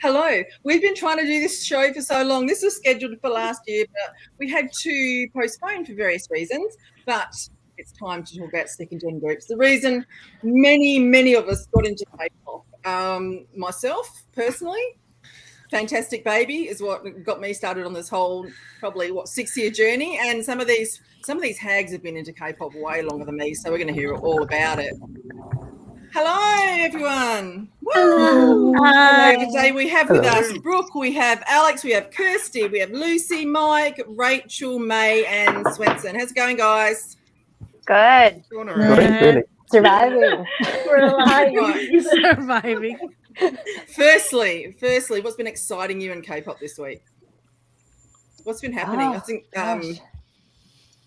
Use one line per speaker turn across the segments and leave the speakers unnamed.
Hello. We've been trying to do this show for so long. This was scheduled for last year, but we had to postpone for various reasons. But it's time to talk about second gen groups. The reason many of us got into K-pop. Myself, personally, Fantastic Baby is what got me started on this whole probably 6-year journey. And some of these hags have been into K-pop way longer than me, so we're going to hear all about it. Hello, everyone.
Hello.
Today we have with us Brooke, we have Alex, we have Kirsty, we have Lucy, Mike, Rachel, May, and Swenson. How's it going, guys?
Good.
Good.
Surviving.
We're alive.
Right.
Surviving.
Firstly, what's been exciting you in K-pop this week? What's been happening? I think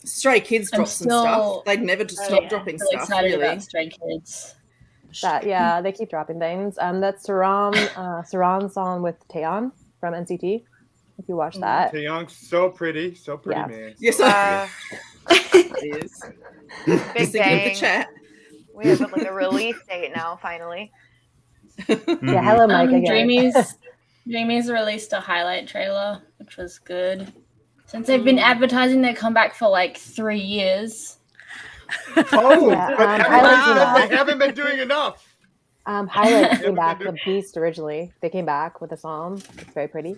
Stray Kids dropped some stuff. They'd never just stop dropping stuff.
Excited
really.
about Stray Kids.
They keep dropping things. That's Saran's song with Taeyeon from NCT. If you watch that,
Taeyeon's so pretty, man.
Yes, it is.
Big
Bang. The chat.
We have a release date now, finally.
Yeah, hello, Mike. Again.
Dreamies released a highlight trailer, which was good. Since they've been advertising their comeback for like 3 years.
Oh, they haven't been doing enough.
Highlights came back. The Beast originally. They came back with a song. It's very pretty.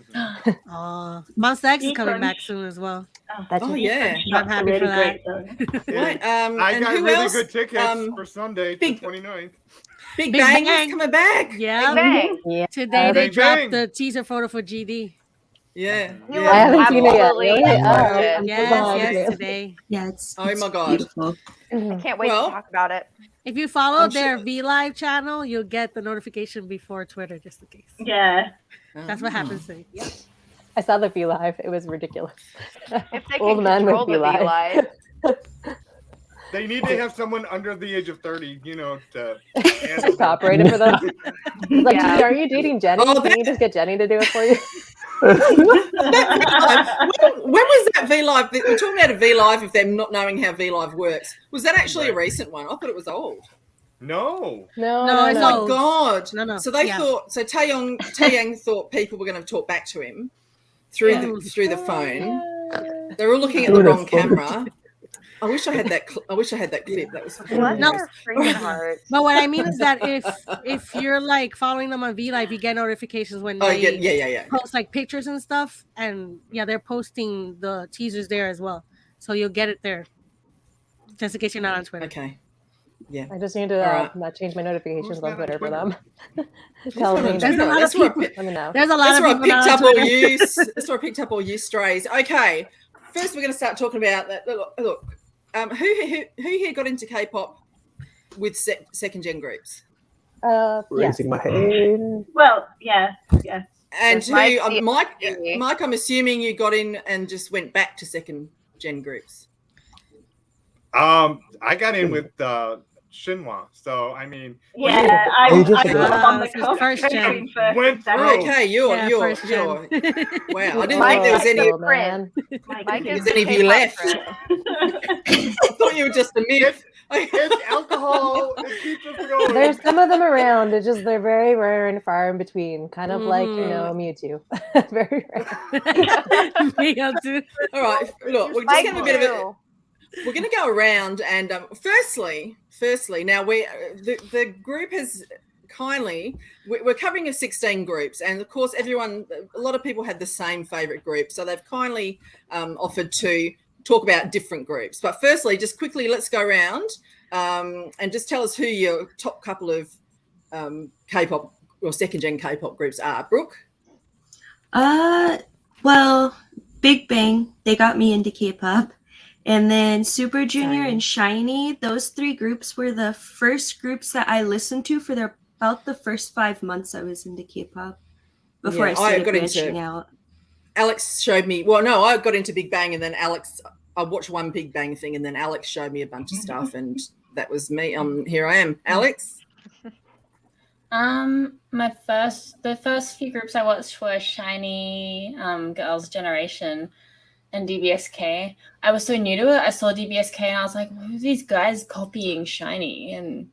Monsta X is coming back soon as well.
Yeah.
I'm happy for that.
I got really good tickets for Sunday, the 29th.
Big Bang is coming back.
Yeah.
Bang.
Yeah.
Today they dropped the teaser photo for GD.
Yeah.
I haven't seen it yet. Really?
Yes, today.
Yeah, it's
my God.
Beautiful.
I can't wait to talk about it.
If you follow their V Live channel, you'll get the notification before Twitter, just in case.
Yeah.
That's what happens to me. Yeah.
I saw the V Live. It was ridiculous.
If they
Old
can
man
control
with
the V Live.
They need to have someone under the age of 30, to
operate it for them. Like,
Yeah.
are you dating Jenny? Can you just get Jenny to do it for you?
When was that V Live? We're talking about a V Live of them not knowing how V Live works. Was that actually a recent one? I thought it was old.
No.
It's
Oh
old.
my God.
No.
So they thought. So Taeyang thought people were going to talk back to him through the phone. They were all looking at the wrong camera. I wish I had that clip. That was
Bless their freaking hearts.
But what I mean is that if you're like following them on V Live, you get notifications when they post like pictures and stuff, and they're posting the teasers there as well, so you'll get it there. Just in case you're not on Twitter.
Okay. Yeah.
I just need to not change my notifications on Twitter for them.
Tell me.
There's a lot of people. There's a lot of people.
That's where I picked up all you strays. Okay. First, we're going to start talking about that. Look. Who here got into K-pop with second gen groups?
Raising
my hand.
Well, yeah.
And Mike, I'm assuming you got in and just went back to second gen groups.
I got in with Shinhwa, so I mean.
Yeah, I was on the
first gen.
Went through.
Okay, you're. Wow, I didn't think there was any.
Mike
is any of you left. I thought you were just a myth.
It's alcohol. It keeps us going.
There's some of them around. They're very rare and far in between. Kind of like Mewtwo. Very rare.
Mewtwo.
All right. Look, we're just going to we're going to go around and firstly, now the group has kindly we're covering 16 groups, and of course a lot of people had the same favorite group, so they've kindly offered to talk about different groups. But firstly, just quickly, let's go around and just tell us who your top couple of K-pop or second gen K-pop groups are. Brooke?
Well, Big Bang, they got me into K-pop. And then Super Junior and SHINee, those 3 groups were the first groups that I listened to for about the first 5 months I was into K-pop before I started branching out.
Alex showed me. Well, no, I got into Big Bang, and then I watched one Big Bang thing, and then Alex showed me a bunch of stuff, and that was me. Here I am, Alex.
The first few groups I watched were SHINee, Girls' Generation, and DBSK. I was so new to it. I saw DBSK and I was like, who are these guys copying SHINee? And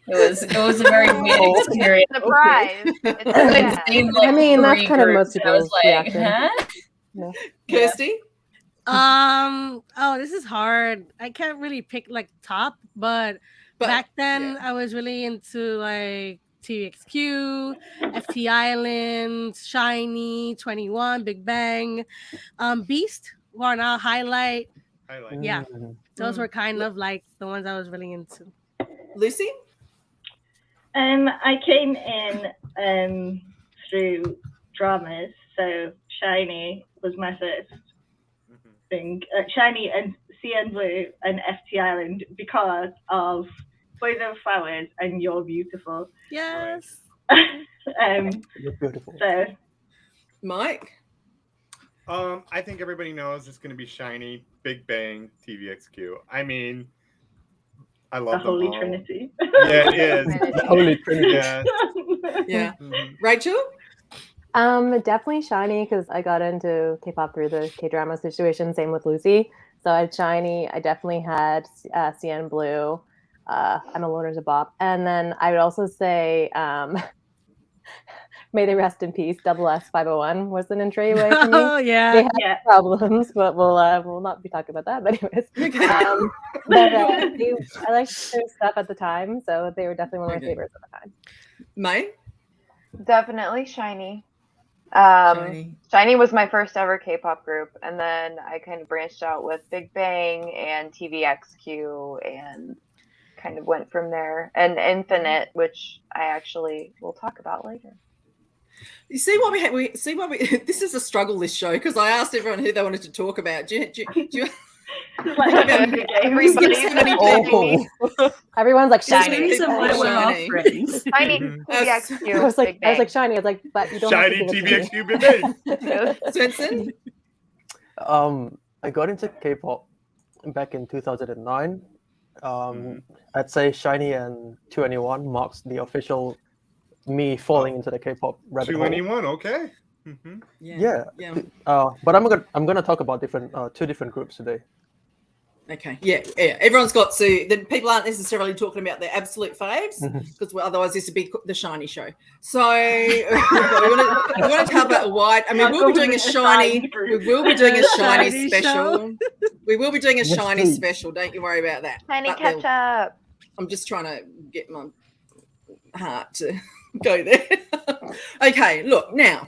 It was a very weird experience.
Surprise! It's
I'd
yeah.
seen, like,
I mean, that's
3
kind of
groups,
most
and I was
people's
like,
reaction.
huh?
No.
Kirsty?
Oh, this is hard. I can't really pick like top, but back then I was really into like TVXQ, FT Island, Shiny, 21, Big Bang, Beast, or now Highlight. Yeah, those were kind of like the ones I was really into.
Lucy?
I came in through dramas, so Shiny was my first thing. Shiny and CN Blue and FT Island because of Boys Over Flowers and You're Beautiful.
Yes.
You're beautiful.
So,
Mike?
I think everybody knows it's going to be Shiny, Big Bang, TVXQ. I mean, I love
the
them
Holy
all.
Trinity.
Yeah, it is.
The Holy Trinity.
Yeah.
Yeah. Rachel?
Definitely Shiny because I got into K-pop through the K-drama situation. Same with Lucy. So I had Shiny. I definitely had CN Blue. I'm a Loner to Bop. And then I would also say may they rest in peace. Double S 501 was an entryway for me.
Oh yeah.
They had problems, but we'll not be talking about that. But anyways, but I liked their stuff at the time, so they were definitely one of my favorites at the time.
May?
Definitely Shiny. Shiny was my first ever K-pop group, and then I kind of branched out with Big Bang and TVXQ and kind of went from there. And Infinite, which I actually will talk about later.
You see why this is a struggle, this show, because I asked everyone who they wanted to talk about. Do you
Everyone's like Shiny.
The reason why we're all friends.
Shiny, TVXQ,
I was like Shiny. I was like, but you don't
Shiny,
have to give it to
TVXQ, Big Bang.
Svensson?
I got into K-pop back in 2009. I'd say Shiny and 2NE1 marks the official me falling into the K-pop rabbit hole.
2NE1, okay.
Yeah. But I'm gonna talk about two different groups today.
Okay. Yeah. Everyone's got to. The people aren't necessarily talking about their absolute faves because otherwise this would be the Shiny show. So we want to cover a wide. I mean, we'll be doing a Shiny. We will be doing a Shiny special. We will be doing a Shiny special. Don't you worry about that.
Shiny catch up.
I'm just trying to get my heart to go there. Okay. Look now.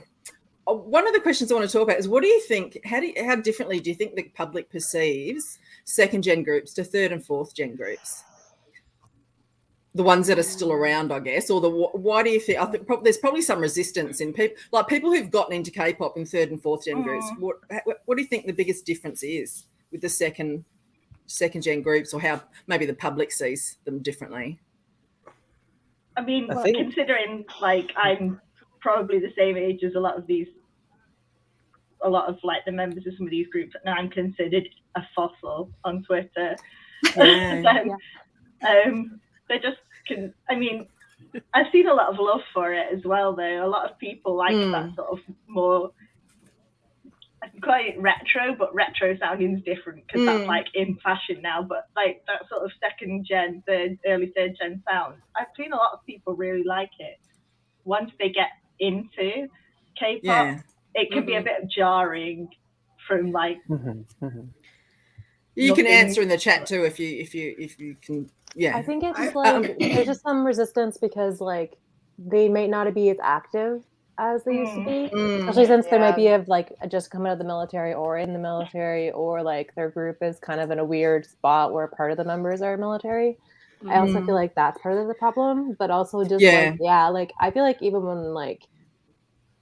One of the questions I want to talk about is what do you think? How differently do you think the public perceives second-gen groups to third and fourth-gen groups? The ones that are still around, I guess, or why do you think? I think there's probably some resistance in people who've gotten into K-pop in third and fourth-gen groups. What do you think the biggest difference is with the second-gen groups, or how maybe the public sees them differently?
I mean, considering like I'm probably the same age as a lot of like the members of some of these groups, and I'm considered a fossil on Twitter. They just can. I mean, I've seen a lot of love for it as well, though. A lot of people like that sort of more. I can call it retro, but retro sounding is different because that's like in fashion now. But like that sort of second gen, early third gen sound, I've seen a lot of people really like it. Once they get into K-pop, it can be a bit jarring from like.
You can answer in the chat too if you can. Yeah,
I think it's just like there's just some resistance because like they may not be as active as they used to be, especially since they might be of like just coming out of the military or in the military, or like their group is kind of in a weird spot where part of the members are military. I also feel like that's part of the problem, but also just like I feel like even when like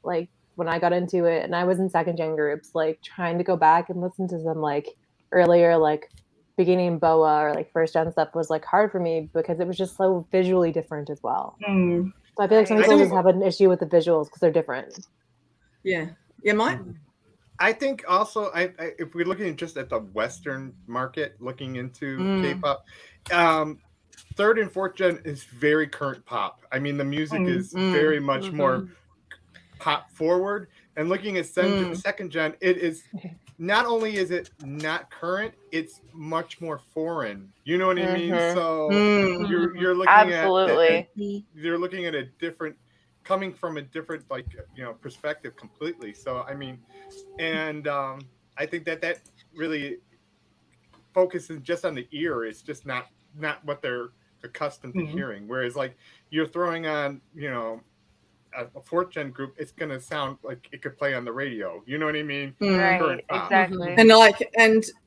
when I got into it and I was in second gen groups, like trying to go back and listen to some like earlier like beginning BoA or like first gen stuff was like hard for me because it was just so visually different as well. So I feel like some people just have an issue with the visuals because they're different.
Yeah, Mike?
I think also, if we're looking just at the Western market, looking into K-pop, third and fourth gen is very current pop. I mean, the music is very much more pop forward. And looking at second gen, it is not only is it not current, it's much more foreign. You know what I mean? So you're looking
absolutely.
You're looking at a different, coming from a different perspective completely. So I mean, and I think that really focuses just on the ear. It's just not what they're accustomed to hearing. Whereas like you're throwing on a fourth gen group, it's gonna sound like it could play on the radio. You know what I mean?
Right, exactly.
And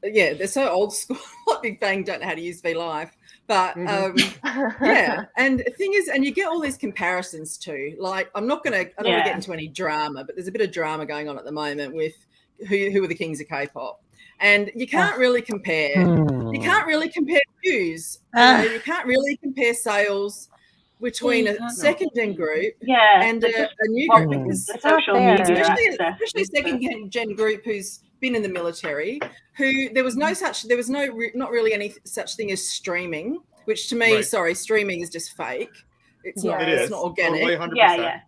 they're so old school. Big Bang don't know how to use V Live, but yeah. And the thing is, and you get all these comparisons too. Like I don't want to get into any drama, but there's a bit of drama going on at the moment with who are the kings of K-pop. And you can't really compare. You can't really compare views. You can't really compare sales between a second gen group and a new group, because especially a second gen group who's been in the military, who there was not really any such thing as streaming, which to me, streaming is just fake. It's not organic.
Totally 100%.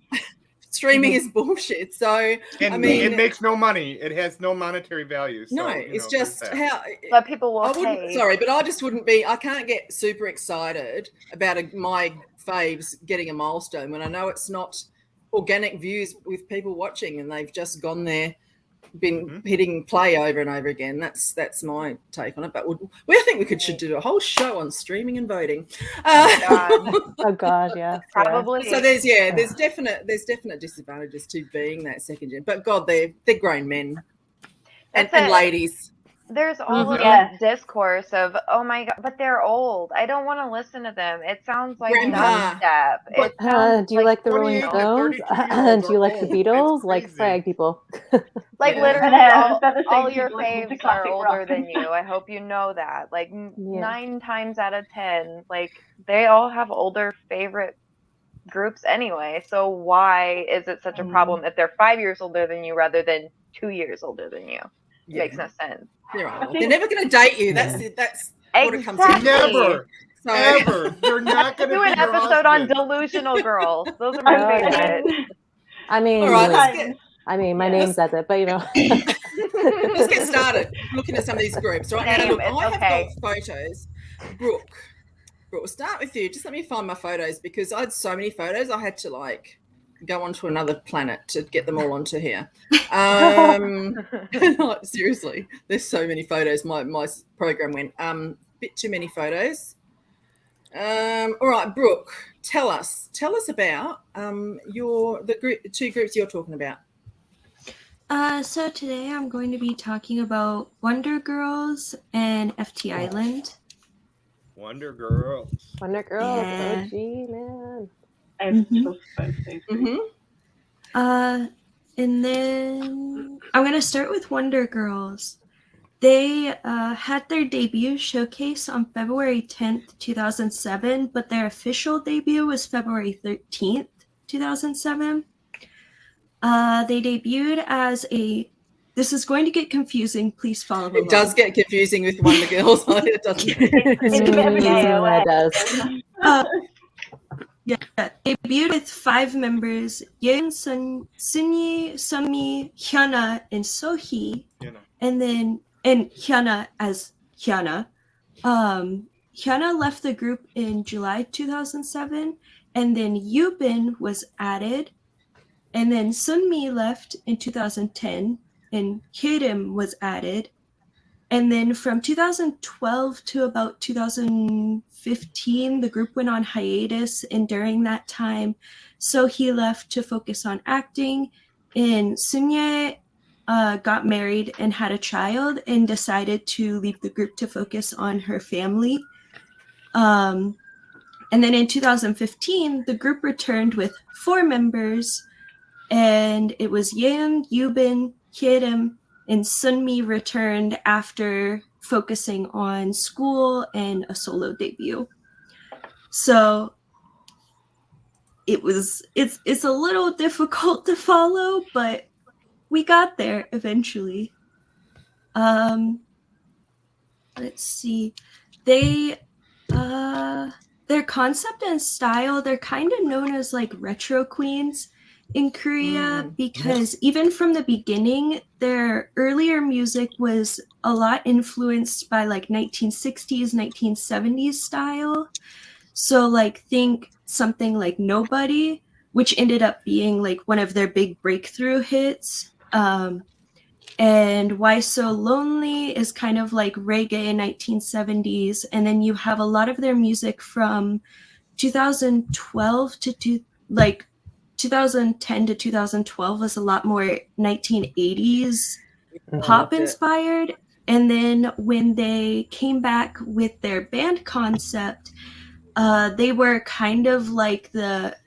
Streaming is bullshit. So
I mean, it makes no money. It has no monetary value. So,
no, it's just how.
But people will pay.
Sorry, but I just wouldn't be. I can't get super excited about my faves getting a milestone when I know it's not organic views with people watching, and they've just gone there, been hitting play over and over again. That's my take on it. But I think we should do a whole show on streaming and voting.
Oh God, yeah,
probably.
So there's definite disadvantages to being that second gen. But God, they're grown men and ladies.
There's all of that discourse of, oh my God, but they're old. I don't want to listen to them. It sounds like dubstep.
Do you like the Rolling Stones? Do you like the Beatles? Like swag people.
Like literally all your faves are older than you. I hope you know that. Like 9 times out of 10, like they all have older favorite groups anyway. So why is it such a problem if they're 5 years older than you rather than 2 years older than you? It makes no sense.
They're never going to date you. That's what it comes to.
Never. Ever. You're not going to
do an episode on delusional girls. Those are my favorite.
I mean, my name's at it, but
let's get started looking at some of these groups. Right now, look, I have got photos. Brooke, we'll start with you. Just let me find my photos because I had so many photos. I had to go onto another planet to get them all onto here. Seriously, there's so many photos. My program went bit too many photos. All right, Brooke, tell us about the two groups you're talking about.
So today I'm going to be talking about Wonder Girls and FT Island.
Wonder Girls.
Yeah. OG, man.
And then I'm going to start with Wonder Girls. They had their debut showcase on February 10th, 2007, but their official debut was February 13th, 2007. They debuted as this is going to get confusing. Please follow along.
It does get confusing with Wonder Girls. It doesn't.
It does.
Yeah, debuted with 5 members: Yeon, Sunyi, Sunmi, Hyuna, and Sohee, and Hyuna as Hyuna. Hyuna left the group in July 2007, and then Yubin was added, and then Sunmi left in 2010, and Hagdom was added. And then from 2012 to about 2015, the group went on hiatus. And during that time, Sohee left to focus on acting. And Sunye got married and had a child and decided to leave the group to focus on her family. And then in 2015, the group returned with 4 members. And it was Yeon, Yubin, Hagdom, and Sunmi returned after focusing on school and a solo debut. So it's a little difficult to follow, but we got there eventually. Let's see. They their concept and style, they're kind of known as retro queens. in Korea because even from the beginning, their earlier music was a lot influenced by like 1960s, 1970s style. So like think something like Nobody, which ended up being like one of their big breakthrough hits. And Why So Lonely is kind of like reggae 1970s. And then you have a lot of their music from 2012 to 2010 to 2012 was a lot more 1980s pop inspired. And then when they came back with their band concept, they were kind of like the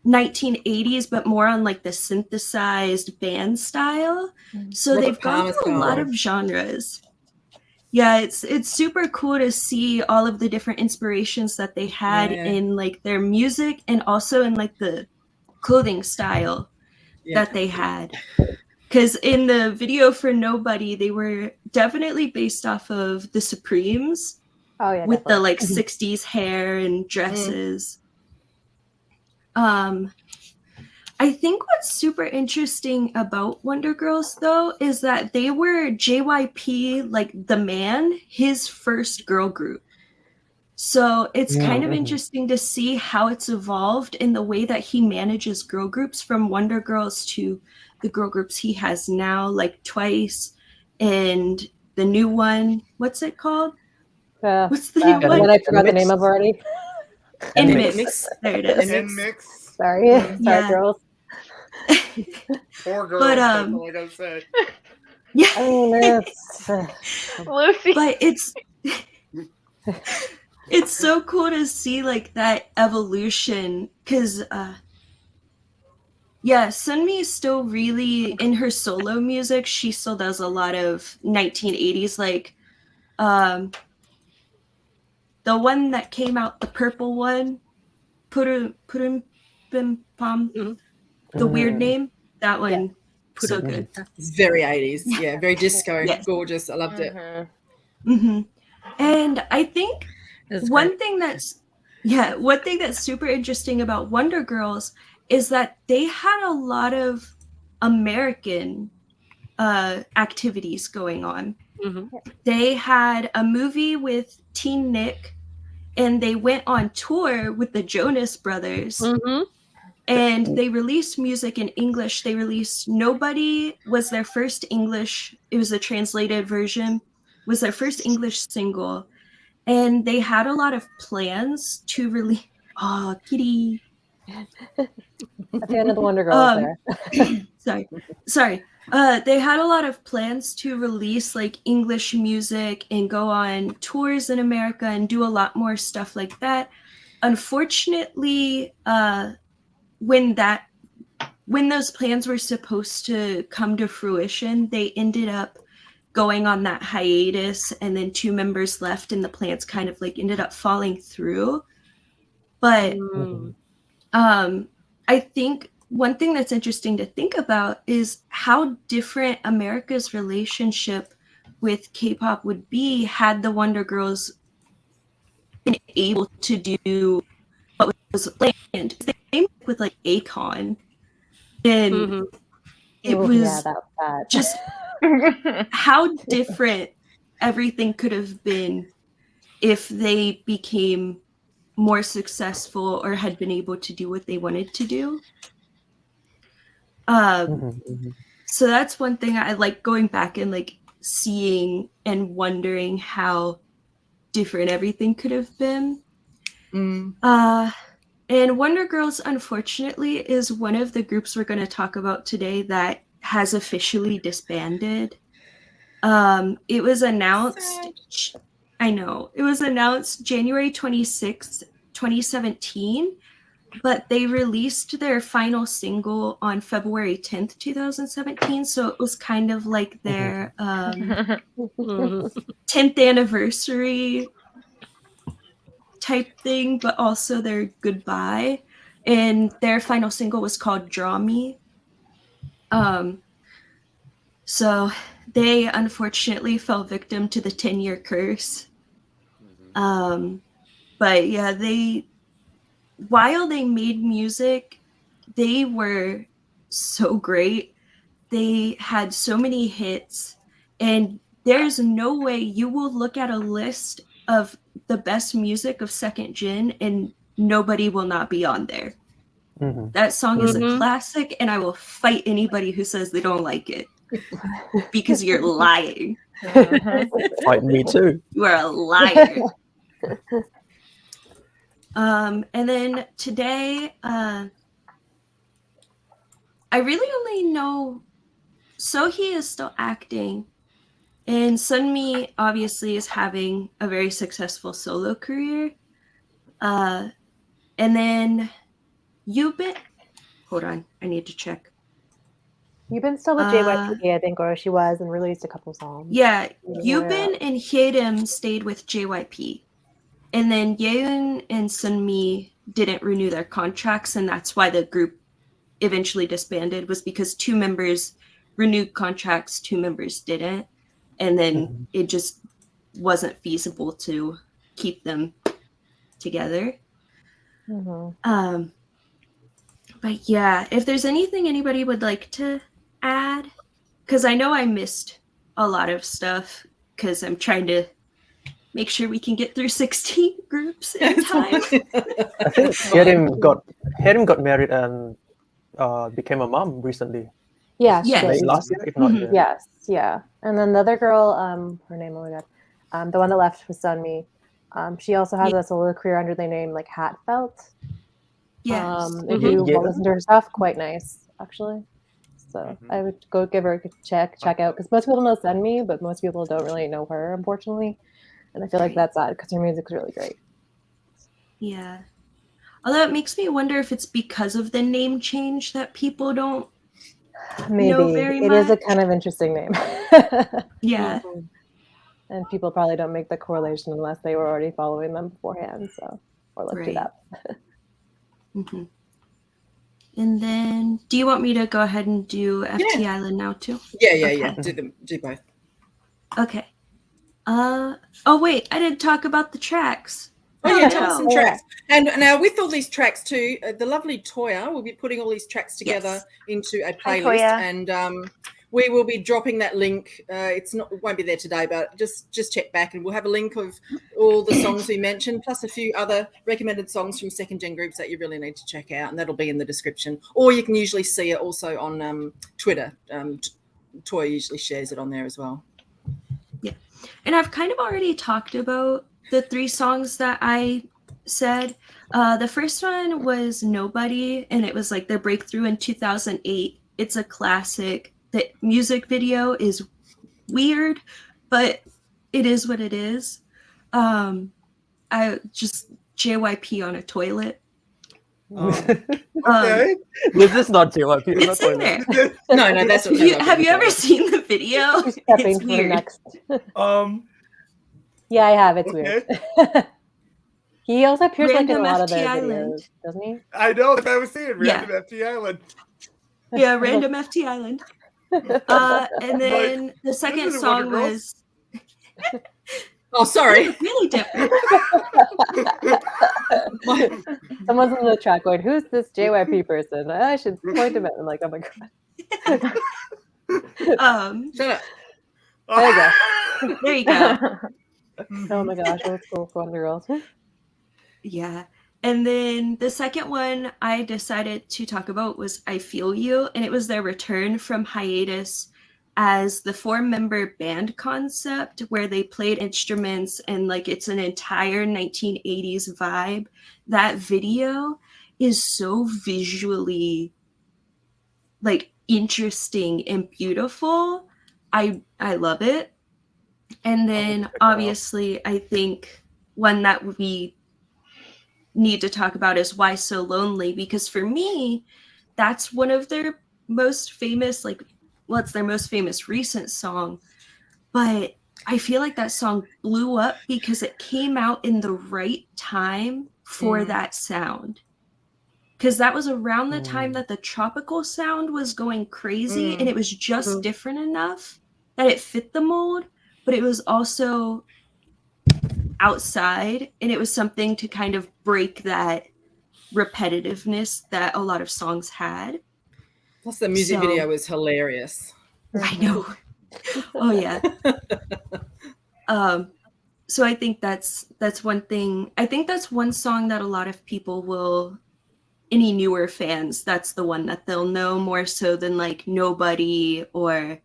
1980s, but more on like the synthesized band style. So they've gone through a lot of genres. Yeah, it's super cool to see all of the different inspirations that they had in like their music and also in like the clothing style that they had. Because in the video for Nobody, they were definitely based off of the Supremes.
Oh yeah,
with
definitely.
the like 60s hair and dresses. I think what's super interesting about Wonder Girls though is that they were JYP, like the man, his first girl group. So it's kind of interesting to see how it's evolved in the way that he manages girl groups from Wonder Girls to the girl groups he has now, like Twice and the new one. What's it called? What's the new one?
One I forgot the name of already.
NMIX. There it is.
NMIX.
Sorry, girls.
Poor girls.
But
that's all I gotta say.
Yeah.
Lucy.
But it's so cool to see like that evolution because Sunmi is still really in her solo music. She still does a lot of 1980s, like the one that came out, the purple one, Purum Bim Pam, the weird name, that one, so good.
It's very 80s, yeah, very disco, gorgeous. I loved it.
And I think one thing that's super interesting about Wonder Girls is that they had a lot of American activities going on. They had a movie with Teen Nick, and they went on tour with the Jonas Brothers. And they released music in English. They released Nobody was their first English, it was a translated version, was their first English single. And they had a lot of plans to release. Oh, kitty.
At the end of the Wonder Girls there.
Sorry. They had a lot of plans to release like English music and go on tours in America and do a lot more stuff like that. Unfortunately, when those plans were supposed to come to fruition, they ended up going on that hiatus, and then 2 members left and the plans kind of like ended up falling through. But I think one thing that's interesting to think about is how different America's relationship with K-pop would be had the Wonder Girls been able to do what was planned. They came with like Akon, and it was just how different everything could have been if they became more successful or had been able to do what they wanted to do. So that's one thing I like, going back and like seeing and wondering how different everything could have been. And Wonder Girls, unfortunately, is one of the groups we're going to talk about today that has officially disbanded. It was announced, it was announced January 26th, 2017, but they released their final single on February 10th, 2017. So it was kind of like their 10th anniversary type thing, but also their goodbye. And their final single was called Draw Me. So they unfortunately fell victim to the 10-year curse. But yeah, while they made music, they were so great. They had so many hits, and there's no way you will look at a list of the best music of second gen and nobody will not be on there.
Mm-hmm.
That song is a classic, and I will fight anybody who says they don't like it because you're lying.
Fight me too.
You are a liar. And then today, I really only know Sohee is still acting, and Sunmi obviously is having a very successful solo career. And then Yubin, hold on, I need to check.
Yubin's still with JYP, I think, or she was, and released a couple songs.
Yeah, Yubin and Hagdom stayed with JYP. And then Yeon and Sunmi didn't renew their contracts, and that's why the group eventually disbanded, was because 2 members renewed contracts, 2 members didn't. And then it just wasn't feasible to keep them together. But yeah, if there's anything anybody would like to add, because I know I missed a lot of stuff because I'm trying to make sure we can get through 16 groups in time.
I think Hagdom got married and became a mom recently.
Yeah,
yes.
Last year, if not yet.
Yes, yeah. And then the other girl, her name, oh my god, the one that left was Sunmi. She also has a solo career under the name like Hatfelt.
Yes.
If you listen to her stuff, quite nice actually. So I would go give her a check out, because most people know Sunmi, but most people don't really know her, unfortunately. And I feel like that's sad because her music's really great.
Yeah. Although it makes me wonder if it's because of the name change that people don't know very much.
It is a kind of interesting name.
Yeah.
And people probably don't make the correlation unless they were already following them beforehand, or looked it up.
And then, do you want me to go ahead and do FT Island now too?
Yeah. Do both.
Okay. Oh wait, I didn't talk about the tracks.
Oh yeah, tell us some tracks. And now with all these tracks too, the lovely Toya will be putting all these tracks together into a playlist, and we will be dropping that link. It won't be there today, but just check back, and we'll have a link of all the songs we mentioned, plus a few other recommended songs from second gen groups that you really need to check out, and that'll be in the description. Or you can usually see it also on Twitter. Toya usually shares it on there as well.
Yeah, and I've kind of already talked about the 3 songs that I said. The first one was Nobody, and it was like their breakthrough in 2008. It's a classic. The music video is weird, but it is what it is. I just JYP on a toilet.
Okay. This is not JYP.
It's in there.
No, that's not.
Have you ever seen the video? It's weird.
Yeah, I have. It's weird. He also appears
Random
like in a lot
FT
of their
Island.
videos, doesn't he?
I know that I was seeing Random FT Island.
Yeah, Random FT Island. And then the second song was.
Oh, sorry.
Really different.
Someone's in the track going, "Who's this JYP person?" I should point him at. I'm like, oh my god.
Shut up.
There you go.
There you go.
Oh my gosh, old school Wonder Girls.
Yeah. And then the second one I decided to talk about was I Feel You, and it was their return from hiatus as the 4-member band concept where they played instruments and like it's an entire 1980s vibe. That video is so visually like interesting and beautiful. I love it. And then obviously I think one that we need to talk about is Why So Lonely, because for me that's one of their most famous, like, well, it's their most famous recent song, but I feel like that song blew up because it came out in the right time for that sound, because that was around the time that the tropical sound was going crazy, and it was just different enough that it fit the mold, but it was also outside, and it was something to kind of break that repetitiveness that a lot of songs had.
Plus, the music video was hilarious.
I know. Oh yeah. So I think that's one thing. I think that's one song that a lot of people will, any newer fans, that's the one that they'll know more so than like Nobody or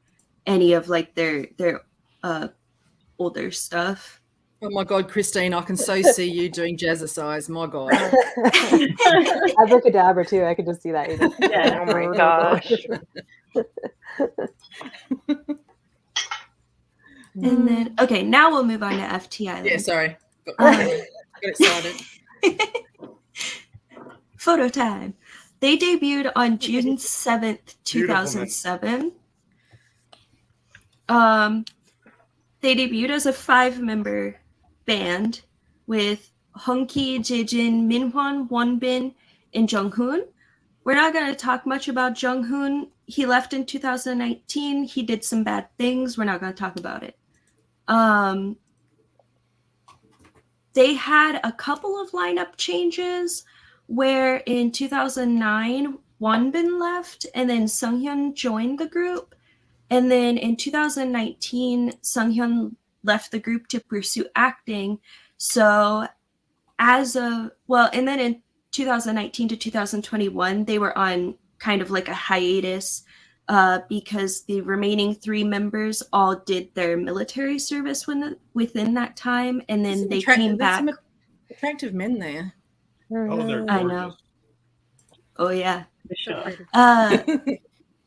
any of like their older stuff.
Oh my God, Christine, I can so see you doing jazzercise. My God.
Abracadabra too. I could just see that.
Yeah. Oh my gosh.
And then, okay, now we'll move on to FT Island.
Yeah, sorry. Got excited.
Photo time. They debuted on June 7th, 2007. They debuted as a 5-member band with Hongki, Jijin, Minhwan, Wonbin, and Junghoon. We're not going to talk much about Junghoon. He left in 2019. He did some bad things. We're not going to talk about it. They had a couple of lineup changes where in 2009, Wonbin left and then Sunghyun joined the group. And then in 2019, Sunghyun left the group to pursue acting. So and then in 2019 to 2021, they were on kind of like a hiatus because the remaining 3 members all did their military service within that time. And then they came back.
Some attractive men there.
Oh, they're gorgeous.
I know. Oh, yeah.
For sure.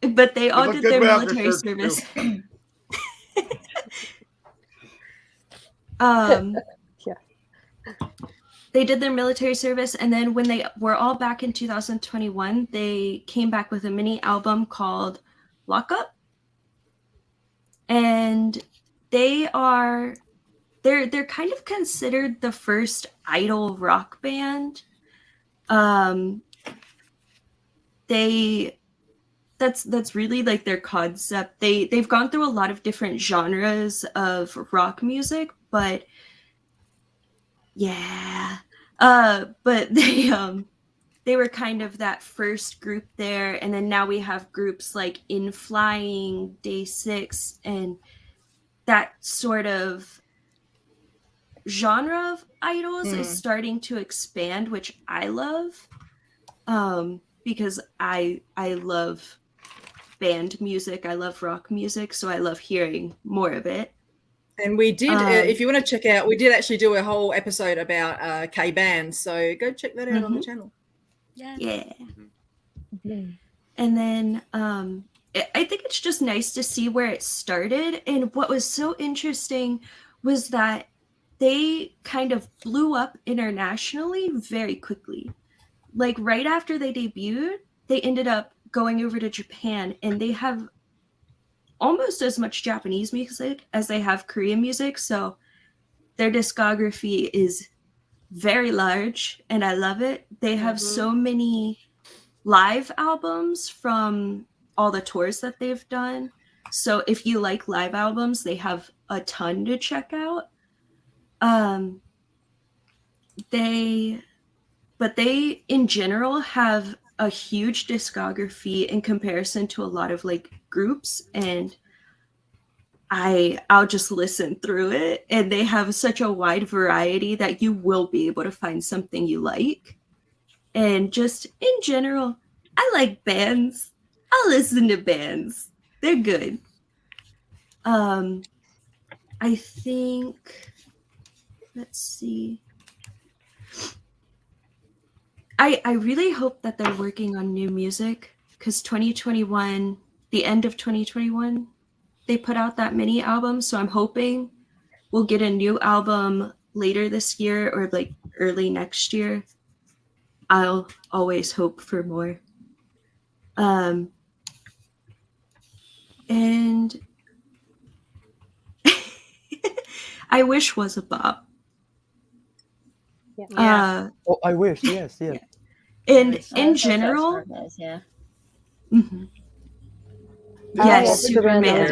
But they all did their military service. They did their military service, and then when they were all back in 2021, they came back with a mini album called Lock Up. And they're kind of considered the first idol rock band. That's really like their concept. They've gone through a lot of different genres of rock music, but yeah. But they were kind of that first group there, and then now we have groups like In Flying, Day 6, and that sort of genre of idols is starting to expand, which I love. Because I love band music, I love rock music, so I love hearing more of it.
And we did, if you want to check out, we did actually do a whole episode about K-bands, so go check that out on the channel.
Yeah. And then I think it's just nice to see where it started. And what was so interesting was that they kind of blew up internationally very quickly. Like right after they debuted, they ended up going over to Japan, and they have almost as much Japanese music as they have Korean music. So their discography is very large, and I love it. They have so many live albums from all the tours that they've done. So if you like live albums, they have a ton to check out. They in general have a huge discography in comparison to a lot of like groups, and I'll just listen through it, and they have such a wide variety that you will be able to find something you like. And just in general, I like bands. I'll listen to bands. They're good. I think, let's see. I really hope that they're working on new music, because 2021, the end of 2021, they put out that mini album. So I'm hoping we'll get a new album later this year or like early next year. I'll always hope for more. And I wish was a bop.
Yeah. I wish. Yes. Yeah.
And in general,
Mm-hmm.
Yes, Superman.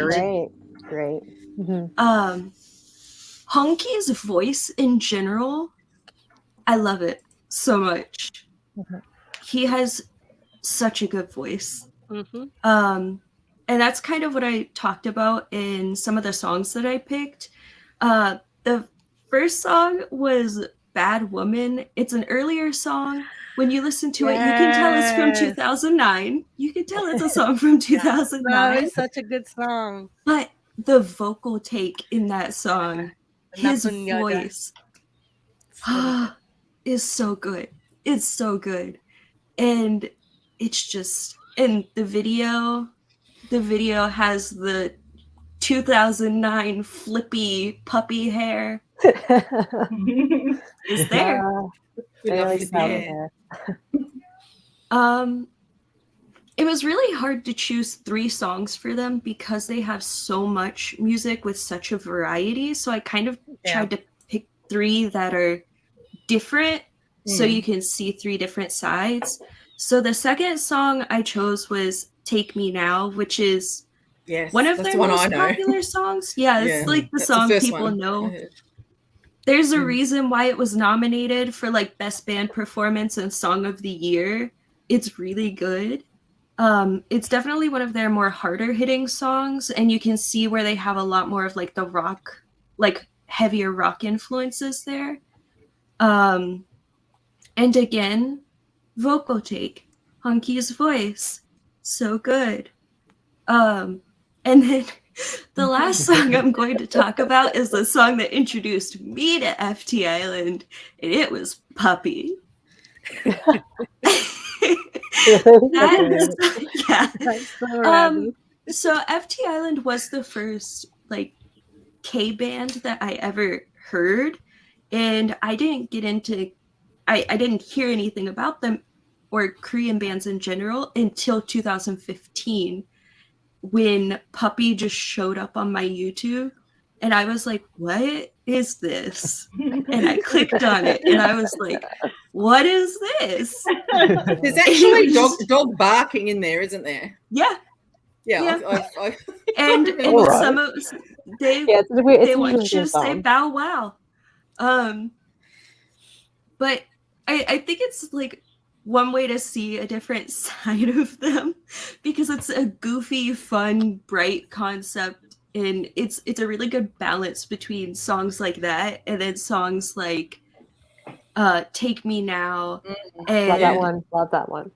Great.
Mm-hmm. Honky's voice in general, I love it so much. Mm-hmm. He has such a good voice. And that's kind of what I talked about in some of the songs that I picked. The first song was Bad Woman. It's an earlier song. When you listen to it, you can tell it's from 2009. You can tell it's a song from 2009.
No, it's such a good song.
But the vocal take in that song, his voice is so good. It's so good. And it's just, and the video has the 2009 flippy puppy hair. Is there. It was really hard to choose 3 songs for them because they have so much music with such a variety. So I kind of tried to pick 3 that are different so you can see 3 different sides. So the second song I chose was Take Me Now, which is one of their most popular songs. Yeah, it's like the song people know. There's a reason why it was nominated for like Best Band Performance and Song of the Year. It's really good. It's definitely one of their more harder hitting songs, and you can see where they have a lot more of like the rock, like heavier rock influences there. And again, vocal take, Hunky's voice, so good. And then the last song I'm going to talk about is the song that introduced me to FT Island, and it was Puppy. So FT Island was the first like K band that I ever heard, and I didn't get into I didn't hear anything about them or Korean bands in general until 2015 when Puppy just showed up on my YouTube, and I was like, what is this? And I clicked on it and I was like, what is this?
There's actually dog barking in there, isn't there?
Yeah. And
right.
some of they want you to say bow wow. But I think it's like one way to see a different side of them because it's a goofy, fun, bright concept, and it's a really good balance between songs like that and then songs like Take Me Now and
love that one.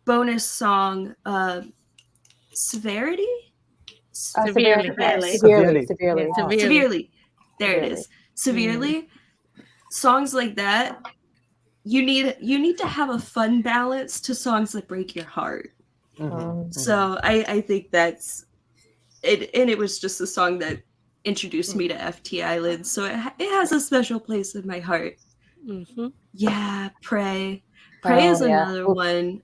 Bonus song Severely.
Severely.
There it is. Severely. Songs like that, you need to have a fun balance to songs that break your heart. So I think that's it, and it was just a song that introduced me to FT Island, so it has a special place in my heart. Yeah, Pray is another one.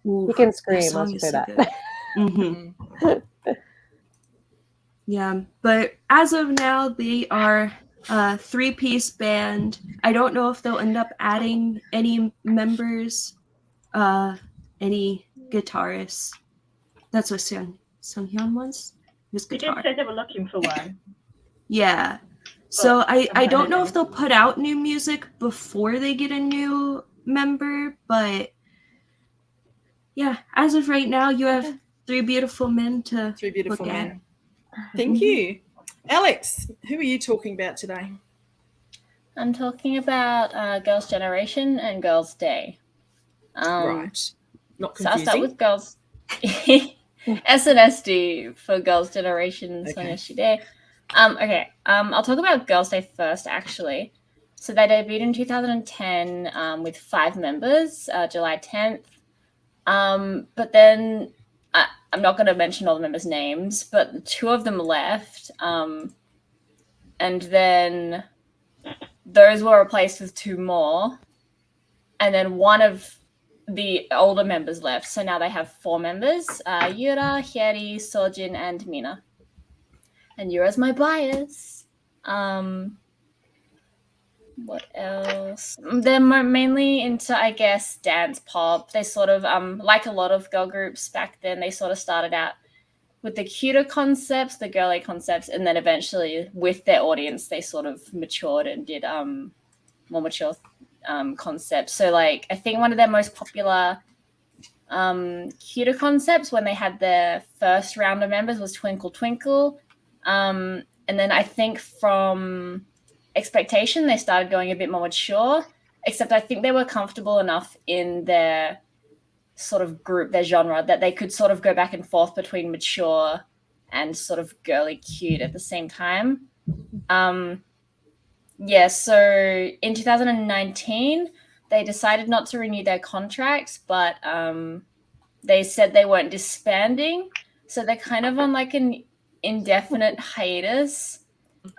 You can scream, let's say that.
Yeah, but as of now, they are a 3-piece band. I don't know if they'll end up adding any members, any guitarists. That's what Sunghyun was. His guitar.
They did say they were looking for one.
Yeah. So I don't know if they'll put out new music before they get a new member, but yeah, as of right now, you have 3 beautiful men to look at.
Thank you. Alex, who are you talking about today?
I'm talking about Girls' Generation and Girls' Day.
Right. Not confusing.
So I'll start with Girls. SNSD for Girls' Generation, Sonyeshi Day. Okay. I'll talk about Girls' Day first, actually. So they debuted in 2010 with 5 members, July 10th. But then I'm not going to mention all the members' names, but 2 of them left. And then those were replaced with 2 more. And then one of the older members left. So now they have 4 members, Yura, Hyeri, Sojin, and Mina. And Yura's my bias. What else? They're mainly into, I guess, dance pop. They sort of, like a lot of girl groups back then, they sort of started out with the cuter concepts, the girly concepts, and then eventually with their audience, they sort of matured and did more mature concepts. So, like, I think one of their most popular Cuter Concepts, when they had their first round of members, was Twinkle Twinkle. And then I think from Expectation, they started going a bit more mature, except I think they were comfortable enough in their sort of group, their genre, that they could sort of go back and forth between mature and sort of girly cute at the same time. So in 2019, they decided not to renew their contracts, but they said they weren't disbanding. So they're kind of on like an indefinite hiatus.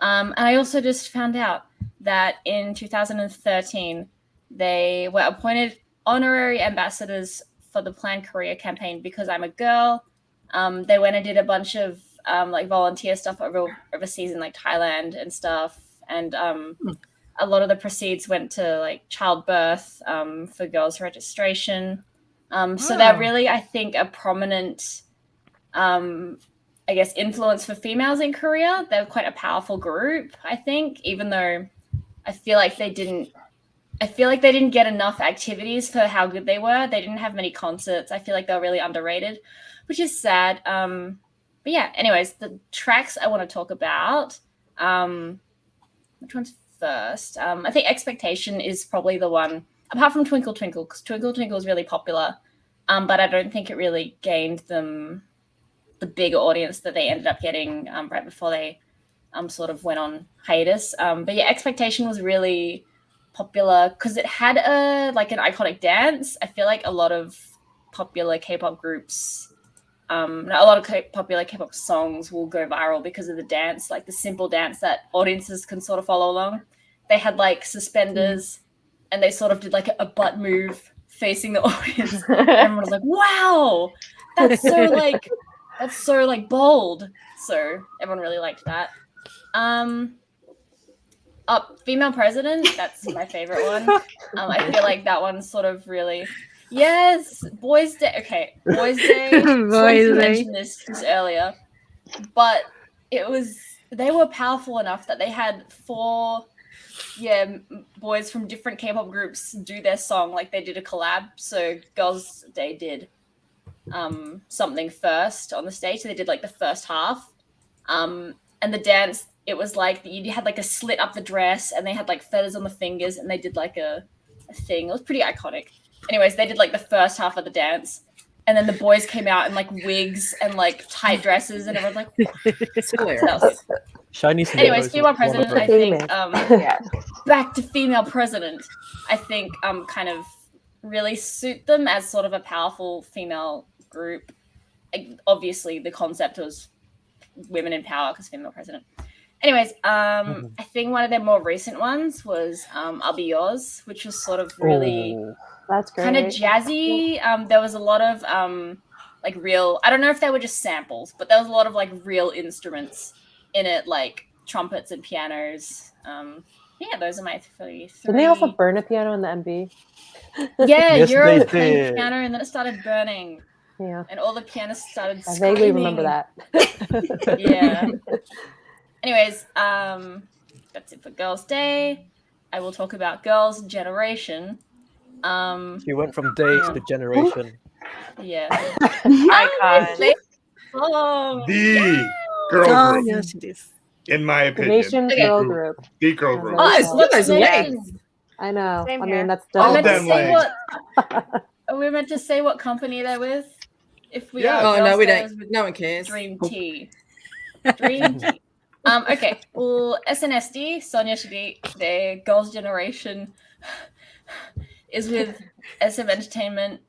And I also just found out that in 2013, they were appointed honorary ambassadors for the Planned Career Campaign Because I'm a Girl. They went and did a bunch of like volunteer stuff overseas in like Thailand and stuff. And a lot of the proceeds went to like childbirth for girls' registration. So they're really, I think, a prominent influence for females in Korea. They're quite a powerful group, I think, even though I feel like they didn't get enough activities for how good they were. They didn't have many concerts. I feel like they were really underrated, which is sad. But yeah, anyways, the tracks I want to talk about, which one's first? I think Expectation is probably the one, apart from Twinkle Twinkle, because Twinkle Twinkle is really popular, but I don't think it really gained them the bigger audience that they ended up getting right before they sort of went on hiatus. But yeah, Expectation was really popular because it had an iconic dance. I feel like a lot of popular K-pop groups, popular K-pop songs will go viral because of the dance, like the simple dance that audiences can sort of follow along. They had like suspenders and they sort of did like a butt move facing the audience. And everyone was like, wow, that's so bold. So everyone really liked that. Female President, that's my favorite one. I feel like that one sort of really, yes, Boys Day. Okay, Boys Day. I mentioned this earlier, but they were powerful enough that they had 4 boys from different K-pop groups do their song, like they did a collab. So Girls' Day did something first on the stage. So they did like the first half, and the dance, it was like you had like a slit up the dress and they had like feathers on the fingers and they did like a thing. It was pretty iconic. Anyways, they did like the first half of the dance and then the boys came out in like wigs and like tight dresses and everyone's like, it's hilarious. Anyways, Female President, I think, back to Female President, I think kind of really suit them as sort of a powerful female group. Obviously, the concept was women in power because female president. Anyways, I think one of their more recent ones was I'll Be Yours, which was sort of really
that's great.
Kind of jazzy. There was a lot of like real, I don't know if they were just samples, but there was a lot of like real instruments in it, like trumpets and pianos. Yeah, those are my 3.
Didn't they also burn a piano in the MV?
Yeah, Euro playing piano and then it started burning.
Yeah.
And all the pianists started
I
screaming.
vaguely remember that.
Yeah. Anyways, that's it for Girls' Day. I will talk about Girls' Generation.
You went from day to generation.
Yeah.
Icon.
The girl group.
Yes, it is.
In my
The
opinion.
Nation's girl group.
The girl group.
Oh, it's look those legs.
I know.
Same
I
here.
mean, that's
All
definitely.
them
Are we meant to say what company they're with? If we
Yeah.
are
Oh, no, we
Girls'
don't.
Day,
No one cares.
Dream Tea. Dream Tea. Okay. Well, SNSD, Sonia Shadi, their Girls' Generation is with SM Entertainment,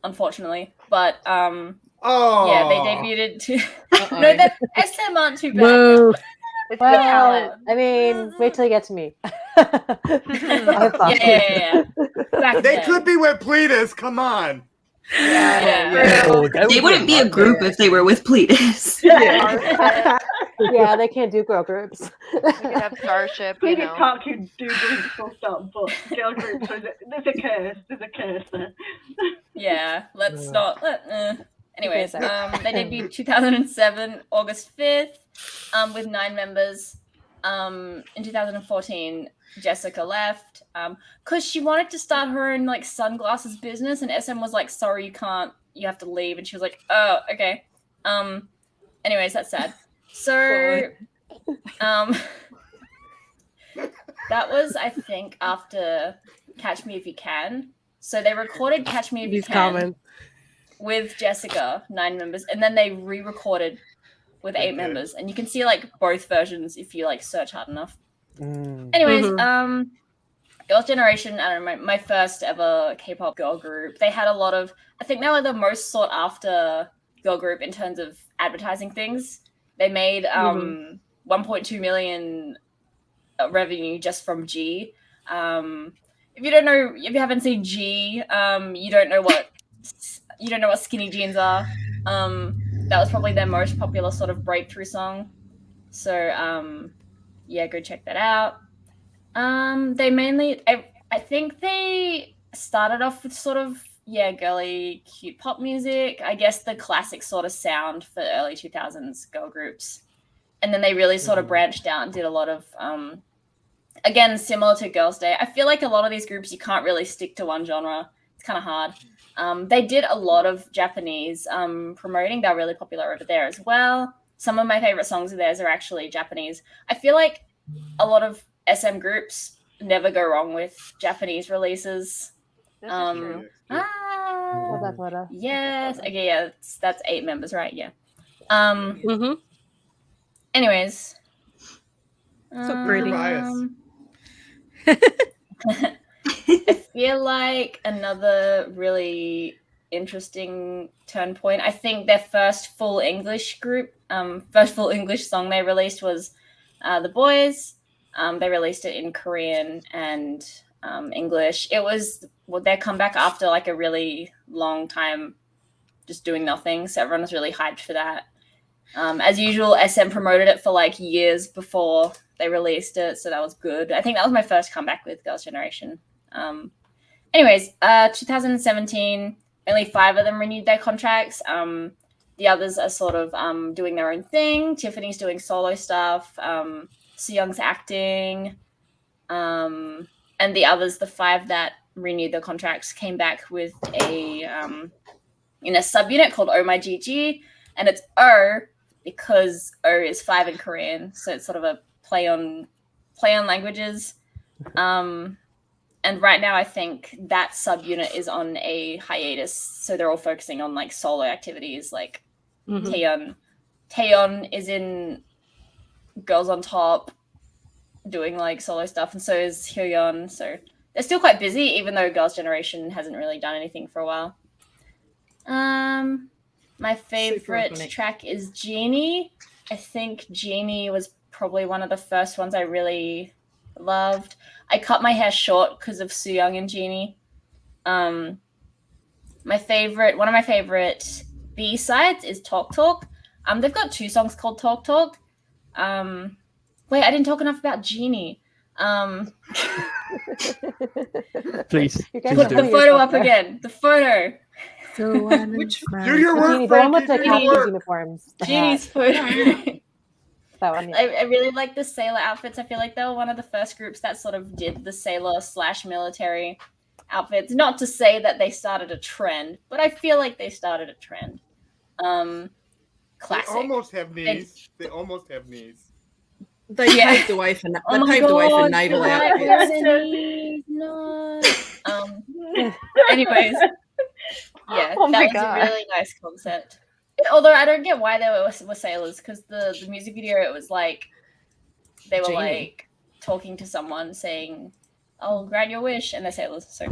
unfortunately. But yeah, they debuted to no, that SM aren't too bad.
Whoa.
It's the talent.
I mean, wait till you get to me.
Yeah. Back
They
then.
could be with Pleatus. Come on.
Yeah.
Oh,
They wouldn't be a group if they were with Pleatus.
Yeah, they can't do girl groups.
We could have Starship, you
Please
know.
can't keep do groups full stop, but girl groups, there's a curse. There's a curse there.
Yeah, let's not. Anyways, they debuted 2007, August 5th, with 9 members. In 2014, Jessica left because she wanted to start her own like sunglasses business, and SM was like, "Sorry, you can't you have to leave. And she was like, oh, okay. Anyways, that's sad. So, that was, I think, after Catch Me If You Can. So they recorded Catch Me If You Can with Jessica, 9 members, and then they re-recorded with 8 members. And you can see like both versions if you like search hard enough. Anyways, Girls' Generation, I don't know, my first ever K-pop girl group. They had a lot of, I think they were the most sought after girl group in terms of advertising things. They made 1.2 million revenue just from G. If you haven't seen G, you don't know what skinny jeans are. That was probably their most popular sort of breakthrough song. So yeah, go check that out. They mainly, I think they started off with sort of girly, cute pop music. I guess the classic sort of sound for early 2000s girl groups, and then they really sort of branched out and did a lot of again, similar to Girls' Day. I feel like a lot of these groups you can't really stick to one genre. It's kind of hard. They did a lot of Japanese promoting. They're really popular over there as well. Some of my favorite songs of theirs are actually Japanese. I feel like a lot of SM groups never go wrong with Japanese releases.
This is true.
Yes. Okay, yeah, that's 8 members, right? Yeah. Anyways.
So pretty.
I feel like another really interesting turn point. I think their first full English song they released was The Boys. They released it in Korean and English. It was their comeback after like a really long time just doing nothing. So everyone was really hyped for that. As usual, SM promoted it for like years before they released it, so that was good. I think that was my first comeback with Girls' Generation. Anyways, 2017, only 5 of them renewed their contracts. The others are sort of doing their own thing. Tiffany's doing solo stuff. Sooyoung's acting. And the others, the 5 that renewed their contracts, came back with in a subunit called Oh My GG. And it's O because O is 5 in Korean. So it's sort of a play on languages. And right now I think that subunit is on a hiatus. So they're all focusing on like solo activities. Like Taeyeon is in Girls on Top doing like solo stuff, and so is Hyoyeon. So they're still quite busy, even though Girls' Generation hasn't really done anything for a while. My favorite track is Genie. I think Genie was probably one of the first ones I really loved. I cut my hair short because of Sooyoung and Genie. One of my favorite B-sides is Talk Talk. They've got 2 songs called Talk Talk. Wait, I didn't talk enough about Genie.
Please
put the photo up again. The photo.
So
do your work,
the one with the captain's uniforms.
Genie's photo.
That one, yeah.
I really like the sailor outfits. I feel like they were one of the first groups that sort of did the sailor/military outfits. Not to say that they started a trend, but I feel like they started a trend. Classic.
They almost have knees. They almost have knees.
They paved the way for naval outfits.
No. Anyways, yeah,
Oh my
that was
God.
a really nice concept. Although I don't get why they were sailors, because the music video, it was like they were like talking to someone saying, "I'll grant your wish," and they're sailors. So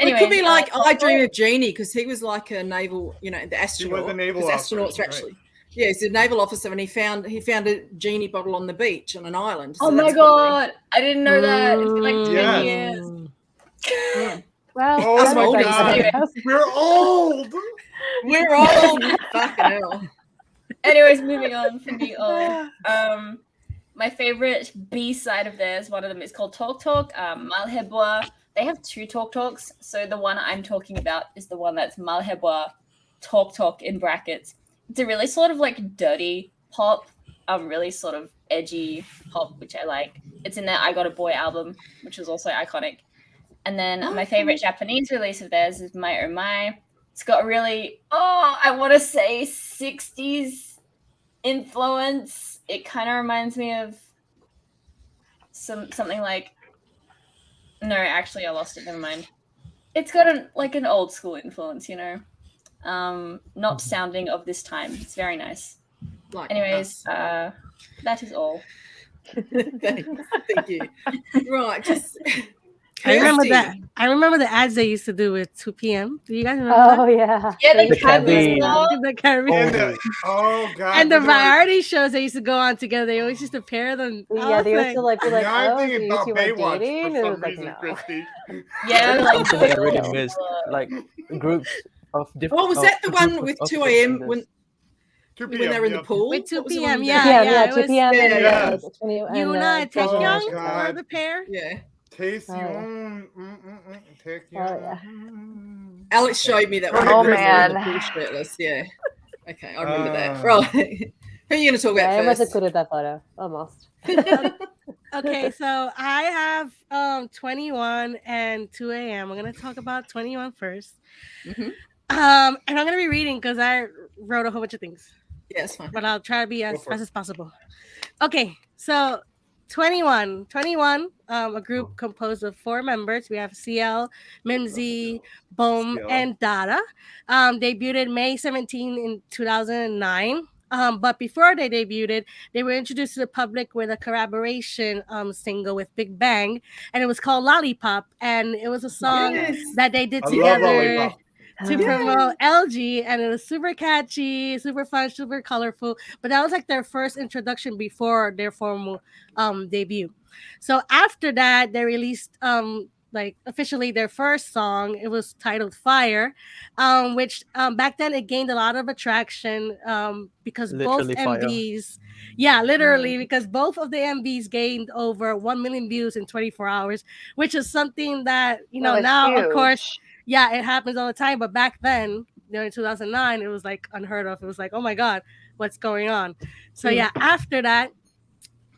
It could be like I Dream of Genie, because he was like a naval, the astronaut.
He was a naval
astronauts are actually. Yeah, he's a naval officer, and he found a genie bottle on the beach on an island. So
oh my god, I didn't know that. It's been like 10 years.
Well,
oh my god, we're old.
We're old. Fucking hell.
Anyways, moving on from being old. My favorite B side of theirs, one of them is called Talk Talk. Malhebois. They have 2 Talk Talks. So the one I'm talking about is the one that's Malhebois Talk Talk in brackets. It's a really sort of like dirty pop, really sort of edgy pop, which I like. It's in their I Got a Boy album, which was also iconic. And then my favorite Japanese release of theirs is My Oh My. It's got really, I want to say 60s influence. It kind of reminds me of something like, no, actually I lost it, never mind. It's got an old school influence, not sounding of this time. It's very nice. Anyways, that is all.
Thank you. Right, just
I remember that. I remember the ads they used to do with 2 p.m. Do you guys remember
Oh
that?
yeah.
Yeah, the
candy.
The Caribbean.
Oh god.
And the variety shows they used to go on together. They always used to pair them.
Yeah, they used to like be like,
now I'm
oh,
thinking
you
about
two are
Baywatch
dating.
for
It
some
was like,
reason,
no.
Christy.
Yeah,
That's something that I really missed. Like groups of different.
Oh, was that the one with 2 a.m. when
2
when they were in the pool?
With 2
What was the one
p.m.
with
Yeah,
2 p.m.
yeah.
Yeah,
It
2
was
p.m. and
Yes.
Yuna and Taekyung were the pair.
Yeah.
Taehyung.
yeah.
Alex showed me that one.
Oh,
when they were in
man.
the pool shirtless. Yeah. Okay, I remember that. Right. Who are you going to talk
Yeah, I
about
almost
first?
included that photo. Almost.
Okay, so I have 21 and 2 a.m. I'm gonna talk about 21 first.
Mm-hmm.
And I'm gonna be reading because I wrote a whole bunch of things.
Yeah, it's fine.
But I'll try to be as fast as possible. Okay, so 21, a group composed of 4 members. We have CL, Minzy, Boom, and Dada. Debuted May 17 in 2009. But before they debuted, they were introduced to the public with a collaboration single with Big Bang, and it was called Lollipop. And it was a song that they did together to promote LG, and it was super catchy, super fun, super colorful. But that was like their first introduction before their formal debut. So after that, they released like officially their first song. It was titled Fire, which back then it gained a lot of attraction because
Literally
both
fire.
MVs, yeah, literally, because both of the MVs gained over 1 million views in 24 hours, which is something that now
huge.
of course, yeah, it happens all the time. But back then, in 2009, it was like unheard of. It was like, oh my god, what's going on? So yeah, after that,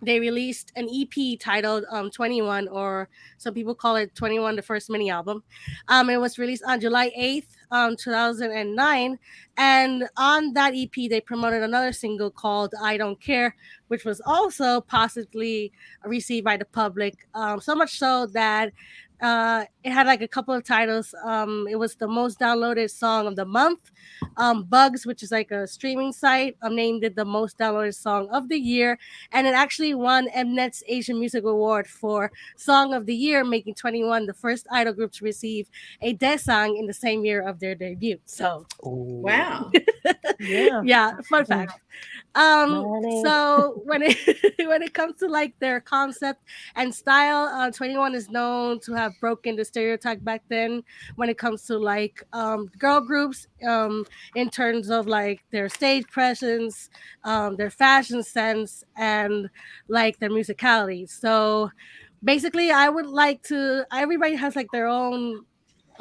they released an EP titled 21, or some people call it 21, the first mini album. It was released on July 8th, 2009. And on that EP, they promoted another single called I Don't Care, which was also positively received by the public. So much so that it had like a couple of titles. It was the most downloaded song of the month. Bugs, which is like a streaming site, named it the most downloaded song of the year. And it actually won Mnet's Asian Music Award for Song of the Year, making 21 the first idol group to receive a Daesang in the same year of their debut. So,
wow.
yeah, fun fact. So when it comes to like their concept and style, 21 is known to have broken the stereotype back then when it comes to like girl groups, in terms of like their stage presence, their fashion sense, and like their musicality. So basically, I would like to. Everybody has like their own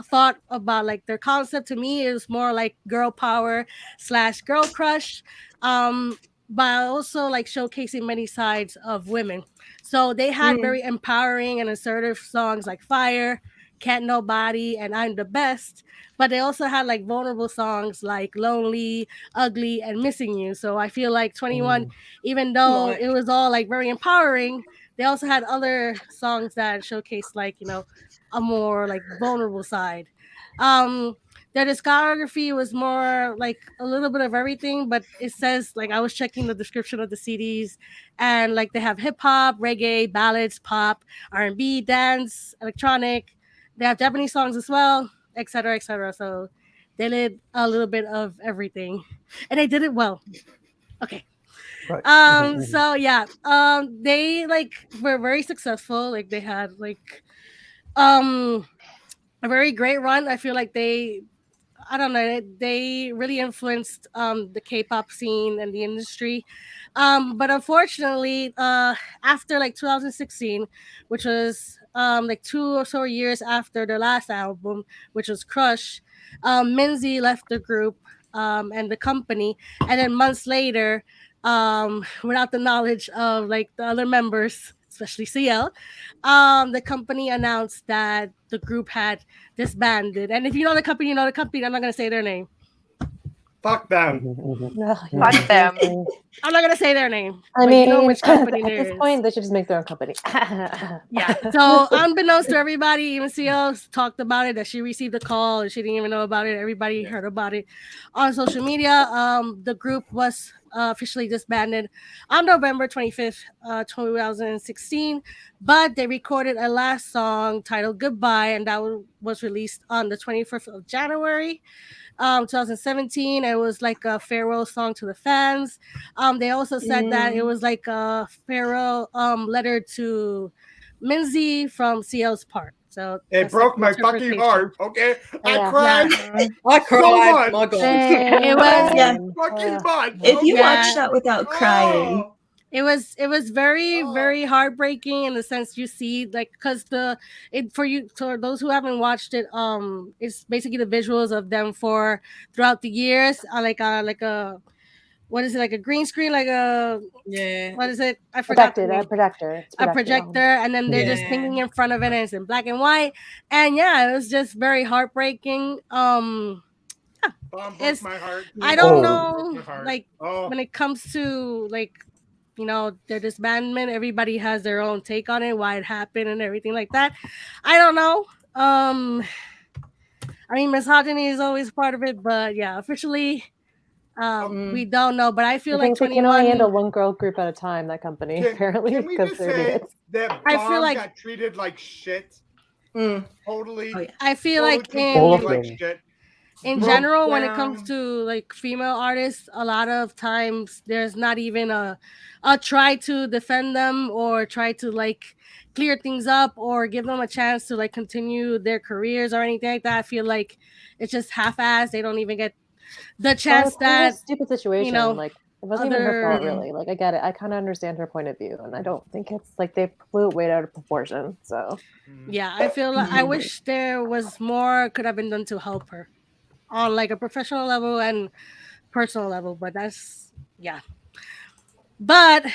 thought about like their concept. To me is more like girl power / girl crush, but also like showcasing many sides of women. So they had very empowering and assertive songs like Fire, Can't Nobody, and I'm the Best. But they also had like vulnerable songs like Lonely, Ugly, and Missing You. So I feel like 21, even though it was all like very empowering, they also had other songs that showcase like a more like vulnerable side. Their discography was more like a little bit of everything, but it says like I was checking the description of the CDs, and like they have hip hop, reggae, ballads, pop, R&B, dance, electronic. They have Japanese songs as well, etc., etc. So they did a little bit of everything, and they did it well. Okay.
Right.
So yeah, they like were very successful. Like they had like a very great run. I feel like I don't know, they really influenced the K-pop scene and the industry. But unfortunately, after like 2016, which was like 2 or so years after their last album, which was Crush, Minzy left the group and the company, and then months later, without the knowledge of like the other members, especially CL, the company announced that the group had disbanded. And if you know the company, you know the company. I'm not gonna say their name.
Fuck them.
Fuck them.
I'm not gonna say their name.
I
but
mean,
you know which company
at
there
this
is.
point, they should just make their own company.
Yeah. So unbeknownst to everybody, even CL talked about it, that she received a call and she didn't even know about it. Everybody heard about it on social media. The group was officially disbanded on November 25th, 2016, but they recorded a last song titled Goodbye, and that was released on the 21st of January. 2017. It was like a farewell song to the fans. They also said that it was like a farewell letter to Minzy from CL's part. So
it broke my fucking heart. Okay, I cried.
I cried.
So much.
My God.
It was
fucking much.
If you watch that without crying.
It was very very heartbreaking in the sense you see like because for those who haven't watched it, it's basically the visuals of them for throughout the years, like a what is it, like a green screen, like a what is it, I forgot
a projector.
A projector, and then they're just singing in front of it, and it's in black and white, and it was just very heartbreaking.
Broke my heart.
I don't know, like when it comes to like their disbandment, everybody has their own take on it, why it happened and everything like that. I don't know. I mean, misogyny is always part of it, but officially we don't know. But I feel like
21 can only handle one girl group at a time, that company, apparently, because they're idiots.
That
I feel like
got treated like shit. Totally.
I feel like in general, when it comes to like female artists, a lot of times there's not even a try to defend them or try to like clear things up or give them a chance to like continue their careers or anything like that. I feel like it's just half-assed. They don't even get the chance that
a stupid situation. Like it wasn't even her fault, really. Like I get it. I kind of understand her point of view, and I don't think it's like they blew it way out of proportion. So
I feel like I wish there was more could have been done to help her on like a professional level and personal level, but that's But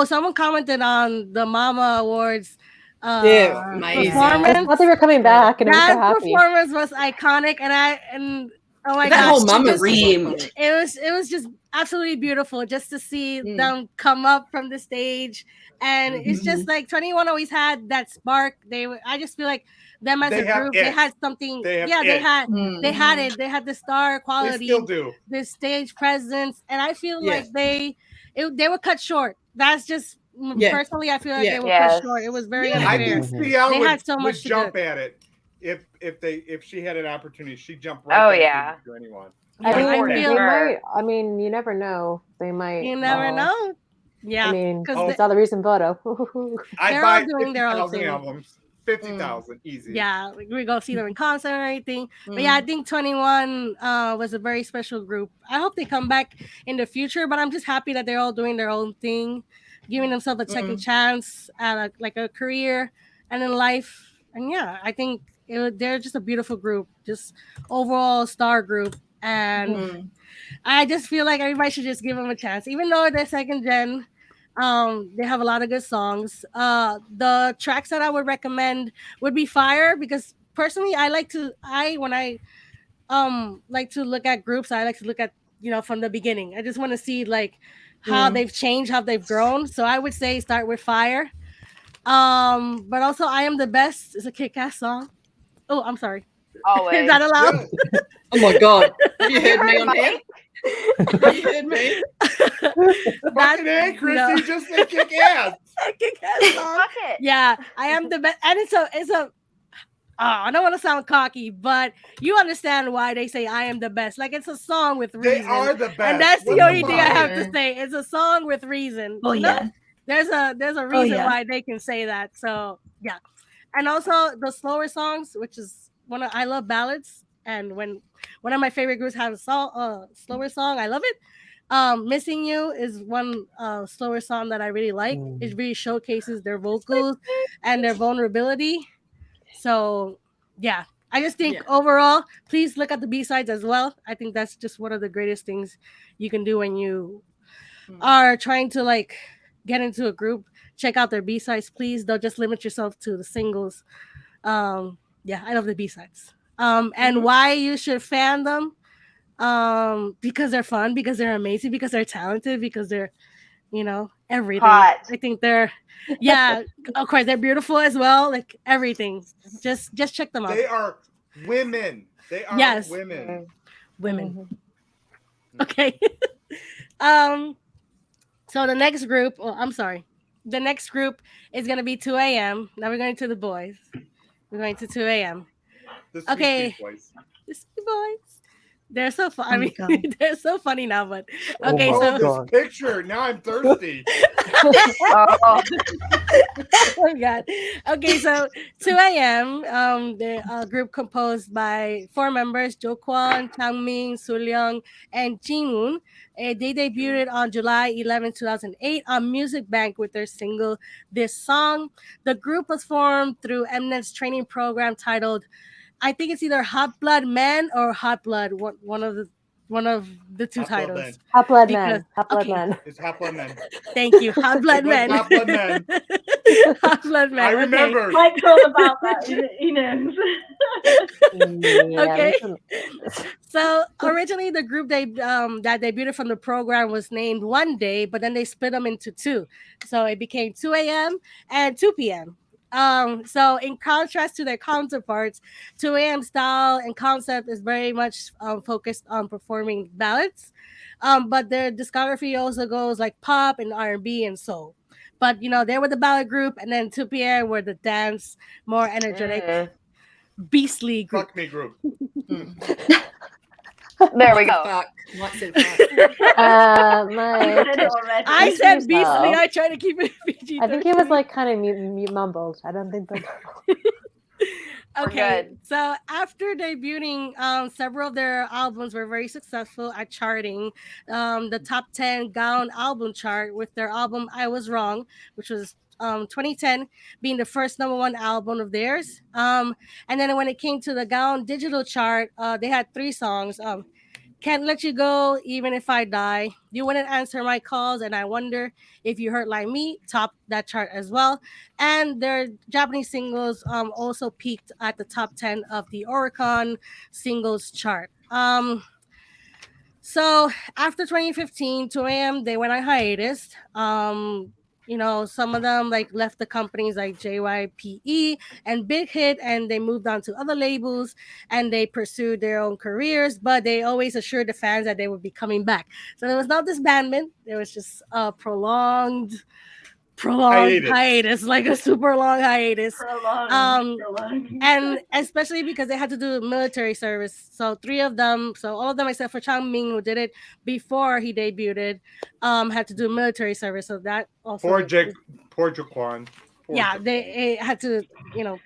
someone commented on the Mama Awards
amazing.
performance.
I thought they were coming back, and
that
I was so happy.
Performance was iconic, and oh my
that
gosh,
whole Mama
screamed. It was just absolutely beautiful just to see them come up from the stage, and it's just like 21 always had that spark. I just feel like them as a group, they had something. They had it. They had the star quality.
They still do.
The stage presence, and I feel like they were cut short. That's just personally, I feel like they were cut short. It was very unfair.
I think CL
they had so much
would jump at it if she had an opportunity. She'd jump right back to anyone.
I mean, you never know. They might.
You never know. Yeah,
I mean, it's not the recent photo.
I'd buy 50,000 albums. 50,000 easy.
Yeah, we go see them in concert and everything. But I think 21 was a very special group. I hope they come back in the future, but I'm just happy that they're all doing their own thing, giving themselves a second chance at a career and in life. And I think they're just a beautiful group, just overall star group. And I just feel like everybody should just give them a chance, even though they're second gen. They have a lot of good songs. The tracks that I would recommend would be Fire, because personally when I like to look at groups, I like to look at from the beginning. I just want to see like how they've changed, how they've grown. So I would say start with Fire. But also I Am the Best is a kick-ass song. Oh, I'm sorry.
Always.
Is that allowed?
Oh my God. Have you heard me on here? Have you heard me?
Fucking A, Chrissy, just say kick ass.
Kick ass song. Yeah, I Am the Best. And it's a I don't want to sound cocky, but you understand why they say I am the best. Like, it's a song with reason.
They are the best.
And that's the only thing I have to say. It's a song with reason.
Oh, yeah.
There's a reason why they can say that. So, yeah. And also the slower songs, which is I love ballads. And when one of my favorite groups has a slower song, I love it. Missing You is one slower song that I really like. It really showcases their vocals and their vulnerability. So, yeah, I just think overall, please look at the B-sides as well. I think that's just one of the greatest things you can do when you are trying to like get into a group. check out their B-sides, please. Don't just limit yourself to the singles. Yeah, I love the B-sides. And why you should fan them? Because they're fun, because they're amazing, because they're talented, because they're, everything.
Hot.
I think they're, yeah, of course they're beautiful as well. Like everything. Just check them out.
They are women. They are women.
Women. Okay. So the next group, the next group is gonna be 2 a.m. Now we're going to the boys. We're going to 2 a.m.
The sweet boys.
The sweet boys. They're so fun. I mean, they're so funny now. But
okay, this picture. Now I'm thirsty.
Oh my god. Okay, so 2 a.m. The group composed by 4 members: Jo Kwon, Changmin, Sulyung, and Jinwoon. They debuted on July 11, 2008 on Music Bank with their single "This Song." The group was formed through Mnet's training program titled, I think it's either Hot Blood Men or Hot Blood, one of the two titles.
Hot Blood Men. Hot Blood Men.
It's Hot Blood Men.
Thank you. Hot Blood Men.
Hot Blood Men.
Hot Blood Men.
I remember.
Mike's all about that. He knows.
Okay. So originally the group that debuted from the program was named One Day, but then they split them into two. So it became 2 a.m. and 2 p.m. So in contrast to their counterparts, 2 a.m. style and concept is very much focused on performing ballads. But their discography also goes like pop and R&B and soul. But they were the ballad group, and then 2 p.m. were the dance, more energetic, beastly group.
Fuck me group.
There we go.
Fuck.
I said beastly. I try to keep it PG.
I think he was like kind of mumbled. I don't think that.
Okay, so after debuting, several of their albums were very successful at charting the top 10 Gaon album chart with their album I Was Wrong, which was 2010 being the first #1 album of theirs. And then when it came to the Gaon digital chart, they had 3 songs. Can't Let You Go, Even If I Die, You Wouldn't Answer My Calls, and I Wonder If You Hurt Like Me, topped that chart as well. And their Japanese singles also peaked at the top 10 of the Oricon singles chart. So after 2015, 2 a.m., they went on hiatus. Some of them left the companies like JYPE and Big Hit, and they moved on to other labels and they pursued their own careers, but they always assured the fans that they would be coming back. So there was no disbandment. There was just a prolonged hiatus, like a super long hiatus. And especially because they had to do military service. So 3 of them, so all of them except for Changmin, who did it before he debuted, had to do military service. So that also
Poor Jaquan.
It had to,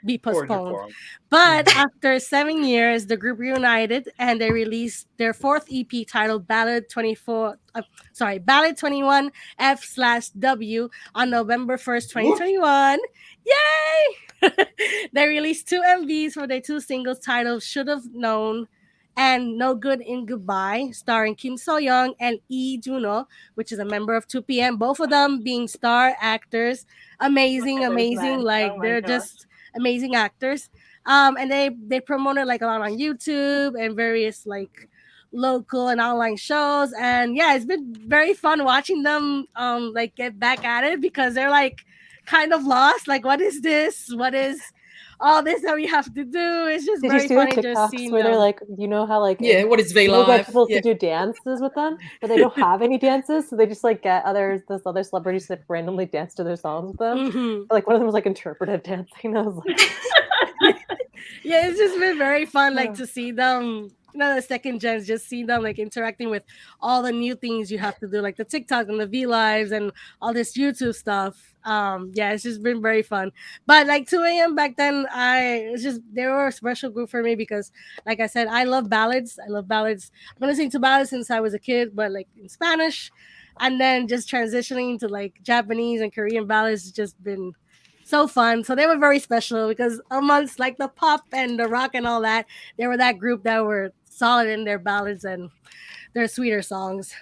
be postponed. But after 7 years, the group reunited and they released their 4th EP titled Ballad 21 F/W on November 1st, 2021. Yay! They released 2 MVs for their 2 singles titled Should Have Known and No Good in Goodbye, starring Kim So-young and Lee Juno, which is a member of 2 p.m. Both of them being star actors. Amazing. They're just amazing actors. And they promoted a lot on YouTube and various local and online shows. And yeah, it's been very fun watching them get back at it, because they're kind of lost. What is this? What is all this that we have to do? It's just very funny just seeing
where
them.
they're how
what is V
Live?
Live?
Supposed to do dances with them, but they don't have any dances, so they just get other celebrities to randomly dance to their songs with them.
Mm-hmm.
But, one of them was interpretive dancing. I was like,
yeah, it's just been very fun to see them. The second gens, just see them interacting with all the new things you have to do, the TikTok and the V Lives and all this YouTube stuff. It's just been very fun. But 2 a.m. back then, they were a special group for me because, like I said, I love ballads. I've been listening to ballads since I was a kid, but in Spanish, and then just transitioning to Japanese and Korean ballads has just been so fun. So they were very special because amongst the pop and the rock and all that, they were that group that were solid in their ballads and their sweeter songs.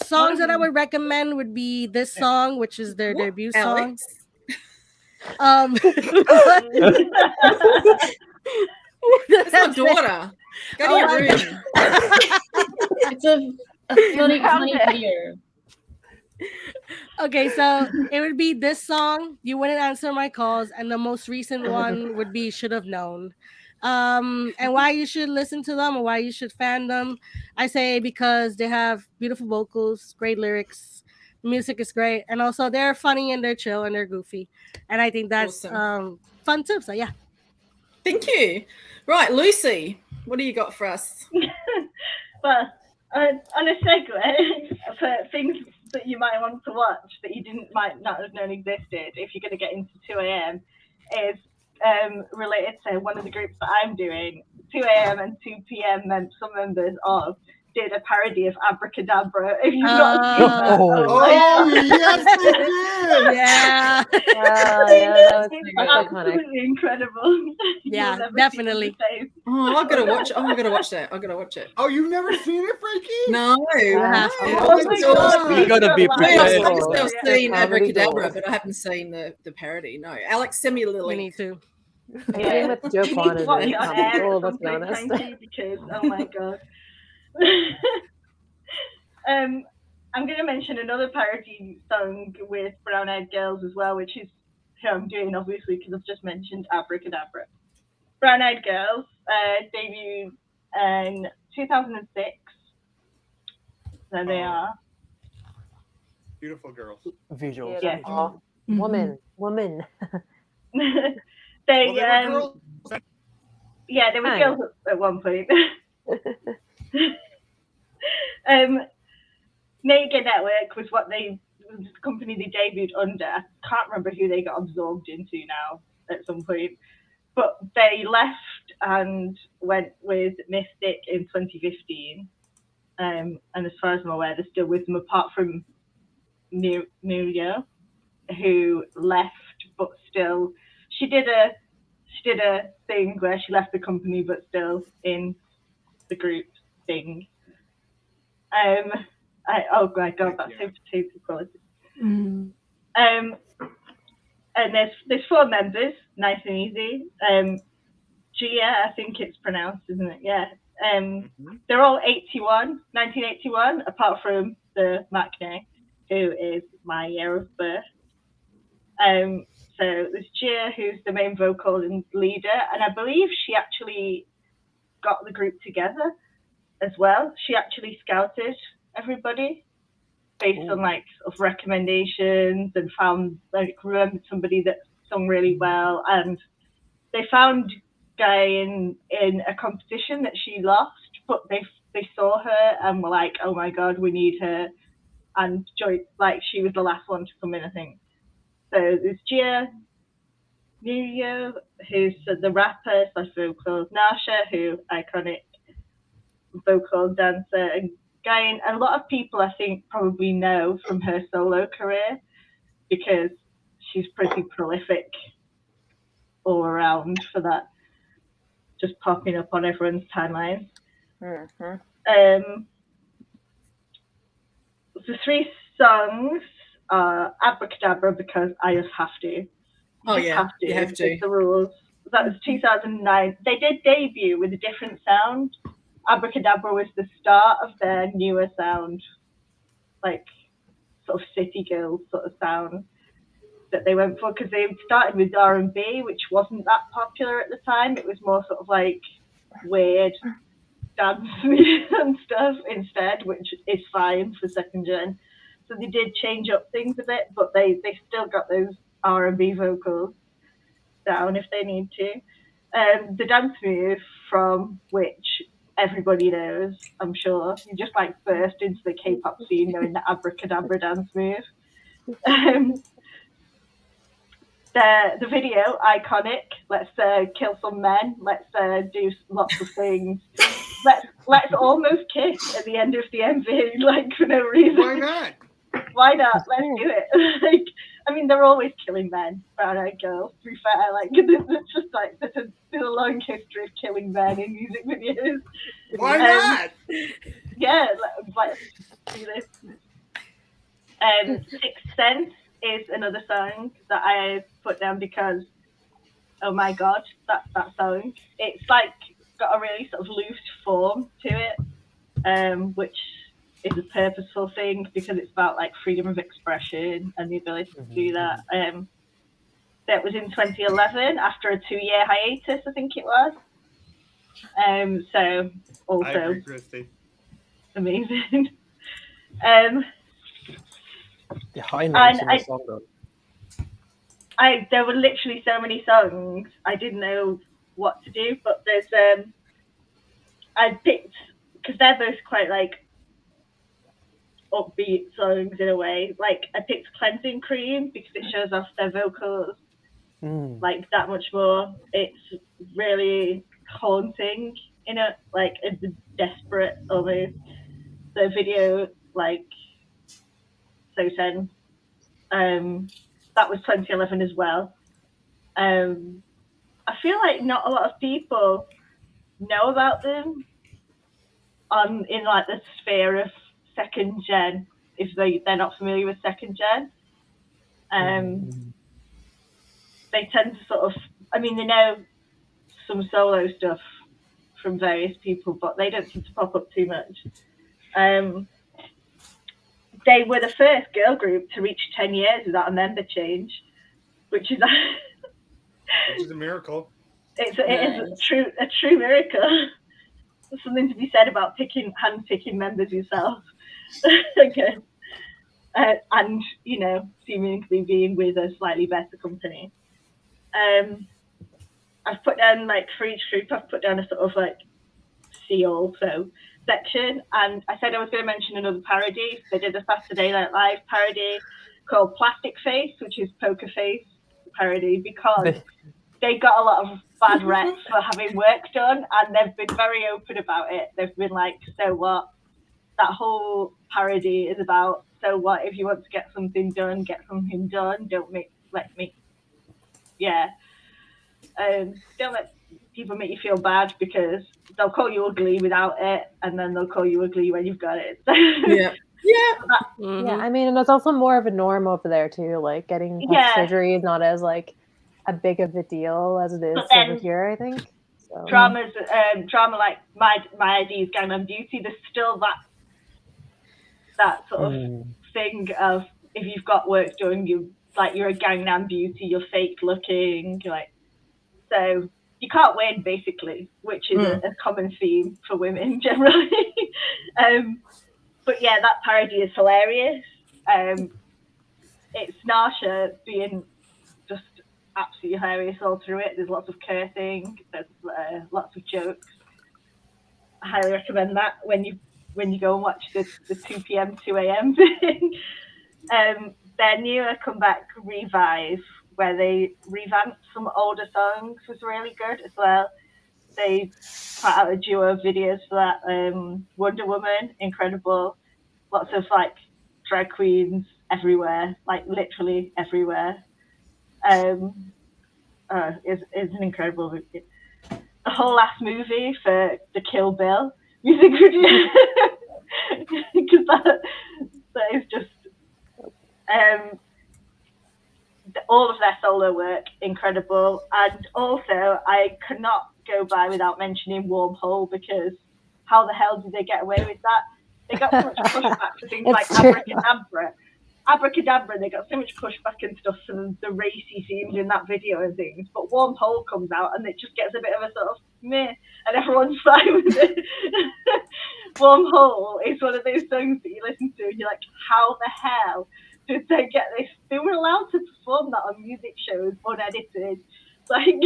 songs that I would recommend would be this song, which is their debut song.
That's my daughter. Go to your room.
It's a funny video.
Okay, so it would be this song, You Wouldn't Answer My Calls, and the most recent one would be Should Have Known. And why you should listen to them or why you should fan them, I say because they have beautiful vocals, great lyrics, music is great, and also they're funny and they're chill and they're goofy, and I think that's
awesome.
Fun too. So yeah,
thank you. Right, Lucy, what do you got for us?
Well, on a segue for things that you might want to watch that you might not have known existed if you're going to get into 2 a.m. is related to one of the groups that I'm doing. 2 a.m. and 2 p.m. some members of did a parody of Abracadabra. If you've not seen that,
yes, they did.
Yeah.
It's absolutely incredible.
Yeah, definitely.
Oh, I've got to watch. Oh, I've got to watch that. I've got to watch it.
Oh, you've never seen it, Frankie?
No.
You have to.
Oh my God.
You gotta be prepared.
I've seen Abracadabra, but I haven't seen the parody. No, Alex, send me a little
You
link.
need to.
Yeah, with Joe Quan is really cool, let's be honest.
Because, oh my God. I'm going to mention another parody song with Brown Eyed Girls as well, which is who I'm doing, obviously, because I've just mentioned Abracadabra. Brown Eyed Girls debuted in 2006. There they are.
Beautiful girls.
Visuals.
Yeah.
Woman.
They
were girls.
Yeah, they were girls at one point. Mega Network was the company they debuted under. I can't remember who they got absorbed into now at some point, but they left and went with Mystic in 2015. And as far as I'm aware, they're still with them, apart from Mirio, who left, but still she did a thing where she left the company but still in the group thing. Oh my God, that's super quality. And there's 4 members, nice and easy. Gia, I think it's pronounced, isn't it? Yeah. They're all 1981, apart from the Maknae, who is my year of birth. So there's Gia, who's the main vocal and leader, and I believe she actually got the group together as well. She actually scouted everybody based on sort of recommendations and found remembered somebody that sung really well, and they found Guy in a competition that she lost, but they saw her and were like, oh my God, we need her, and she was the last one to come in, I think. So there's Gia, Mirio, who's the rapper / vocal, Nasha, who iconic vocal dancer, and Guy. And a lot of people I think probably know from her solo career because she's pretty prolific all around for that, just popping up on everyone's timeline. The 3 songs are Abracadabra because I just have to. You have to. It's the rules. That was 2009. They did debut with a different sound. Abracadabra was the start of their newer sound, like sort of city girls sort of sound that they went for, because they started with R&B, which wasn't that popular at the time. It was more sort of like weird dance and stuff instead, which is fine for second gen. So they did change up things a bit, but they still got those R&B vocals down if they need to. The dance move, from which everybody knows, I'm sure. You just burst into the K-pop scene knowing the Abracadabra dance move. The video, iconic. Let's kill some men. Let's do lots of things. Let's almost kiss at the end of the MV, for no reason.
Why not?
Why not? Let's do it. I mean, they're always killing men, Brown Eyed Girls, to be fair. It's just there's a long history of killing men in music videos.
Why not?
Yeah, let's do this. Sixth Sense is another song that I put down because, oh my god, that song. It's like got a really sort of loose form to it, which is a purposeful thing because it's about like freedom of expression and the ability to do that. That was in 2011 after a 2-year hiatus, I think it was. So also
I agree, Christy.
Amazing.
The high notes in the song, though.
There were literally so many songs I didn't know what to do, but there's I picked, because they're both quite like upbeat songs in a way. Like I picked Cleansing Cream because it shows off their vocals like that much more. It's really haunting in a like a desperate almost. The video like so tense. That was 2011 as well. I feel like not a lot of people know about them in like the sphere of second gen if they're not familiar with second gen. They tend to sort of, I mean, they know some solo stuff from various people, but they don't seem to pop up too much. They were the first girl group to reach 10 years without a member change, which is
a miracle.
It is a true miracle. There's something to be said about hand-picking members yourself. Okay. And, you know, seemingly being with a slightly better company. I've put down, like, for each group, I've put down a sort of, like, see also section, and I said I was going to mention another parody. They did a Saturday Night Live parody called Plastic Face, which is Poker Face parody, because they got a lot of bad reps for having work done, and they've been very open about it. They've been like, so what? That whole parody is about, so what? If you want to get something done, get something done. Don't let people make you feel bad, because they'll call you ugly without it, and then they'll call you ugly when you've got it.
Yeah, I mean, and it's also more of a norm over there too. Like getting surgery is not as like a big of a deal as it is over here, I think. So.
Drama like my ID is Gangnam Beauty. There's still that sort of thing of, if you've got work done, you're a Gangnam Beauty, you're fake looking, like, so you can't win, basically, which is a common theme for women generally. But yeah, that parody is hilarious. It's Narsha being just absolutely hilarious all through it. There's lots of cursing, there's lots of jokes. I highly recommend that when you go and watch the 2 p.m. 2 a.m. thing. Their newer comeback, Revive, where they revamped some older songs, was really good as well. They put out a duo of videos for that. Wonder Woman, incredible. Lots of like drag queens everywhere, like literally everywhere. It's an incredible movie. The whole last movie for the Kill Bill music video, because that is just all of their solo work incredible. And also I could not go by without mentioning Warm Hole, because how the hell did they get away with that? They got so much pushback for things like Abracadabra, they got so much pushback and stuff for the racy scenes in that video and things, but Warm Hole comes out and it just gets a bit of a sort of meh, and everyone's fine with it. Warm Hole is one of those songs that you listen to and you're like, how the hell did they get this? They were allowed to perform that on music shows unedited. Like,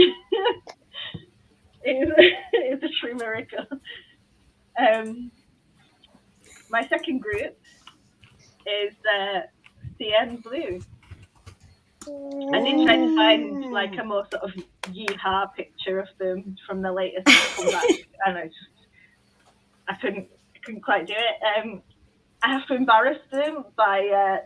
it's a true miracle. My second group is CN Blue. I did try to find like a more sort of yeehaw picture of them from the latest comeback, and I couldn't quite do it. I have to embarrass them by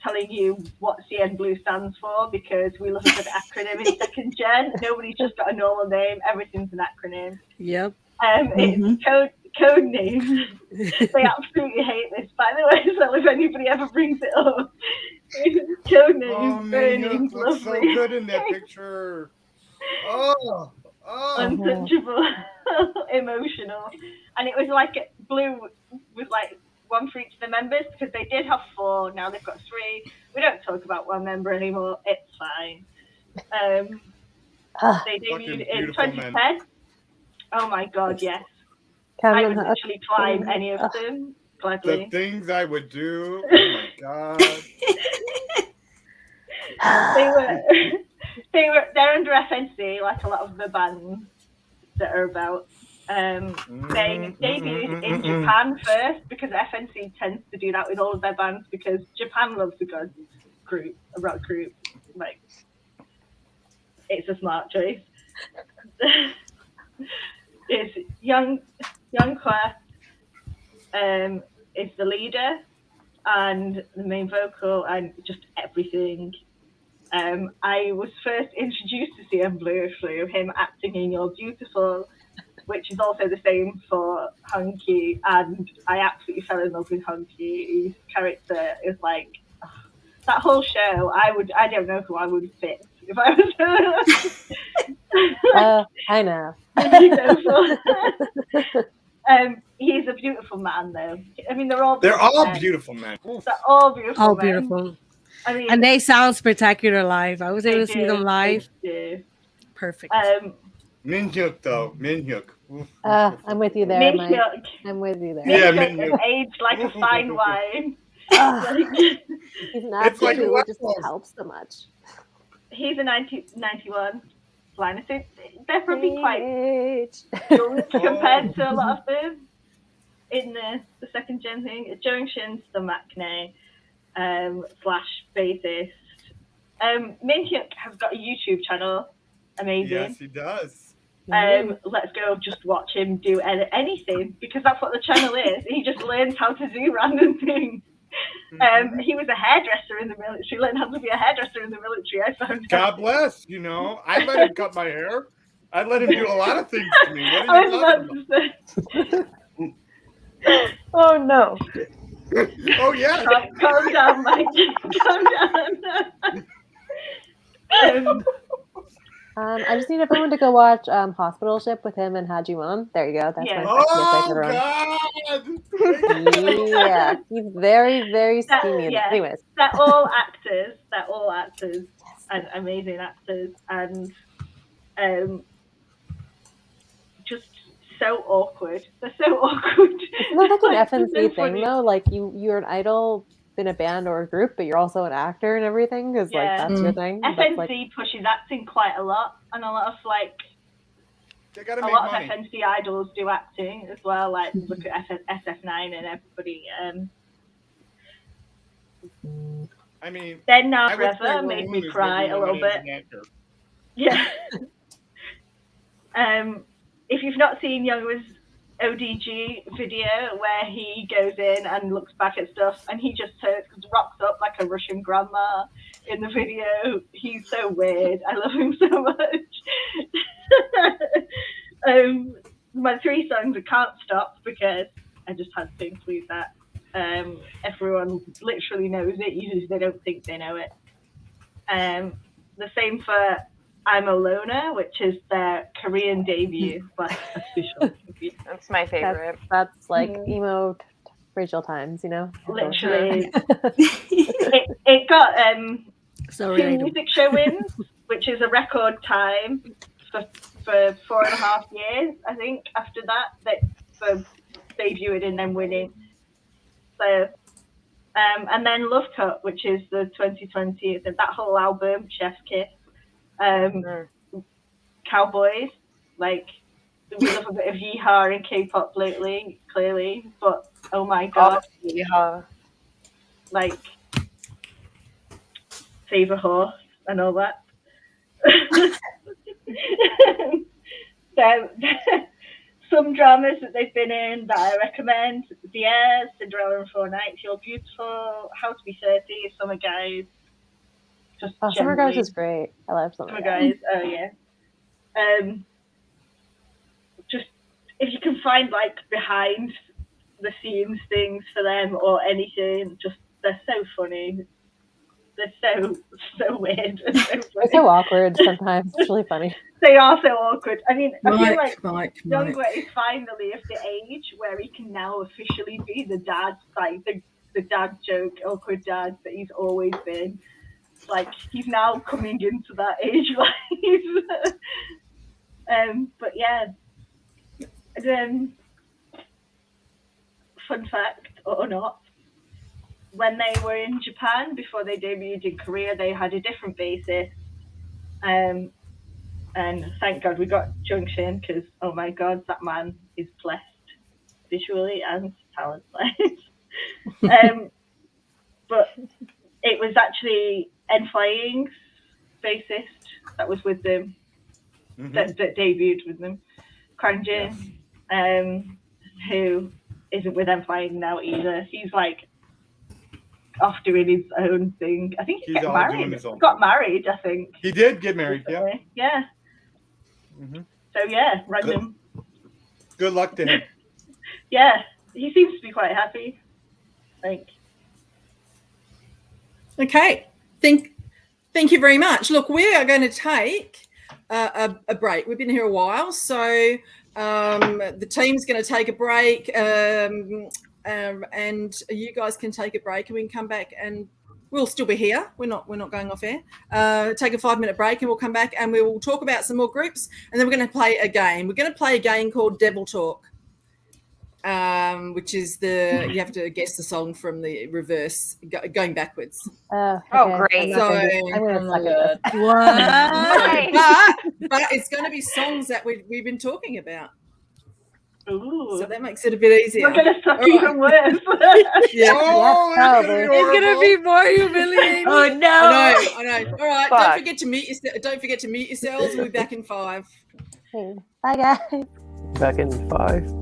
telling you what CN Blue stands for, because we love a good acronym in second gen. Nobody's just got a normal name, everything's an acronym.
Yep.
It's code names. They absolutely hate this, by the way, so if anybody ever brings it up. Code name
Oh,
Burning's
looks so
lovely.
good in that picture. Oh,
Untouchable, emotional, and it was like blue was like one for each of the members because they did have 4. Now they've got 3. We don't talk about one member anymore. It's fine. They debuted in 2010. Men. Oh my god, yes! I would literally climb any of them gladly.
The things I would do. Oh my god.
They're under FNC like a lot of the bands that are about. They debuted in Japan first because FNC tends to do that with all of their bands because Japan loves a good group, a rock group. Like, it's a smart choice. It's Young Kwa is the leader and the main vocal and just everything. I was first introduced to CM Blue through him acting in You're Beautiful, which is also the same for Hunky, and I absolutely fell in love with Hunky. His character is like that whole show. I don't know who I would fit if I was.
I know.
He's a beautiful man, though. I mean, they're all
beautiful men.
They're all beautiful.
All
men.
beautiful.
I mean,
and they sound spectacular live. I was able to see them live. Perfect.
Minhyuk though, Minhyuk.
I'm with you there, Mike. I'm with you there.
Yeah, Minhyuk aged like a fine wine.
He's not. It's like it just helps so much.
He's a 91 liner, so they're probably quite young compared to a lot of them in the second gen thing. Jungshin's the Maknae / bassist. Minhyuk has got a YouTube channel. Amazing.
Yes, he does.
Let's go just watch him do anything because that's what the channel is. He just learns how to do random things. He was a hairdresser in the military, learned how to be a hairdresser in the military. I found out.
God bless, I let him cut my hair. I let him do a lot of things to me. What are you talking about?
Oh no.
Oh yeah.
Calm down, Mike. Calm down.
I just need everyone to go watch Hospital Ship with him and Hagdom. There you go. That's my
God!
Yeah, he's very, very steamy.
Yeah.
Anyways,
they're all actors. They're all actors and amazing actors, and just so awkward. They're so awkward.
Isn't that like an FNC thing though? Like you're an idol in a band or a group, but you're also an actor and everything because like that's your thing.
FNC pushes acting quite a lot, and a lot of a lot of FNC idols do acting as well. Like look at SF9 and everybody.
I mean,
Then Now Forever made me cry a little bit. Yeah. If you've not seen Youngwa's ODG video where he goes in and looks back at stuff and he just rocks up like a Russian grandma in the video. He's so weird. I love him so much. My 3 songs, I can't stop because I just had to include that. Everyone literally knows it, even if they don't think they know it. The same for I'm a Loner, which is their Korean debut, but official debut.
That's my favorite.
That's like emo Rachel times,
Literally. it got 2 music show wins, which is a record time for 4.5 years, I think, after that for debuting and then winning. So, and then Love Cut, which is the 2020, that whole album, Chef's Kiss. Cowboys, we love a bit of yeehaw in K-pop lately, clearly, but oh my god,
yeehaw,
Save a Horse and all that. So some dramas that they've been in that I recommend: Diaz, Cinderella in 4 Nights, You're Beautiful, How to Be 30, Summer Guys.
Summer Guys is great. I love Summer
Guys. Oh yeah. Just if you can find behind the scenes things for them or anything. Just they're so funny. They're so weird. And so funny.
They're so awkward sometimes. It's really funny.
They are so awkward. I mean, I feel like
Mike.
Youngwet is finally of the age where he can now officially be the dad, like the dad joke, awkward dad that he's always been. Like, he's now coming into that age life. But yeah. Fun fact or not, when they were in Japan before they debuted in Korea, they had a different bassist. And thank God we got Junction, because oh my God, that man is blessed visually and talent-wise. But it was actually Flying's bassist that was with them, that debuted with them, Kwan Jin, who isn't with Flying now either. He's like off doing his own thing. I think he's getting married. Got married, I think.
He did get married, yeah.
Yeah. So yeah, random.
Good luck to him.
Yeah, he seems to be quite happy.
Okay. Thank you very much. Look, we are going to take a break. We've been here a while, so the team's going to take a break, and you guys can take a break, and we can come back, and we'll still be here. We're not going off air. Take a 5-minute break, and we'll come back, and we will talk about some more groups, and then we're going to play a game. We're going to play a game called Devil Talk, which is you have to guess the song from the reverse, going backwards.
Okay. Oh, great!
So,
I'm gonna suck
at this.
But it's going to be songs that we've been talking about.
Ooh.
So that makes it a bit easier.
We're going to suck even worse.
Yeah.
Probably.
It's gonna be more humiliating.
Oh no!
I know. All right.
Fuck.
Don't forget to mute yourselves. We'll be back in 5.
Okay. Bye, guys.
Back in 5.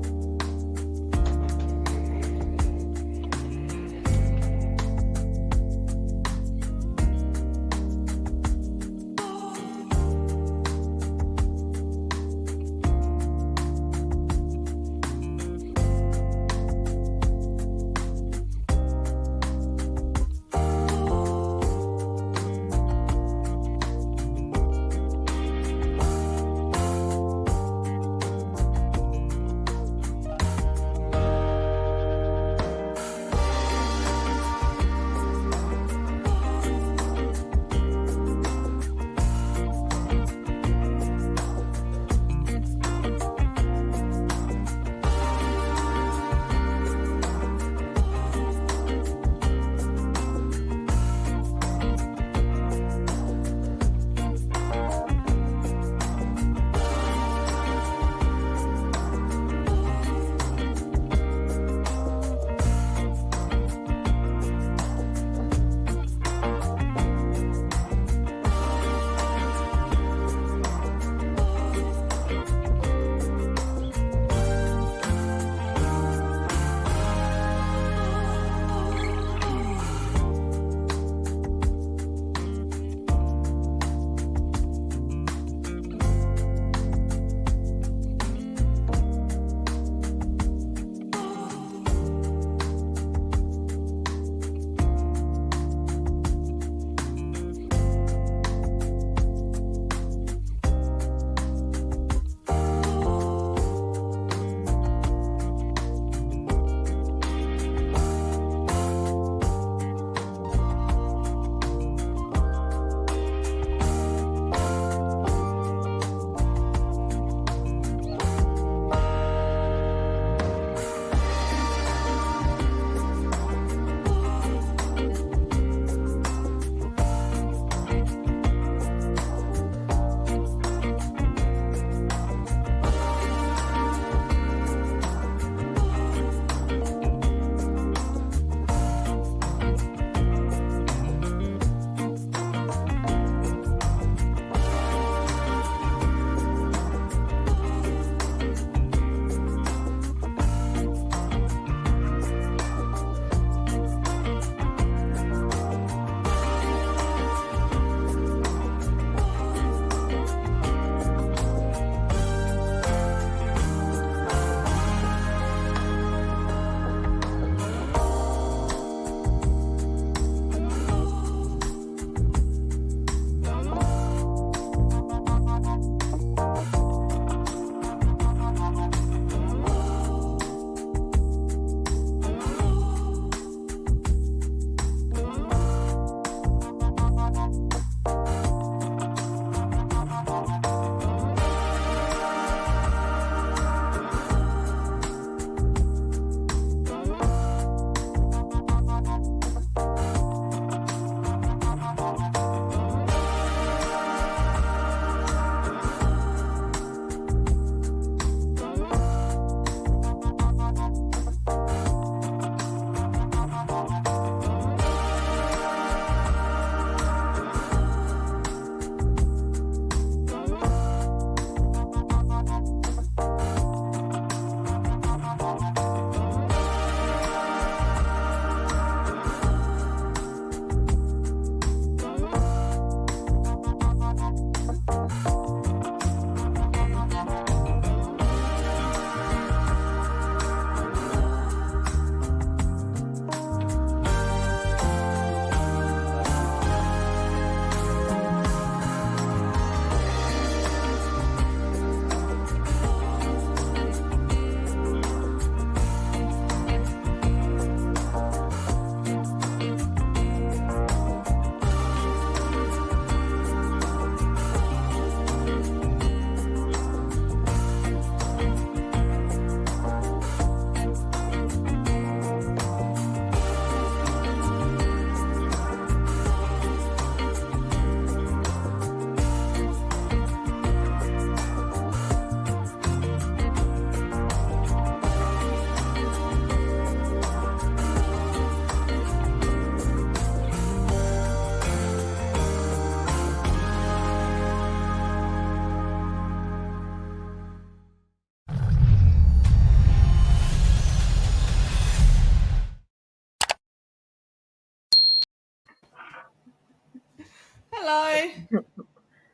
Hello.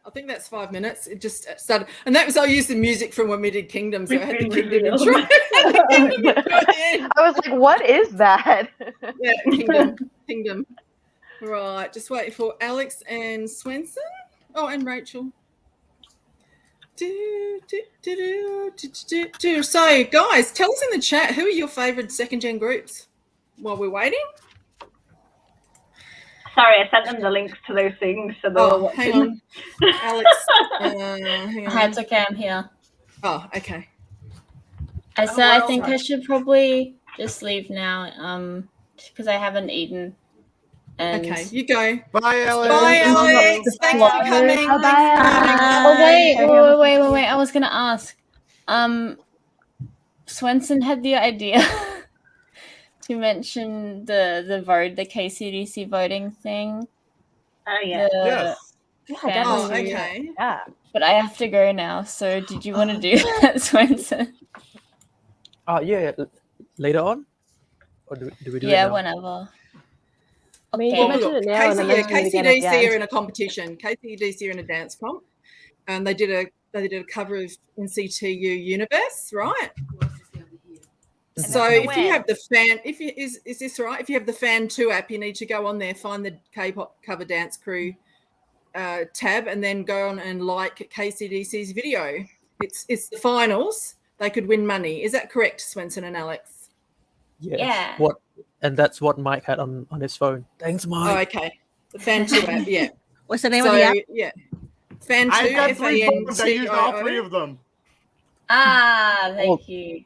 I think that's 5 minutes. It just started, and that was I used the music from when we did Kingdom, so I had the Kingdom intro.
I was like, "What is that?"
Yeah, Kingdom. Right, just waiting for Alex and Swenson. Oh, and Rachel. So, guys, tell us in the chat who are your favourite second-gen groups while we're waiting.
Sorry, I sent them the links to those things. So
hang on. Alex, hang on.
It's okay, I'm here.
Oh, okay.
I think I should probably just leave now because I haven't eaten. And
okay, you go.
Bye, Alex.
Bye, Alex. Thanks for coming.
Bye.
Oh, wait. I was going to ask. Swenson had the idea to mention the vote, the KCDC voting thing.
Oh, yeah.
Yes.
Oh, okay.
Yeah.
But I have to go now. So did you want to do that, Swenson?
Yeah. Later on? Or do we do it
Yeah,
now?
whenever.
I mean,
Okay.
you mentioned it now, and then mention it again at the
KCDC
end.
are in a competition. KCDC are in a dance comp, and they did a cover of NCTU Universe, right? So if you have the fan, is this right? If you have the Fan 2 app, you need to go on there, find the K-pop cover dance crew tab, and then go on and like KCDC's video. It's the finals. They could win money. Is that correct, Swenson and Alex?
Yes.
Yeah.
And that's what Mike had on his phone. Thanks, Mike.
Oh, okay. The Fan 2 app, yeah.
What's the name of the app?
Yeah. Fan 2,
I got 3 phones. I used all 3
FANTIO.
of them.
Thank you.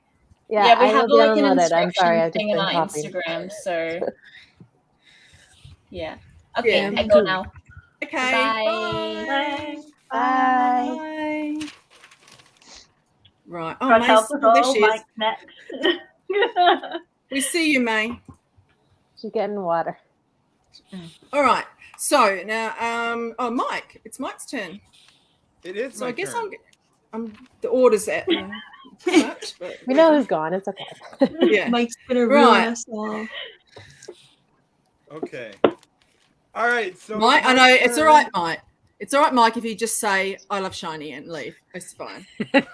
Yeah,
we
I
have
will
like an
download it. I'm sorry,
instruction
I've just
thing
been
on our
copying.
Instagram, so yeah. Okay,
Yeah.
I go now.
Okay.
Bye.
Bye.
Right.
God help us
there
all,
she is.
Mike's next.
We see you, May.
She's getting water.
All right. So now, Mike. It's Mike's turn.
It is.
So
my
I guess
turn.
I'm the orders at much, but
We know who's gone. It's okay.
yeah.
Mike's been a real
Right.
asshole.
Okay. All right. So
Mike, I
my
know it's all
turn-
right, Mike. It's all right, Mike, if you just say I love Shiny and leave. It's fine.
Yeah.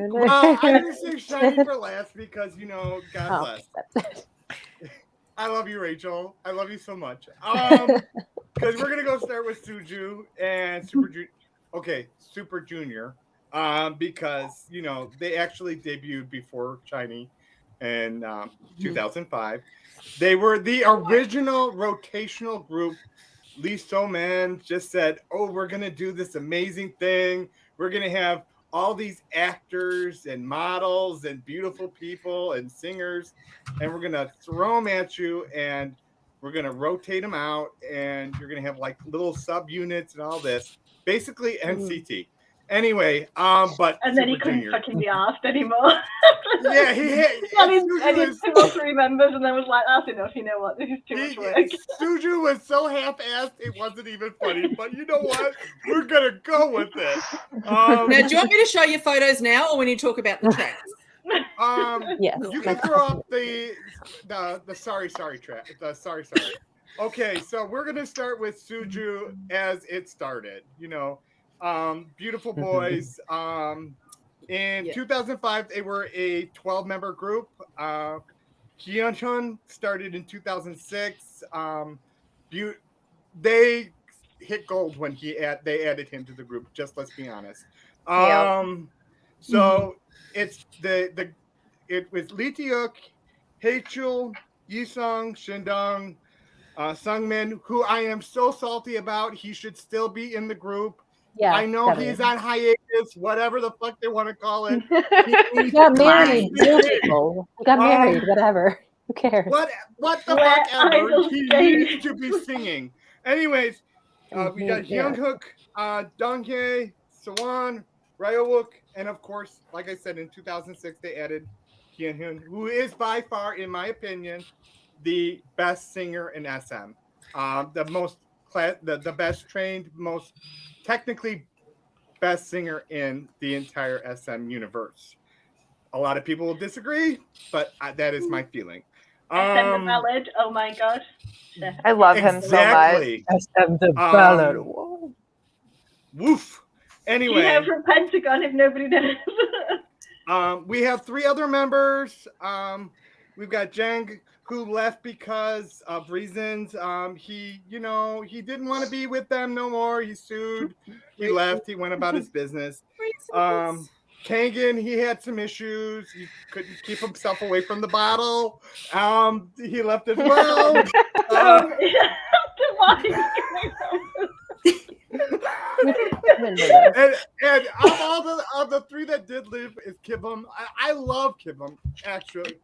Well, I'm gonna say Shiny for last because God bless. I love you, Rachel. I love you so much. Because we're gonna go start with Suju and Super Junior. Okay, Super Junior. Because they actually debuted before Shiny in 2005. They were the original rotational group. Lee So-man just said, "Oh, we're gonna do this amazing thing. We're gonna have all these actors and models and beautiful people and singers, and we're gonna throw them at you, and we're gonna rotate them out, and you're gonna have like little subunits and all this. Basically, NCT." Anyway, but
And then he
Super
couldn't
Junior.
fucking be asked anymore.
Yeah, he hit.
I did 2 or 3 members, and then was like, "That's enough. You know what? This is too much work."
Suju was so half-assed, it wasn't even funny. But you know what? We're gonna go with it.
Now, do you want me to show you photos now, or when you talk about the tracks?
Yes.
You can throw up the sorry track. The sorry. Okay, so we're gonna start with Suju as it started. Beautiful boys. In 2005, they were a 12-member group. Hyunchun started in 2006. They hit gold when they added him to the group. Just let's be honest. So it's it was Lee Tae-hyuk, Haechul, Yisung, Shindong, Sungmin, who I am so salty about. He should still be in the group.
Yeah,
I know
definitely.
he's on hiatus, whatever the fuck they want to call it.
He got married. Real people. He got married. Whatever. Who cares?
What the
Where
fuck ever?
idols
He
stay.
needs to be singing. Anyways, we got Hyunghook, Donghae, Swan, Ryowook, and of course, like I said, in 2006 they added Hyunhyun, who is by far, in my opinion, the best singer in SM. The best trained, most technically best singer in the entire SM universe. A lot of people will disagree, but that is my feeling.
SM the ballad. Oh my god.
I love him so much.
SM the ballad.
Woof. Anyway,
Gino from Pentagon, if nobody knows.
We have 3 other members. We've got Jeng, who left because of reasons. He didn't want to be with them no more. He sued. He left. He went about his business. Kangen, he had some issues. He couldn't keep himself away from the bottle. He left as well. and of the 3 that did live is Kibum. I love Kibum, actually.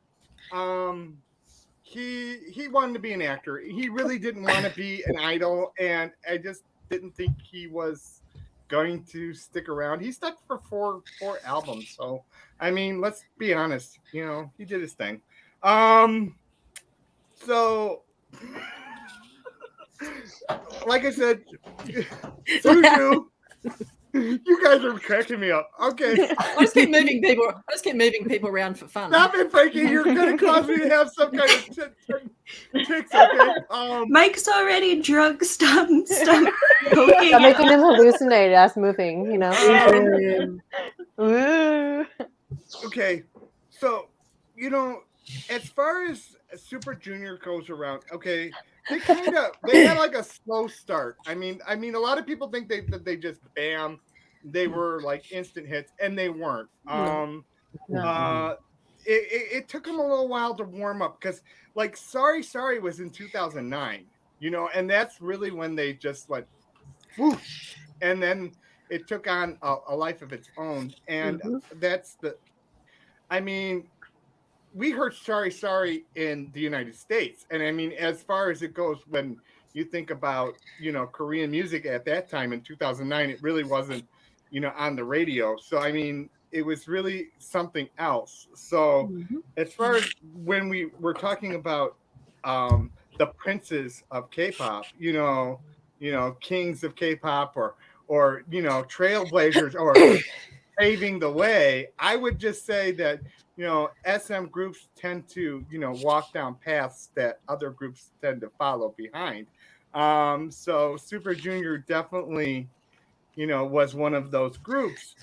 He wanted to be an actor. He really didn't want to be an idol, and I just didn't think he was going to stick around. He stuck for four albums, so I mean, let's be honest. He did his thing. So like I said, Suju, you guys are cracking me up. Okay.
I just keep moving people around for fun.
Stop it, Frankie. You're going to cause me to have some kind of tics, okay?
Mike's already drunk. Stop poking.
I'm making him hallucinate as moving,
Okay. So, as far as Super Junior goes around, okay, they had like a slow start. I mean, a lot of people think that they just bam, they were like instant hits, and they weren't. It took them a little while to warm up because, like, Sorry was in 2009, and that's really when they just went whoosh, and then it took on a life of its own, and we heard Sorry in the United States. And I mean, as far as it goes, when you think about, Korean music at that time in 2009, it really wasn't, on the radio. So, I mean, it was really something else. So as far as when we were talking about the princes of K-pop, kings of K-pop or trailblazers or paving the way, I would just say that, SM groups tend to, walk down paths that other groups tend to follow behind. So Super Junior definitely, was one of those groups.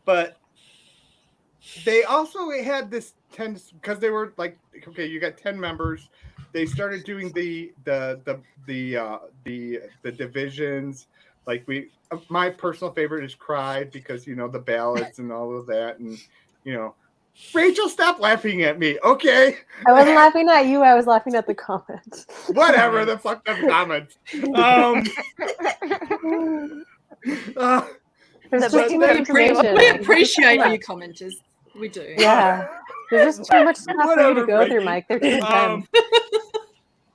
But they also had this tendency, because they were like, okay, you got 10 members. They started doing the divisions. Like my personal favorite is Cry, because the ballads and all of that, and Rachel, stop laughing at me, okay?
I wasn't laughing at you. I was laughing at the comments.
Whatever the fuck them comments.
There's just too much information.
We appreciate you commenters. We do.
Yeah. There's just too much stuff for you to go through, Mike. They're too intense.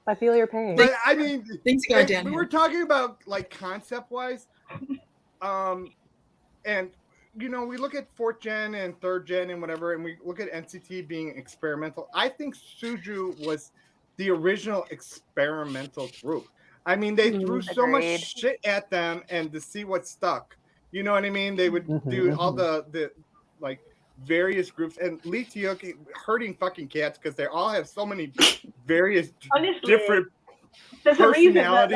I feel your pain.
But I mean,
things go down.
We were talking about like concept wise, and we look at 4th gen and 3rd gen and whatever, and we look at NCT being experimental. I think Suju was the original experimental group. I mean, they threw so much shit at them, and to see what stuck. You know what I mean? They would do all the like various groups, and Lee Tioki hurting fucking cats because they all have so many various different
there's a reason that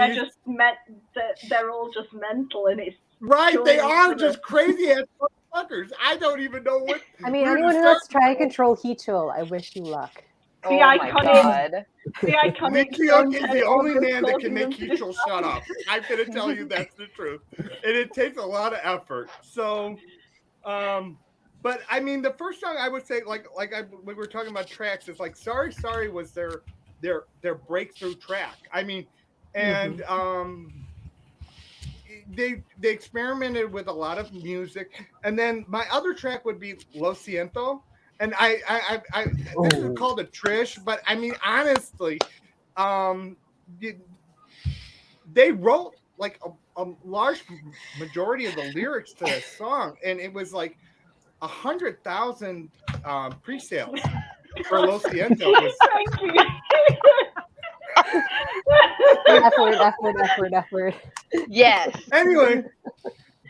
they're all just mental, and it's
right. They are just crazy ass motherfuckers. I don't even know what.
I mean, anyone who wants to try and control Hichul, I wish you luck.
The iconic
Lee Tioki is the only man that can make Hichul shut up. I'm gonna tell you that's the truth, and it takes a lot of effort. So, but I mean, the first song I would say, we were talking about tracks, is like Sorry was their breakthrough track. I mean, and they experimented with a lot of music, and then my other track would be Lo Siento, and I this is called a Trish, but I mean, honestly, they wrote like a large majority of the lyrics to this song, and it was like 100,000 pre-sales for Lo Siento.
Effort.
Yes.
Anyway,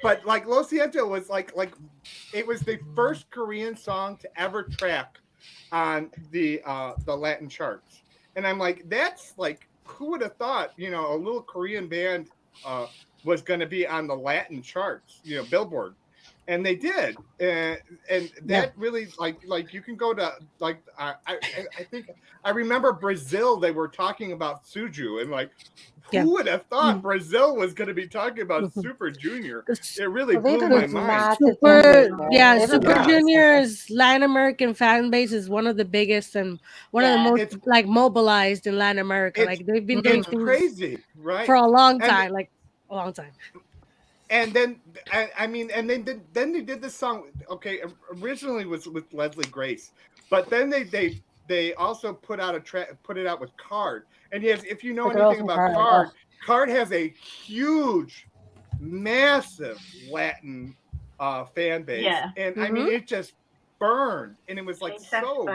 but like Lo Siento was like it was the first Korean song to ever track on the Latin charts, And I'm like, that's like, who would have thought, a little Korean band was going to be on the Latin charts, Billboard. And they did, and that really like you can go to like I think I remember Brazil. They were talking about Suju, and like who would have thought Brazil was going to be talking about Super Junior? It really blew my mind.
Super Junior's Latin American fan base is one of the biggest and one of the most like mobilized in Latin America. Like they've been doing things
crazy, right,
for a long time, like a long time.
And then and then they did this song. Okay, originally was with Leslie Grace, but then they also put out put it out with Card. And yes, if you know anything about Card has a huge, massive Latin fan base, and I mean it just burned, and it was like so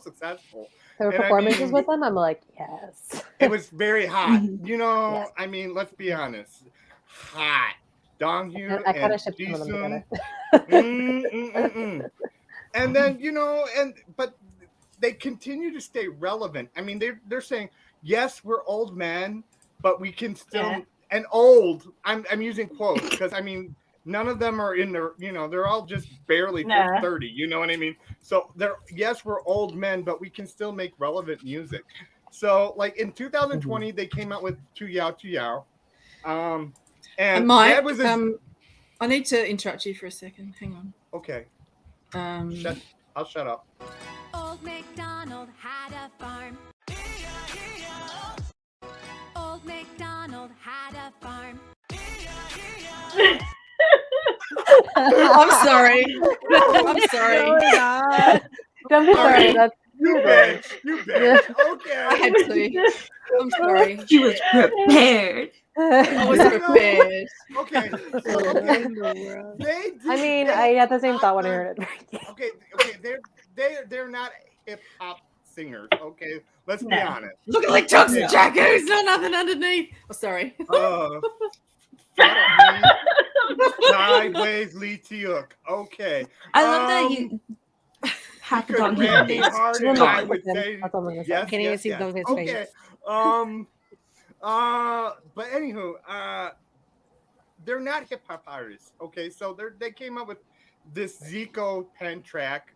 successful.
There were performances with them. I'm like, yes.
It was very hot. I mean, let's be honest. Hot Donghyun and Jisung. And then but they continue to stay relevant. I mean, they're saying, yes, we're old men, but we can still and old. I'm using quotes because I mean none of them are in their they're all just barely 30. You know what I mean? So yes, we're old men, but we can still make relevant music. So like in 2020, they came out with Tu Yao. And
Mike,
that was
I need to interrupt you for a second. Hang on.
Okay. I'll shut up.
Old MacDonald had a farm. Old MacDonald had a farm.
I'm sorry. I'm sorry.
No, don't be sorry. That's
you bitch. You bitch. Okay.
I had to. I'm sorry.
She was prepared.
I was prepared.
Okay.
I mean, I had the same thought when I heard it.
Okay. They're not hip hop singers. Okay, let's be honest.
Looking like Toxic Jacko's, not nothing underneath. Oh, sorry.
Sideways Lee Teok. Okay.
I love that you have to on
Randy Harden, I would say yes.
Can't even see his face.
Okay. But anywho, they're not hip hop artists. Okay, so they came up with this Zico pen track.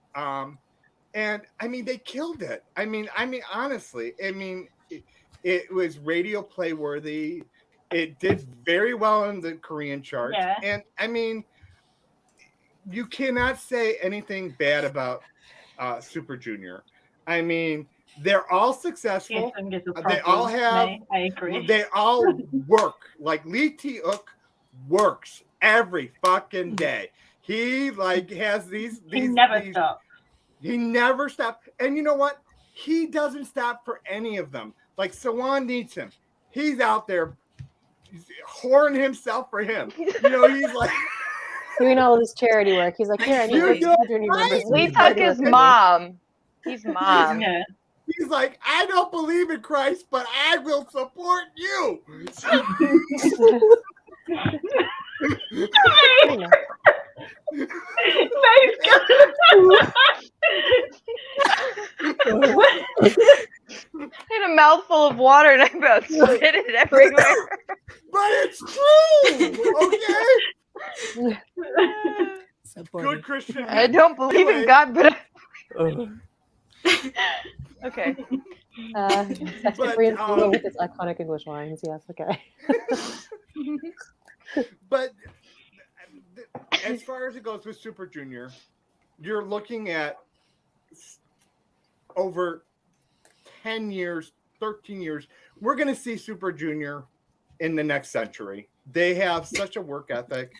And I mean they killed it. I mean honestly, it was radio play worthy. It did very well in the Korean charts.
Yeah.
And I mean, you cannot say anything bad about Super Junior. I mean, they're all successful. They all have.
I agree.
They all work. Like Lee Teok works every fucking day. He has these.
He never stops.
He never stops. And you know what? He doesn't stop for any of them. Like Sawan needs him. He's out there whoring himself for him. He's like
doing all this charity work. He's like, here, I need
Lee took his mom. He's mom.
Yeah.
He's like, I don't believe in Christ, but I will support you.
I had a mouthful of water and I about spit it everywhere.
But it's true, okay?
So
good Christian.
I don't believe in God, but okay.
Korean people with its iconic English lines. Yes, okay.
But as far as it goes with Super Junior, you're looking at over 10 years, 13 years. We're going to see Super Junior in the next century. They have such a work ethic.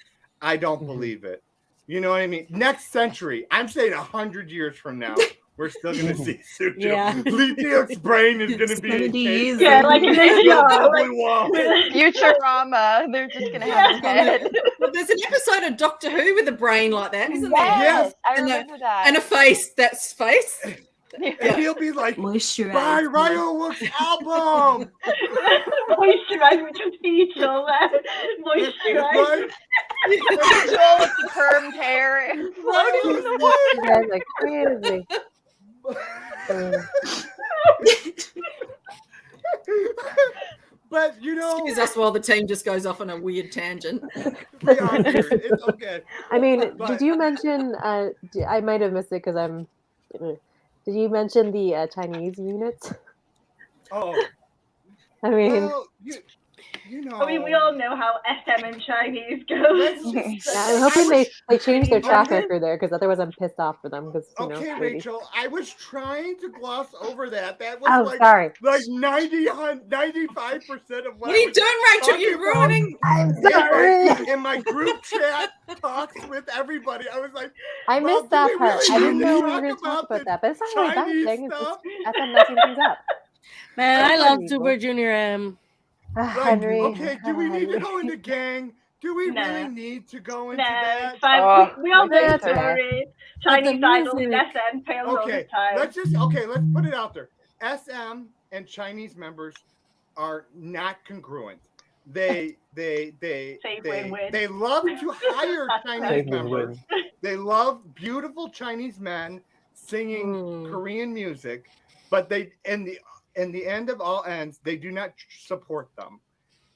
I don't believe it. You know what I mean? Next century. I'm saying 100 years from now. We're still going to see Suju.
Yeah.
Lee Teok's brain is going to be encased.
Yeah, like an
Futurama. They're just going to have his head.
But there's an episode of Doctor Who with a brain like that, isn't
Yes,
there?
I remember that.
And a face that's face.
And he'll be like,
moisturize.
buy Ryowook's album.
Moisturize with your feet all that. Moisturize.
Right?
Joel with the permed hair.
You guys like crazy.
Excuse us while the team just goes off on a weird tangent.
We are weird. It's okay.
I mean, did you mention? I might have missed it because I'm. Did you mention the Chinese units?
Oh,
I mean,
well, you know.
I mean, we all know how SM and Chinese go.
I'm hoping they change their track record there, because otherwise I'm pissed off for them.
Okay, Rachel, I was trying to gloss over that. That was
sorry.
Like 95% of what
are you doing, Rachel? You're ruining.
I'm sorry.
In my group chat talks with everybody, I was like,
I missed that part. I didn't know we were going to talk about that, but it's not really a bad thing. It's just FM messing things up.
Man, I love Super Junior M.
Henry.
Okay, do we need to go into gang? Do we really need to go into that?
Fine. We all know the
okay.
story. Chinese idols and SM fails all the time.
Let's put it out there. SM and Chinese members are not congruent. They love to hire Chinese members. They love beautiful Chinese men singing Korean music, but they in the end of all ends, they do not support them.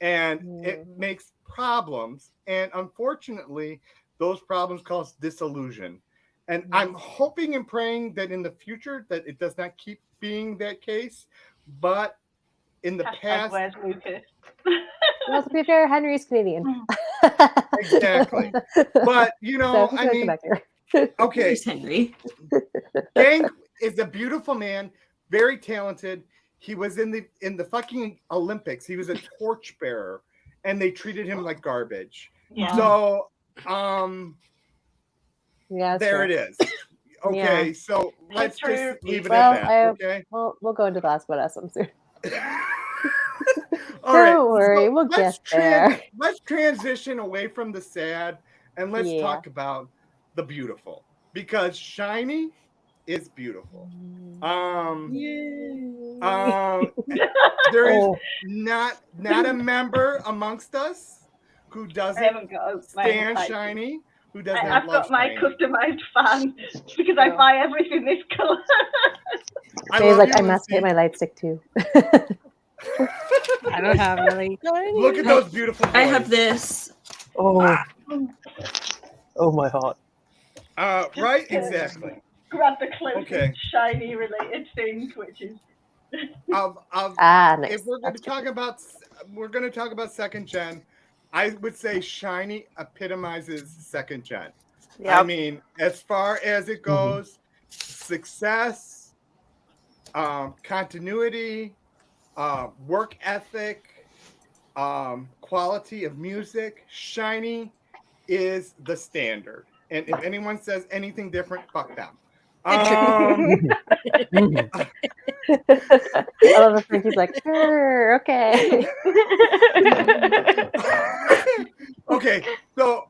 And it makes problems. And unfortunately, those problems cause disillusion. And I'm hoping and praying that in the future that it does not keep being that case. But in the past...
Where's Lucas?
Well, to be fair, Henry's Canadian.
Exactly. But, I mean... Okay.
Here's Henry.
Gang is a beautiful man, very talented. He was in the fucking Olympics. He was a torchbearer, and they treated him like garbage.
Yeah.
So,
yeah,
there it is. Okay, so let's just leave it at that. Okay.
Well, we'll go into the last about SM soon.
Don't
worry, we'll get there.
Let's transition away from the sad and let's talk about the beautiful, because Shiny is beautiful. There is not a member amongst us who doesn't stand Shiny, who doesn't
I've got my customized fan because I buy everything this color.
I must get my light stick too.
I don't have really.
Look at those beautiful boys.
I have this.
Oh my heart.
Right, exactly.
Grab the closest Shiny related thing, which is.
Nice. If we're going to talk about second gen, I would say Shiny epitomizes second gen. Yep. I mean, as far as it goes, success, continuity, work ethic, quality of music, Shiny is the standard. And if anyone says anything different, fuck them.
I love the Frankie's like, sure, okay.
Okay, so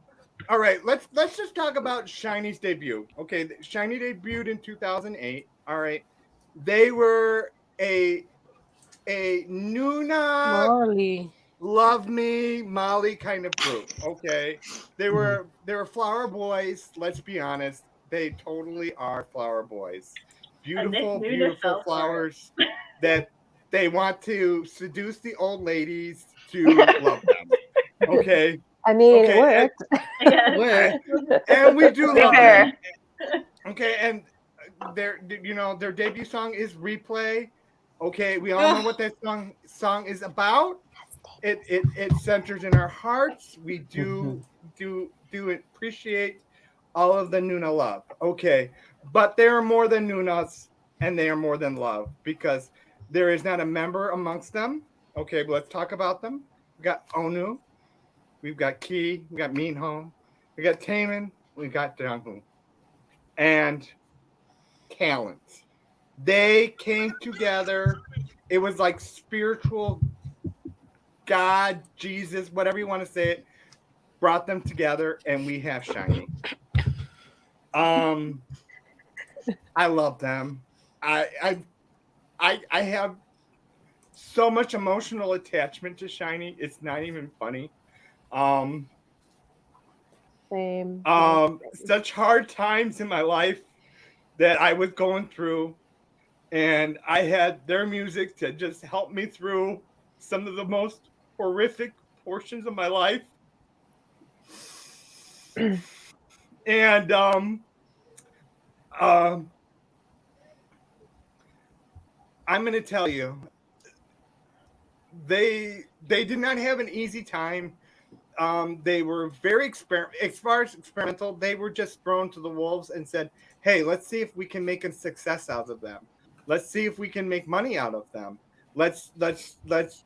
all right, let's just talk about Shiny's debut. Okay, Shiny debuted in 2008. All right, they were a Nuna
Molly.
Love Me Molly kind of group. Okay, they were flower boys. Let's be honest. They totally are flower boys. Beautiful flowers that they want to seduce the old ladies to love them. Okay.
I mean, it worked.
And we do love them. Okay, and their debut song is Replay. Okay, we all know what that song is about. It centers in our hearts. We do appreciate all of the Nuna love. Okay. But they are more than Nunas, and they are more than love, because there is not a member amongst them. Okay, but let's talk about them. We got Onu, we've got Ki, we got Minho, we got Taemin, we got Junghoon. And talent. They came together. It was like spiritual God, Jesus, whatever you want to say it, brought them together, and we have Shiny. I love them. I have so much emotional attachment to Shiny. It's not even funny.
Same.
Such hard times in my life that I was going through, and I had their music to just help me through some of the most horrific portions of my life. And I'm going to tell you, they did not have an easy time. They were very as far as experimental. They were just thrown to the wolves and said, "Hey, let's see if we can make a success out of them. Let's see if we can make money out of them. Let's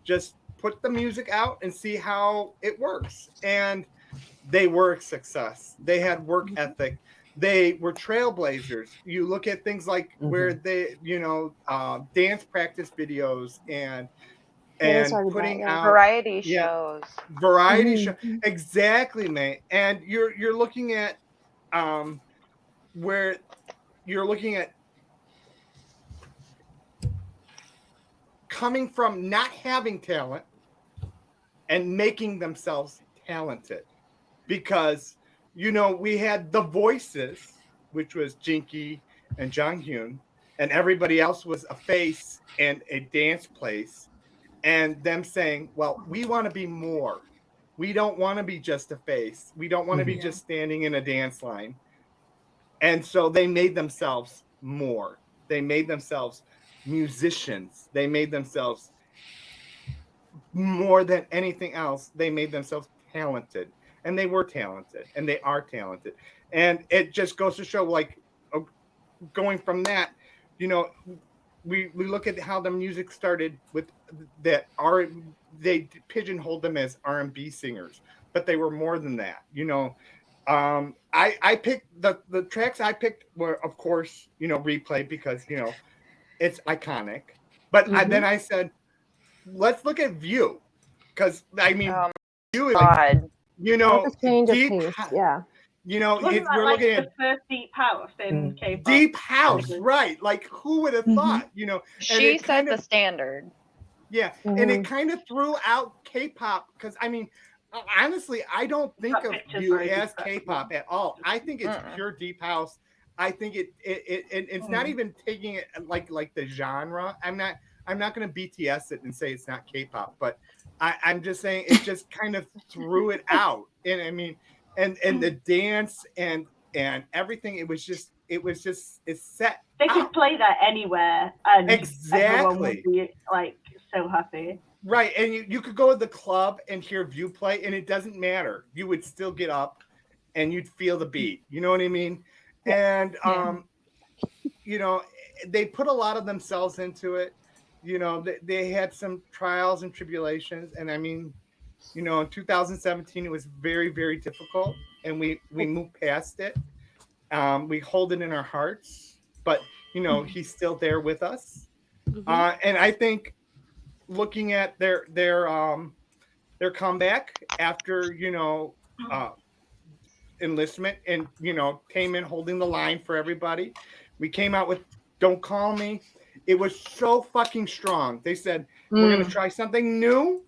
just put the music out and see how it works." And they were a success. They had work ethic. They were trailblazers. You look at things like where they, dance practice videos and putting out
variety shows.
Exactly, mate. And you're looking at where you're looking at coming from not having talent and making themselves talented. Because, we had the voices, which was Jinky and Jonghyun, and everybody else was a face and a dance place. And them saying, well, we want to be more. We don't want to be just a face. We don't want to be just standing in a dance line. And so they made themselves more. They made themselves musicians. They made themselves more than anything else. They made themselves talented. And they were talented. And they are talented. And it just goes to show, like, going from that, we look at how the music started with that. They pigeonholed them as R&B singers, but they were more than that. I picked the tracks I picked were, of course, Replay, because it's iconic. But then I said, let's look at View, because View is like,
change of
deep,
pace. Yeah.
Wasn't that
we're
like
looking
the
at
first deep house in K-pop?
deep house, right? Like, who would have thought?
She set the standard.
Yeah, and it kind of threw out K-pop, because honestly, I don't think of View as K-pop at all. I think it's pure deep house. I think it's not even taking it like the genre. I'm not going to BTS it and say it's not K-pop, but I'm just saying it just kind of threw it out. And and the dance and everything, it's set.
They could play that anywhere, and everyone would
exactly
be like so happy.
Right, and you could go to the club and hear View play, and it doesn't matter. You would still get up, and you'd feel the beat. You know what I mean? And they put a lot of themselves into it. They had some trials and tribulations, and in 2017 it was very, very difficult, and we moved past it. We hold it in our hearts, but he's still there with us. And I think, looking at their comeback after enlistment, and came in holding the line for everybody. We came out with Don't Call Me. It was so fucking strong. They said, we're gonna try something new.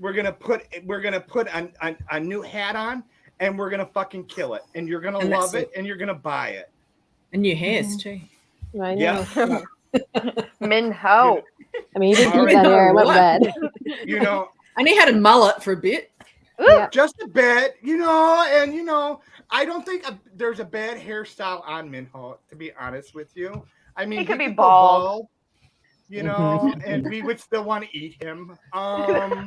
We're gonna put a new hat on, and we're gonna fucking kill it, and you're gonna love it, and you're gonna buy it.
And new hairs too.
I know.
Yeah.
Minho.
I mean, he did keep that hair. It went red.
And he had a mullet for a bit.
Just a bit, and I don't think there's a bad hairstyle on Minho, to be honest with you.
He could be bald.
And we would still want to eat him. I'm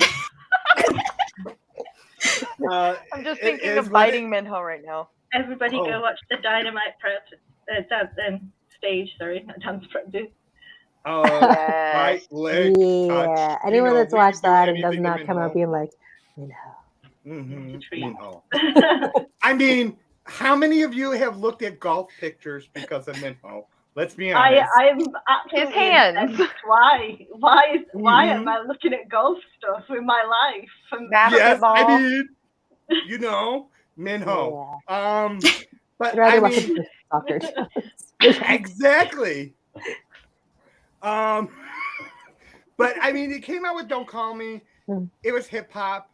just thinking of biting Minho right now.
Everybody go watch the Dynamite prep stage. Sorry, dance prep.
Right leg.
Yeah. Anyone that's watched that and does not come out being like,
Minho. How many of you have looked at golf pictures because of Minho? Let's be honest.
I'm his hands. Why am I looking at golf stuff in my life?
Basketball.
Yes, Minho.
Yeah.
But exactly. But it came out with Don't Call Me. It was hip hop.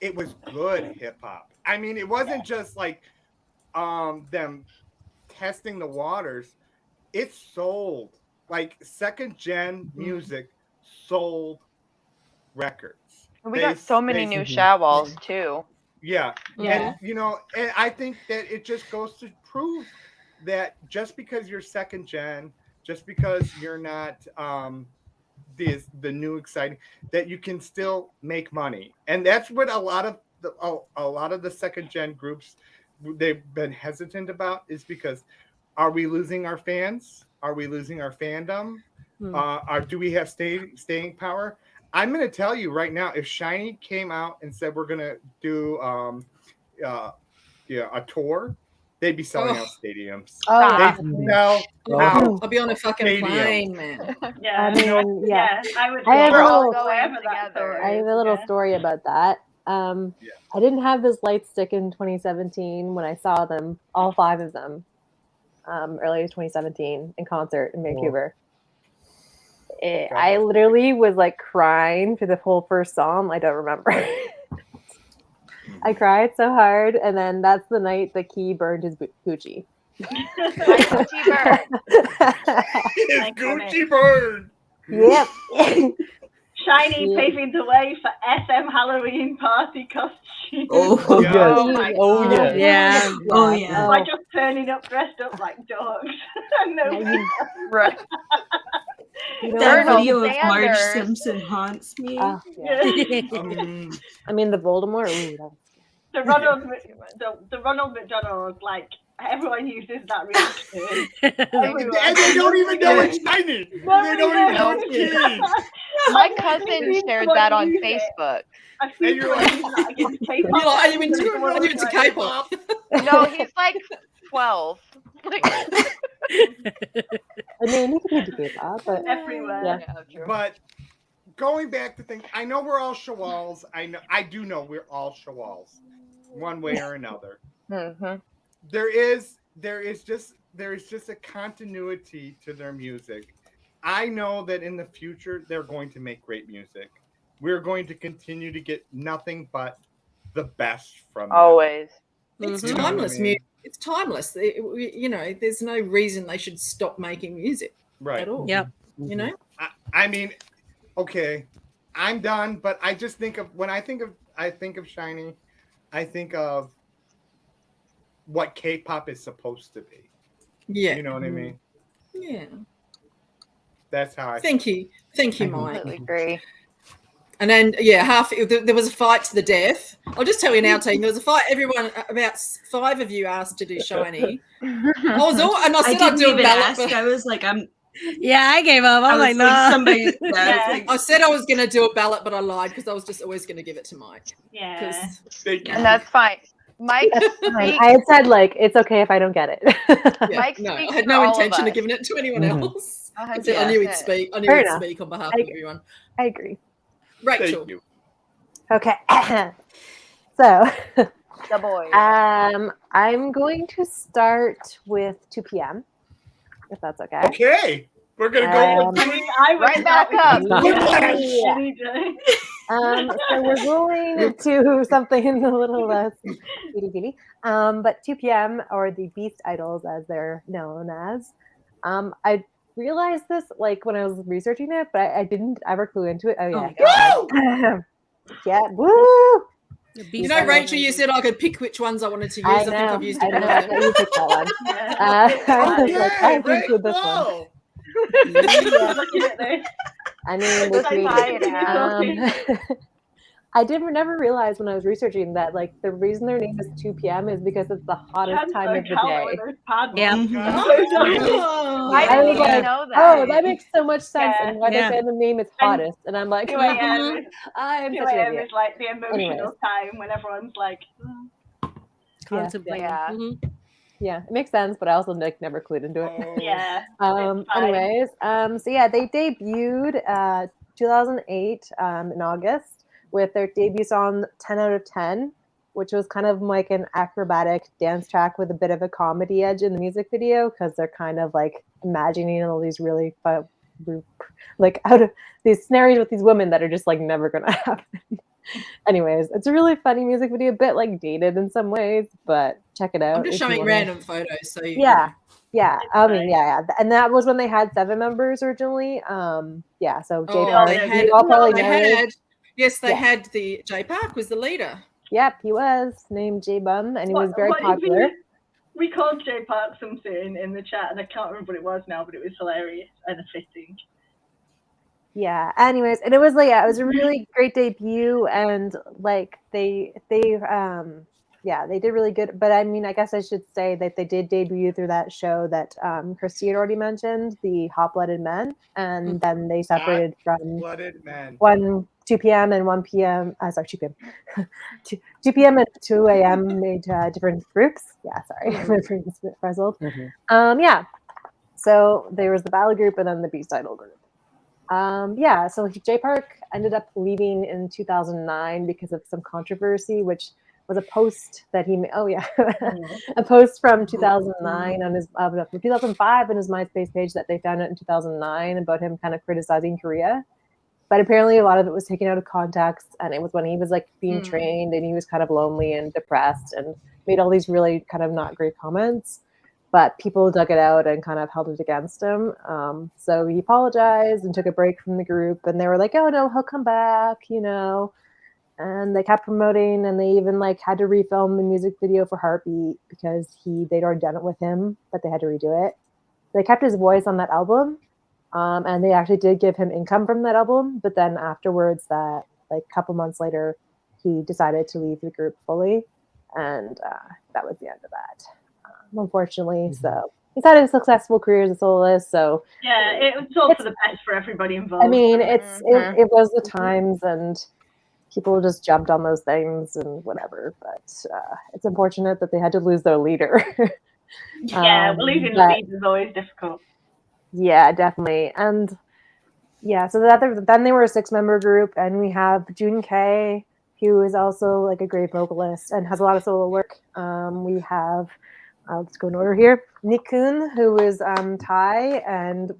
It was good hip hop. It wasn't just like them testing the waters. It sold, like, second gen music sold records.
We got so many new Shawwalls too.
Yeah.
Yeah.
And and I think that it just goes to prove that just because you're second gen, just because you're not the new exciting, that you can still make money. And that's what a lot of the second gen groups, they've been hesitant about, is because are we losing our fans? Are we losing our fandom? Do we have staying power? I'm going to tell you right now, if SHINee came out and said we're going to do a tour, they'd be selling out stadiums.
Stop.
They sell out.
I'll be on a fucking
stadiums.
plane, man.
Yeah.
I mean, yeah.
I would
I have
go
a little-
wherever that
together.
tour
I have a
is,
little
yeah.
story about that. I didn't have this light stick in 2017 when I saw them, all 5 of them, early 2017 in concert in Vancouver. I literally was like crying for the whole first song. I don't remember. I cried so hard, and then that's the night that Key burned his Gucci.
My Gucci bird.
His Gucci bird.
Yep.
SHINee
Yeah.
paving the way for SM Halloween party costumes.
Oh,
Yeah.
yes.
Oh my
Oh,
God.
yeah.
Yeah.
Oh, yeah.
By just turning up dressed up like dogs. No.
Right.
You know,
That
Colonel
video of Marge
Sanders.
Simpson haunts me.
yeah. I mean, the Voldemort. Ooh, that was
The Ronald McDonald, like everyone uses that really good.
And they don't even know it's SHINee. They don't even know it's Key.
My cousin shared that on Facebook.
I've seen
you're like-
someone use that against K-pop.
You're like, are you into K-pop?
No, he's like 12. Like,
I mean, you can do K-pop, but
Everywhere.
yeah.
yeah, true.
But going back to things, I know we're all Shawwalls. I do know we're all Shawwalls, one way or another.
Mm-hmm.
There is just a continuity to their music. I know that in the future they're going to make great music. We're going to continue to get nothing but the best from them.
Always.
It's
You know what I
timeless
mean?
music. It's timeless. There's no reason they should stop making music
Right.
at all.
Yep.
You know?
I mean, okay, I'm done, but I just think of when I think of SHINee, I think of what K-pop is supposed to be.
Yeah.
You know what I mean?
Yeah.
That's how I
Thank you, Mike.
Completely agree.
And then, there was a fight to the death. I'll just tell you now, team. There was a fight. Everyone, about 5 of you asked to do SHINee. I said I'd
didn't
do a
even
ballot.
ask. I was like,
Yeah, I gave up. I'm like, no.
somebody.
I said I was going to do a ballot, but I lied because I was just always going to give it to Mike.
Yeah.
And that's fine. Mike,
I had said like it's okay if I don't get it.
Yeah,
Mike
no, I
speaks
had
for
no
all of
intention of
us.
giving it to anyone else. I
100%.
knew he'd speak. I knew
Fair
he'd
enough.
speak on behalf
I
of
agree.
everyone.
I agree.
Rachel.
Thank you.
Okay. So,
The boys.
I'm going to start with 2 p.m. if that's okay.
Okay, we're gonna go.
I mean, I
Right back up.
Yeah. So we're going to something a little less itty-bitty. But 2 p.m. or the Beast Idols, as they're known as. I realized this like when I was researching it, but I didn't ever clue into it. Oh yeah. Yeah. Woo!
You know, Rachel, you said I could pick which ones I wanted to use. I think I've used
I
it.
know. I thought you picked that one. I was like, I can include this one. I mean,
Just
with me,
buy it,
I never realized when I was researching that like the reason their name is 2 p.m. is because it's the hottest time of the day.
Yeah.
I
was
didn't
like,
know that.
oh, that makes so much sense.
Yeah.
And why they say the name is hottest, and I'm like,
2 a.m.
I'm
2
such an
a.m.
idiot.
is like the emotional
Anyways.
time when everyone's like,
Contemplating.
Yeah.
Mhm.
Yeah, it makes sense, but I also like never clued into it.
yeah. it's fine.
Anyways, so yeah, they debuted 2008 in August with their debut song 10 out of 10, which was kind of like an acrobatic dance track with a bit of a comedy edge in the music video because they're kind of like imagining all these really fun, like out of these scenarios with these women that are just like never gonna happen. Anyways, it's a really funny music video, a bit like dated in some ways, but check it out.
I'm just
if you
showing
wanna-
random photos. So
Yeah. I mean, yeah. And that was when they had 7 members originally. Yeah, so Jay
Oh,
Park,
they had,
you all probably
they
know.
had Yes, they had the J Park was the leader.
Yep, he was named J Bum, and he was very popular.
We called J Park something in the chat, and I can't remember what it was now, but it was hilarious and fitting.
Yeah. Anyways, and it was like it was a really great debut, and like they did really good. But I mean, I guess I should say that they did debut through that show that Christy had already mentioned, the Hot Blooded Men, and then they separated from 2 p.m. and 1 p.m. 2 p.m. 2 p.m. and 2 a.m. made different groups. Yeah, sorry, my brain is a bit frazzled. Yeah. So there was the ballad group and then the B-sidal group. So J Park ended up leaving in 2009 because of some controversy, which was a post that he made. Oh yeah, a post from 2009 on his 2005 on his MySpace page that they found out in 2009 about him kind of criticizing Korea. But apparently a lot of it was taken out of context, and it was when he was like being trained and he was kind of lonely and depressed and made all these really kind of not great comments. But people dug it out and kind of held it against him. So he apologized and took a break from the group. And they were like, oh, no, he'll come back, you know. And they kept promoting. And they even like had to refilm the music video for Heartbeat because they'd already done it with him, but they had to redo it. They kept his voice on that album. And they actually did give him income from that album. But then afterwards, that like a couple months later, he decided to leave the group fully. And that was the end of that. Unfortunately, so he's had a successful career as a soloist. So
yeah, it was all for the best for everybody involved.
I mean, it was the times, and people just jumped on those things and whatever. But it's unfortunate that they had to lose their leader.
Well, losing the lead is always difficult.
Yeah, definitely, and yeah. So then they were a 6-member group, and we have June K, who is also like a great vocalist and has a lot of solo work. We have. Let's go in order here. Nikun, who is Thai and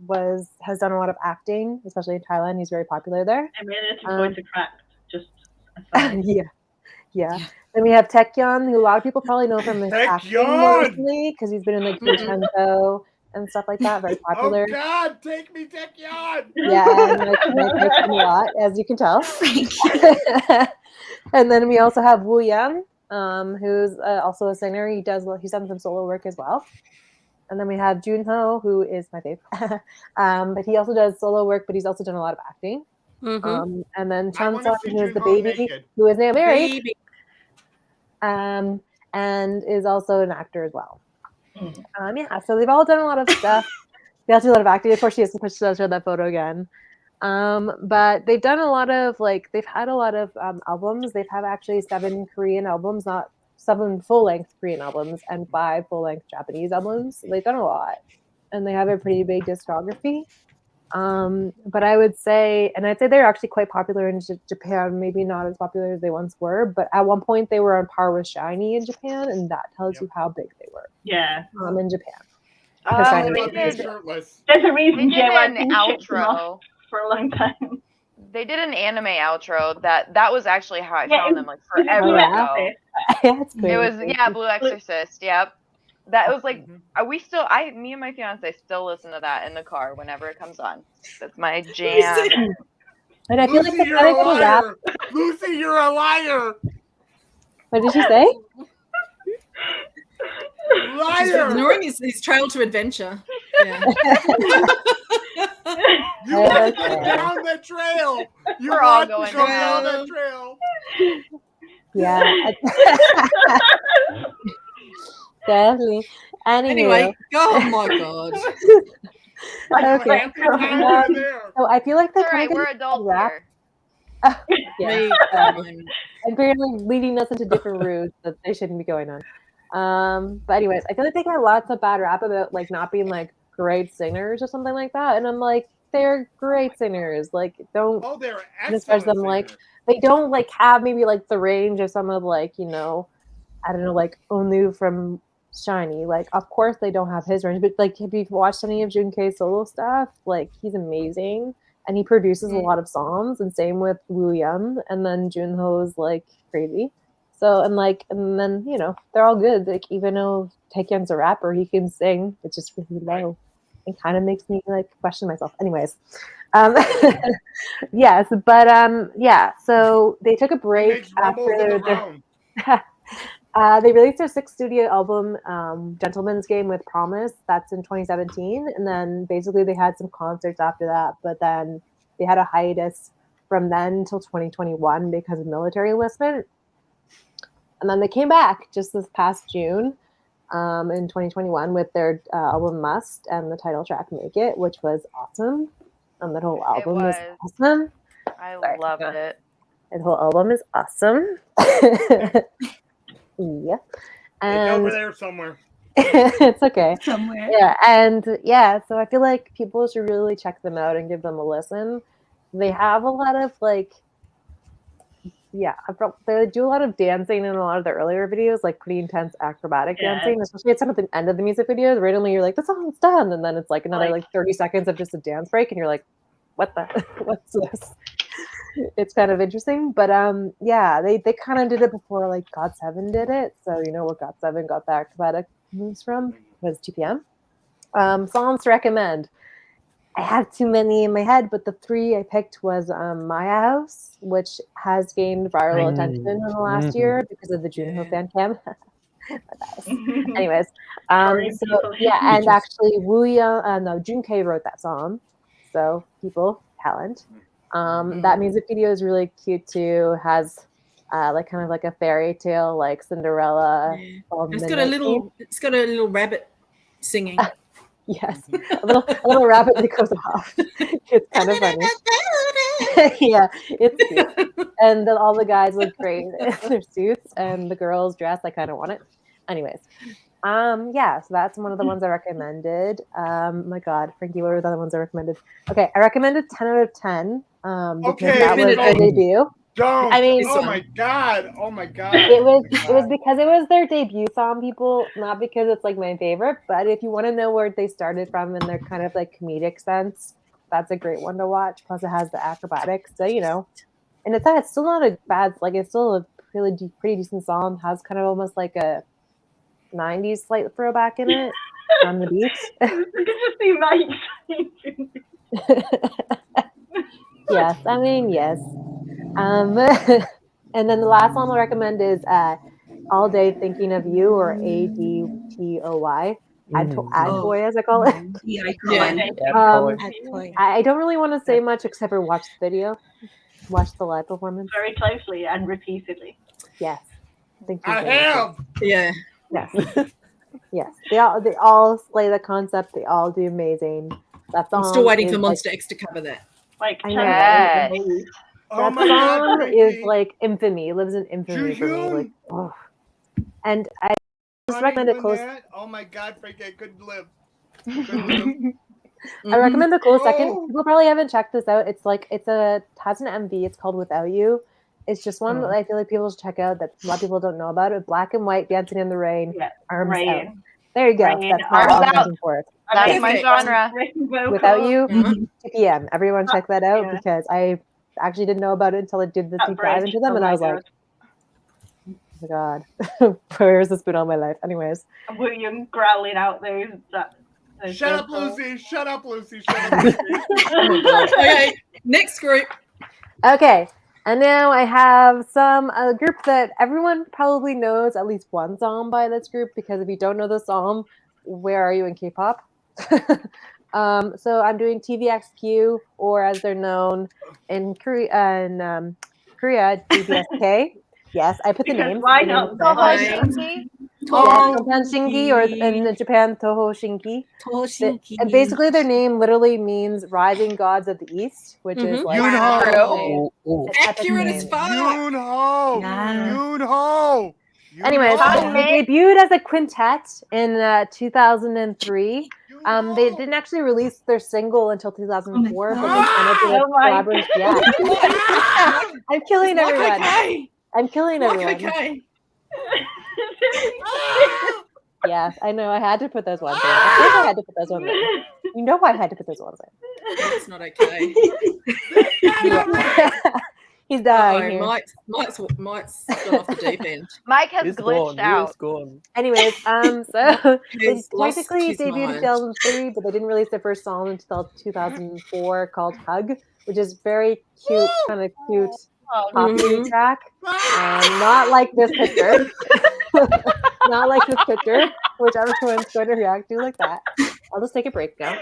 has done a lot of acting, especially in Thailand. He's very popular there.
I'm really looking forward to Cracked. Just
yeah. Then we have Taecyeon, who a lot of people probably know from his acting mostly because he's been in like Vincenzo and stuff like that. Very popular.
Oh God, take me, Taecyeon!
Yeah, and I like him a lot, as you can tell. And then we also have Woo Young. Who's also a singer. He's done some solo work as well. And then we have Junho, who is my favorite. But he also does solo work, but he's also done a lot of acting. And then Chansun, who is the baby, who is now married, and is also an actor as well. So they've all done a lot of stuff. They also do a lot of acting. Of course, she has to show that photo again. But they've done a lot of they've had a lot of albums. They've had actually 7 Korean albums, not 7 full-length Korean albums, and 5 full-length Japanese albums. So they've done a lot, and they have a pretty big discography. But I'd say they're actually quite popular in Japan. Maybe not as popular as they once were, but at one point they were on par with SHINee in Japan, and that tells you how big they were.
Yeah.
In Japan.
There's a reason
they did an outro
for a long time.
They did an anime outro that was actually how I found them, like forever ago.
That's great.
It was Blue Exorcist. Yep. That was like me and my fiance still listen to that in the car whenever it comes on. That's my jam.
And I feel
Lucy,
like
you're a liar. Lucy, you're a liar.
What did she say?
Liar.
Ignoring his trail to adventure. Yeah.
You want to go down the trail.
We're all going
down the trail.
Yeah. Definitely.
Anyway, oh my God.
Okay. So I feel like
we're adults here.
Yeah. Apparently leading us into different routes that they shouldn't be going on. But anyways, I feel like they get lots of bad rap about like not being like great singers or something like that, and I'm like, they're great singers. Like, don't
they're
judge them. Like, they don't like have maybe like the range of some of like, you know, I don't know, like Onu from SHINee. Like, of course they don't have his range, but like, have you watched any of Jun K's solo stuff? Like, he's amazing, and he produces a lot of songs. And same with Woo Young, and then Junho's like crazy. So and then you know they're all good. Like, even though Taecyeon's a rapper, he can sing. It's just really low. It kind of makes me like question myself. Anyways, yes, but yeah. So they took a break after they released their 6th studio album, Gentleman's Game with Promise. That's in 2017, and then basically they had some concerts after that. But then they had a hiatus from then until 2021 because of military enlistment, and then they came back just this past June. In 2021 with their album Must and the title track Make It, which was awesome. And the whole album was awesome.
I loved it.
The whole album is awesome. Yeah. And
it's over there somewhere.
It's okay.
Somewhere.
Yeah, and yeah, so I feel like people should really check them out and give them a listen. They have a lot of like they do a lot of dancing in a lot of their earlier videos, like pretty intense acrobatic dancing, especially at some of the end of the music videos. Randomly, you're like, the song's done, and then it's like another like 30 seconds of just a dance break, and you're like, what's this? It's kind of interesting, but yeah, they kind of did it before like GOT7 did it. So you know where GOT7 got the acrobatic moves from was 2PM. Songs to recommend. I have too many in my head, but the 3 I picked was Maya House, which has gained viral attention in the last year because of the Junho fan cam. Anyways, so yeah, and actually Junkei wrote that song, so people talent. That music video is really cute too. Has like kind of like a fairy tale, like Cinderella.
It's got a little rabbit singing.
Yes, a little rabbit that goes off. It's kind of funny. Yeah, it's cute. And then all the guys look great in their suits, and the girls dress. I kind of want it. Anyways, yeah. So that's one of the ones I recommended. My God, Frankie, what were the other ones I recommended? Okay, I recommended 10 out of 10. Because that was their debut.
I mean, oh my god!
It was because it was their debut song, people, not because it's like my favorite. But if you want to know where they started from and their kind of like comedic sense, that's a great one to watch. Plus, it has the acrobatics, so you know. And it's still not a bad, like it's still a pretty decent song. Has kind of almost like a 90s slight throwback in it on the beat. Yes, I mean yes. And then the last one I'll recommend is All Day Thinking of You, or ADTOY. Adtoy, as I call it. I don't really want to say much except for watch the video. Watch the live performance.
Very closely and repeatedly.
Yes. Thank you.
I have.
Yeah.
Yes. Yes. They all slay the concept. They all do amazing. That song
I'm still waiting for Monster X to cover that.
Like,
I know.
Yes.
Oh
that song is like infamy. It lives in infamy for me. Like, oh. And I just recommend it close.
Oh my God, Frankie, I couldn't live.
I recommend a close second. People probably haven't checked this out. It's has an MV. It's called Without You. It's just one that I feel like people should check out that a lot of people don't know about it. Black and white, dancing in the rain, arms out. There you go. That's my recommendation for it.
That's my genre.
Without You, 2 PM. Everyone check that out because I actually didn't know about it until I did the deep dive into them, and I was like, oh my God, where has this been all my life? Anyways.
William growling out those.
Shut up, Lucy. Shut up, Lucy. Shut up, Lucy.
Okay, next group.
Okay. And now I have a group that everyone probably knows at least one song by this group, because if you don't know the song, where are you in K-pop? So I'm doing TVXQ, or as they're known in Korea, TVSK. Yes, I put the names.
Why not?
Toho Shinki, or in Japan, Toho Shinki. And basically, their name literally means "rising gods of the east," which is like
accurate as fuck.
Yoonho.
Anyways, they debuted as a quintet in 2003. They didn't actually release their single until 2004, but they kind of did a collaboration. Yeah. I'm killing everyone. I'm killing everyone. Yes, I know. I had to put those ones in. Of course I had to put those ones in. You know I had to put those ones in.
It's not okay.
He's dying here.
Mike's gone off the deep end.
Mike has
He's
glitched
gone.
out.
He's gone.
Anyways, so they
He's lost
technically
his
debuted in
mind.
2003, but they didn't release their first song until 2004 called Hug, which is very cute, kind of cute poppy track. Not like this picture. Not like this picture, which everyone's going to react to like that. I'll just take a break now.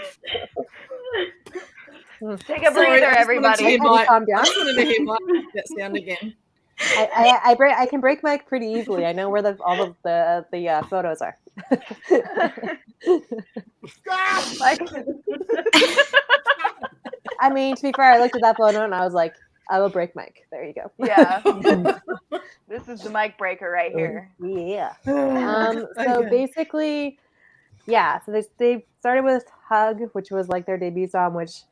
Take a breather, everybody.
Calm down.
I just wanted to hear Mike that sound again.
I can break Mike pretty easily. I know where all of the photos are. I mean, to be fair, I looked at that photo and I was like, I will break Mike. There you go.
Yeah. This is the mic breaker right here.
Yeah. So basically, yeah. So they started with Hug, which was like their debut song, which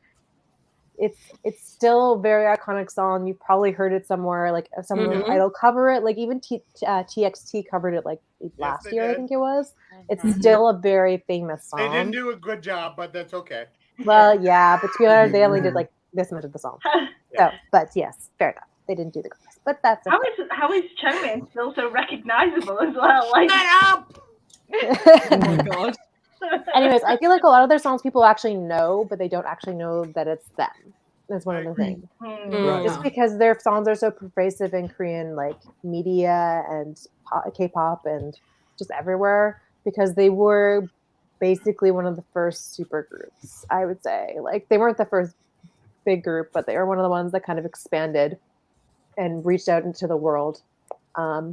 it's still a very iconic song. You've probably heard it somewhere, like some Idol cover it. Like even TXT covered it like last year, I think it was. It's still a very famous song.
They didn't do a good job, but that's okay.
Well, yeah, but to be honest, they only did like this much of the song. So, but yes, fair enough. They didn't do the chorus, but that's okay.
How is Changmin still so recognizable as well? Like,
shut up!
Oh my god.
Anyways, I feel like a lot of their songs people actually know, but they don't actually know that it's them. That's one of the things.
Right.
Just because their songs are so pervasive in Korean, like media and K-pop and just everywhere, because they were basically one of the first super groups, I would say. Like they weren't the first big group, but they were one of the ones that kind of expanded and reached out into the world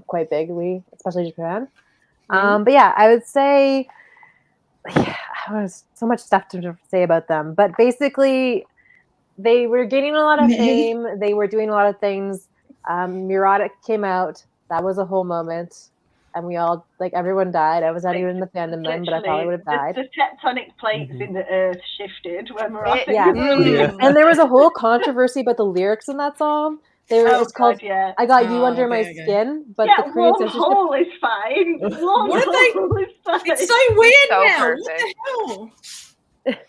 quite bigly, especially Japan. But yeah, I would say there's so much stuff to say about them, but basically they were gaining a lot of fame. They were doing a lot of things. Murata came out. That was a whole moment. And we all, like, everyone died. I was not even in the fandom then, but I probably would have died.
The tectonic plates in the earth shifted when Murata
And there was a whole controversy about the lyrics in that song. It's called I Got You Under My Skin, but the Korean
Warm Hole is fine. Warm Hole is fine.
It's so weird
so
now.
perfect.
What the hell?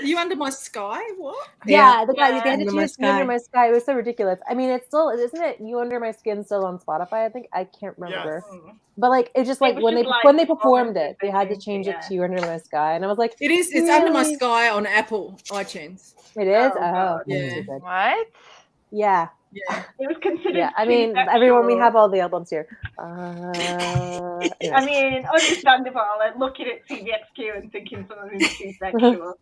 You Under My Sky? What?
Yeah, the guy they had to choose You Under My Sky. It was so ridiculous. I mean, it's still, isn't it You Under My Skin still on Spotify? I think I can't remember. Yes. But like it's just like when they performed it, they had to change it to You Under My Sky, and I was like,
it's
really?
Under My Sky on Apple iTunes.
It is.
Yeah.
What?
Yeah.
Yeah.
It was considered.
Yeah, I mean, everyone, we have all the albums here.
I mean, understandable. Like looking at TVXQ and thinking some of them too sexual.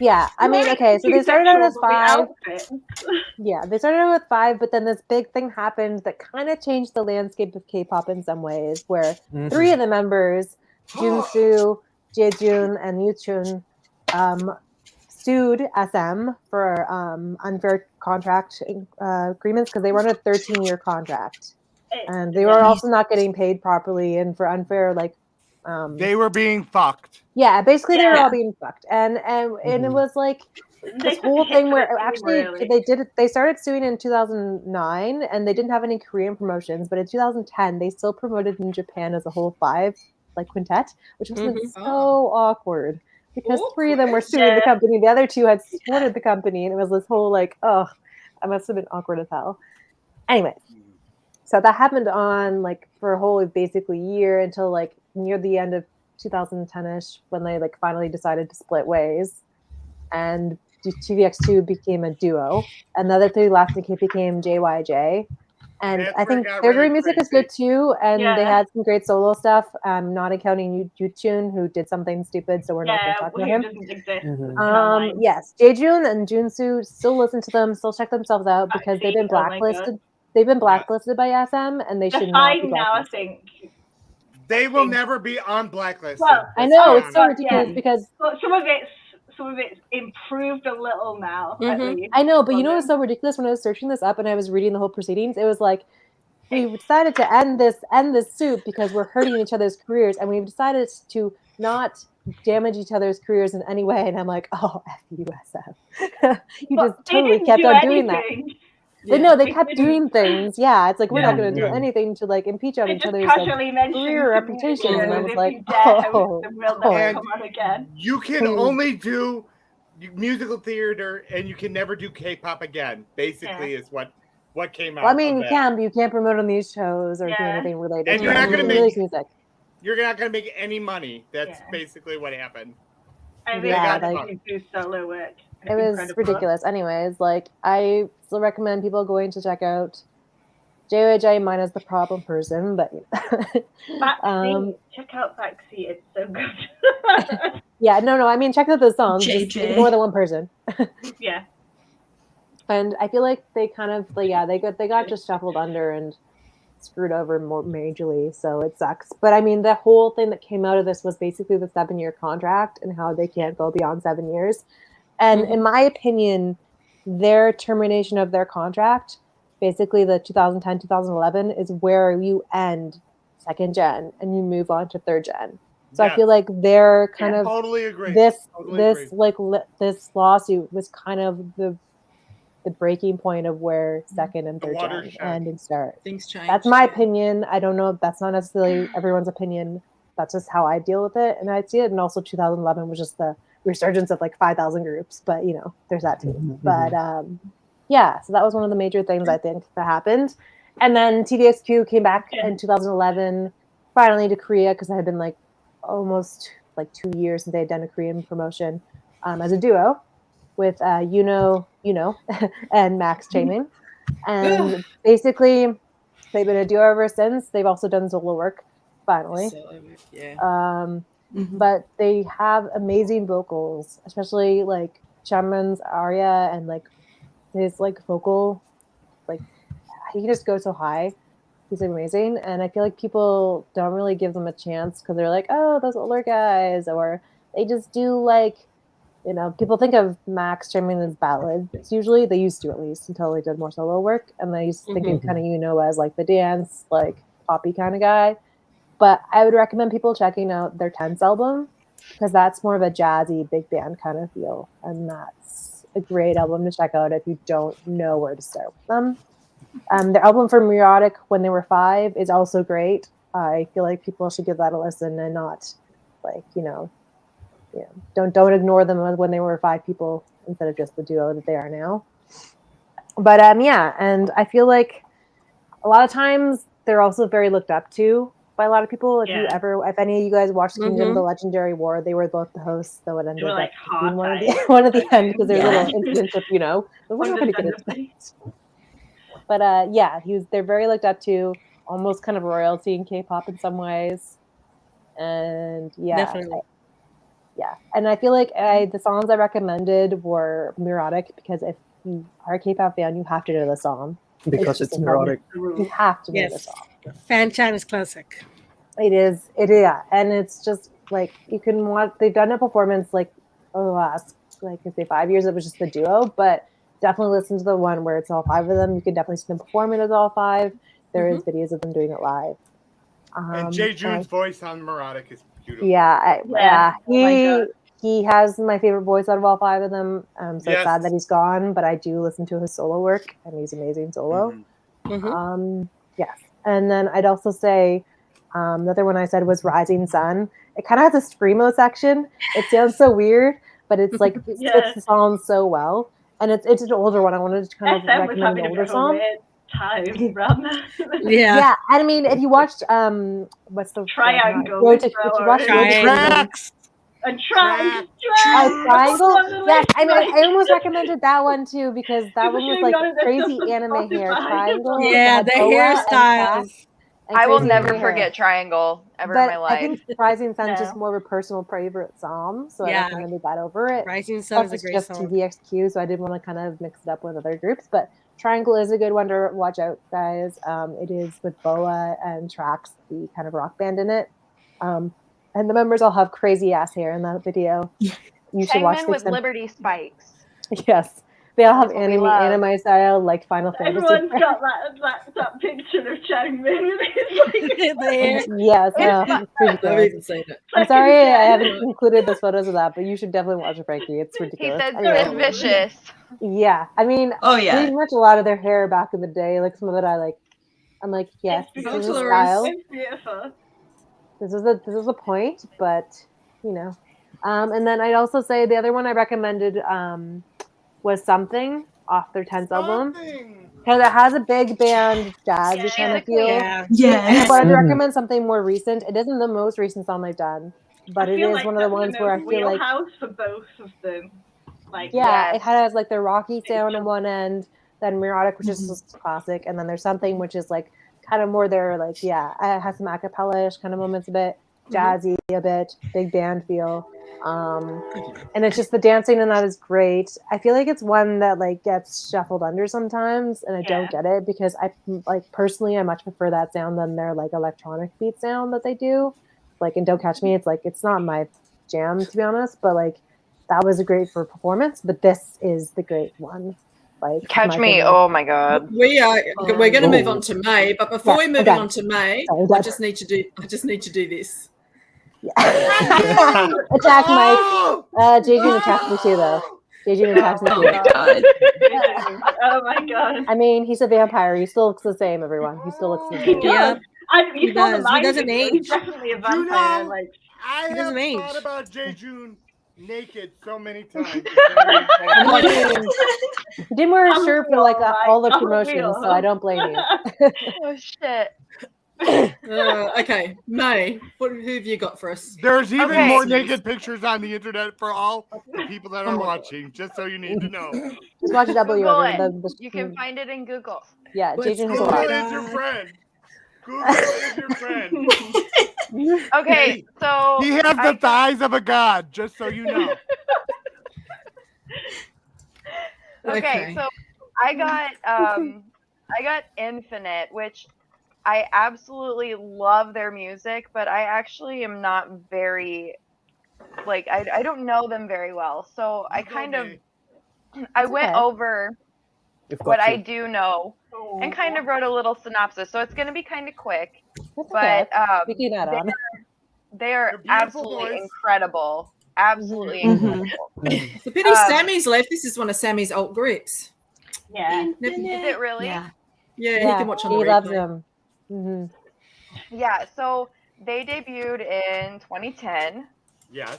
Yeah, I mean, okay, so they started out as 5. Yeah, they started out with 5, but then this big thing happened that kind of changed the landscape of K-pop in some ways, where 3 of the members, Junsu, Jaejun, and Yuchun, sued SM for unfair contract agreements because they were on a 13-year contract, and they were also not getting paid properly, and for unfair
they were being fucked.
Yeah, basically they were all being fucked, and it was like this whole thing where actually they started suing in 2009, and they didn't have any Korean promotions, but in 2010 they still promoted in Japan as a whole 5 like quintet, which was so awkward. Because 3 of them were suing the company, the other 2 had supported the company, and it was this whole like, I must have been awkward as hell. Anyway, so that happened on like for a whole basically year until like near the end of 2010ish when they like finally decided to split ways, and TVX2 became a duo, and the other 3 left and became JYJ. And I think their really music is good too, and they had some great solo stuff. Not accounting Yuchun, who did something stupid, so we're not going to talk about him.
Doesn't exist.
Yes, Jaejun and Junsu still listen to them, still check themselves out because they've been blacklisted. They've been blacklisted by SM, and they should not be blacklisted.
Now, I think
they will never be on blacklisted.
Well, I know it's so ridiculous because
some of it's improved a little now. At least.
I know, but you know what's so ridiculous? When I was searching this up and I was reading the whole proceedings, it was like we decided to end this suit because we're hurting each other's careers, and we've decided to not damage each other's careers in any way. And I'm like, oh, F you, SF. You just totally kept on doing that. But no, they kept doing things. Yeah, it's like we're not going to do anything to like impeach on each other's career reputations. And I was like,
you can only do musical theater, and you can never do K-pop again. Basically, is what what came out.
Well, I mean,
of that.
you can't promote on these shows or do anything related.
And you're not going to
release music.
You're not going to make any money. That's basically what happened.
I really like do solo work.
It was ridiculous. Anyways, like I still recommend people going to check out JOJ minus the problem person, but
check out Vecteezy. It's so good.
Yeah, no, I mean check out the songs. Just ignore the one person.
Yeah.
And I feel like they kind of they got just shuffled under and screwed over more majorly, so it sucks. But I mean the whole thing that came out of this was basically the 7-year contract and how they can't go beyond 7 years. And in my opinion, their termination of their contract, basically the 2010, 2011, is where you end 2nd gen and you move on to 3rd gen. So I feel like they're kind of
totally agree.
This lawsuit was kind of the breaking point of where 2nd and 3rd gen end and start.
Things change.
That's my opinion. I don't know. That's not necessarily everyone's opinion. That's just how I deal with it, and I see it. And also, 2011 was just the resurgence of like 5,000 groups, but there's that too. But so that was one of the major things I think that happened. And then TVXQ came back in 2011, finally to Korea, because I had been like almost like 2 years since they had done a Korean promotion as a duo with and Max Chaiming. And basically they've been a duo ever since. They've also done solo work finally. But they have amazing vocals, especially like Shaman's aria and like his like vocal, like he can just go so high. He's amazing, and I feel like people don't really give them a chance because they're like, oh, those older guys, or they just do like, people think of Max Chaiming as ballads. Usually, they used to, at least until they did more solo work, and they used to think of kind of as like the dance, like poppy kind of guy. But I would recommend people checking out their 10th album because that's more of a jazzy big band kind of feel, and that's a great album to check out if you don't know where to start with them. Their album for Neurotic When They Were 5 is also great. I feel like people should give that a listen and not like, don't ignore them when they were 5 people instead of just the duo that they are now. But and I feel like a lot of times they're also very looked up to by a lot of people. If any of you guys watched Kingdom of the Legendary War, they were both the hosts, so it ended up being one at the end because there's a little incident of we're not going to get into that. But they're very looked up to, almost kind of royalty in K-pop in some ways. And
definitely.
And I feel like the songs I recommended were Neurotic because if you are a K-pop fan, you have to know the song.
Because it's neurotic.
You have to know the song.
Fan Chan is classic.
It is, and it's just like you can watch. They've done a performance like last, like I say 5 years. It was just the duo, but definitely listen to the one where it's all 5 of them. You can definitely see them perform it as all 5. There is videos of them doing it live.
And Jaejoon's voice on Neurotic is beautiful.
He has my favorite voice out of all 5 of them. So it's sad that he's gone, but I do listen to his solo work, and he's amazing solo. And then I'd also say the other one I said was Rising Sun. It kind of has a screamo section. It sounds so weird, but it's like it fits the song so well. And it's an older one. I wanted to kind of recommend an older song. And I mean, if you watched what's the
Triangle?
If you watched
Tracks.
Triangle.
Yes, I mean, I almost recommended that one too because that one was like crazy anime hair. Triangle.
Yeah, the hairstyles.
I will never forget Triangle ever in my life.
I think Rising Sun is just more of a personal favorite song, so I recommended that over it.
Rising Sun is a great song.
It's just TVXQ, so I didn't want to kind of mix it up with other groups, but Triangle is a good one to watch out, guys. It is with Boa and Trax, the kind of rock band in it. And the members all have crazy ass hair in that video. You should watch
with Liberty Spikes.
Yes. They all have anime style, like Final Fantasy.
Everyone's got that picture of Changmin with his
hair.
Yes, I'm sorry I haven't included those photos of that, but you should definitely watch it, Frankie. It's ridiculous.
He said it's vicious.
Yeah, I mean, pretty much a lot of their hair back in the day, like some of it I'm like, yes, this is a style.
It's beautiful.
This is a point, but and then I'd also say the other one I recommended was Something off their 10th album. Kind of has a big band jazzy kind of feel.
Yeah.
And I
Yes.
wanted to recommend something more recent. It isn't the most recent song they've done, but
I
it
feel
is
like
one of the
that's
ones
in a
where I feel like
wheelhouse for both of them. Like
yeah, it
Yes.
has like the rocky
It's
sound on
just-
one end, then melodic, which is just classic, and then there's something which is like kind of more their like it has some acapella-ish kind of moments a bit, jazzy a bit, big band feel. And it's just the dancing in that is great. I feel like it's one that like gets shuffled under sometimes, and I don't get it because I like personally I much prefer that sound than their like electronic beat sound that they do. Like and Don't Catch Me, it's like it's not my jam to be honest, but like that was a great for performance, but this is the great one. Like
Catch
my
Me.
favorite.
Oh my god.
We're going to move on to May, but before we're moving
done.
on to May,
Sorry,
I
done.
just need to do this.
Attack Mike. Jejun attacked me too though. Jejun attacks me
Oh
too.
my god.
Oh my god.
I mean, he's a vampire. He still looks the same, everyone. He still looks the
He
same.
does.
He
You saw the
does. He
live
doesn't
video. He's
age.
definitely a
You
vampire.
know,
Like
I
He
have
doesn't age.
thought about Jejun naked so many times.
I mean, he didn't wear a
Haven't
shirt
we
for like
all, Mike?
all the
Haven't we
promotions, so
all?
I don't blame you.
Oh shit.
Okay, May, who have you got for us?
There's even
Okay.
more naked pictures on the internet for all the people that are watching, just so you need to know.
Just watch W.
Google
everyone.
it. You can find it in Google.
Yeah,
Let's
Jejun has a
Google
lot.
is your friend. Google is your friend.
Okay, so
He has the thighs of a god, just so you know.
Okay, so I got Infinite, which I absolutely love their music, but I actually am not very like I don't know them very well. So I kind of I went
okay.
over
You've got
what I
to.
do know and kind of wrote a little synopsis. So it's going to be kind of quick,
That's
but
okay. Speaking that on.
they are
They're beautiful
absolutely
boys.
incredible. Absolutely incredible.
It's a pity Sammy's left. This is one of Sammy's alt groups.
yeah.
Is it really?
Yeah.
Yeah, he can watch on the
he loves
replay.
him. Mm-hmm.
Yeah, so they debuted in 2010.
Yes.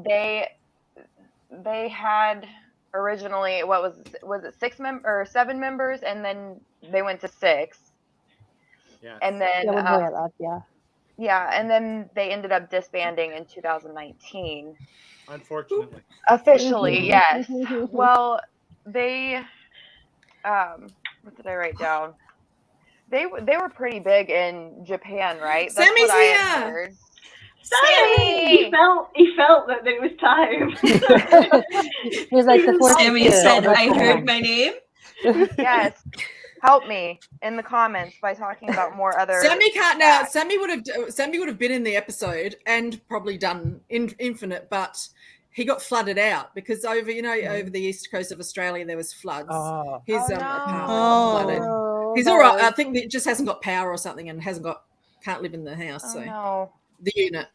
They had originally was it 7 members, and then they went to 6.
Yes.
And then
Yeah, one boy left. Yeah.
yeah, and then they ended up disbanding in 2019.
Unfortunately.
Officially, yes. Well, they what did I write down? They were pretty big in Japan, right? That's
Sammy's
what I had
here.
heard.
Sammy! He felt that it was time.
He was like the fourth.
Sammy said, I heard my name.
Yes. Help me in the comments by talking about more other.
Sammy can't now. Sammy would have been in the episode and probably done Infinite, but he got flooded out because over the east coast of Australia there was floods. His apartment got flooded. He's all right. I think it just hasn't got power or something and can't live in the house. The unit.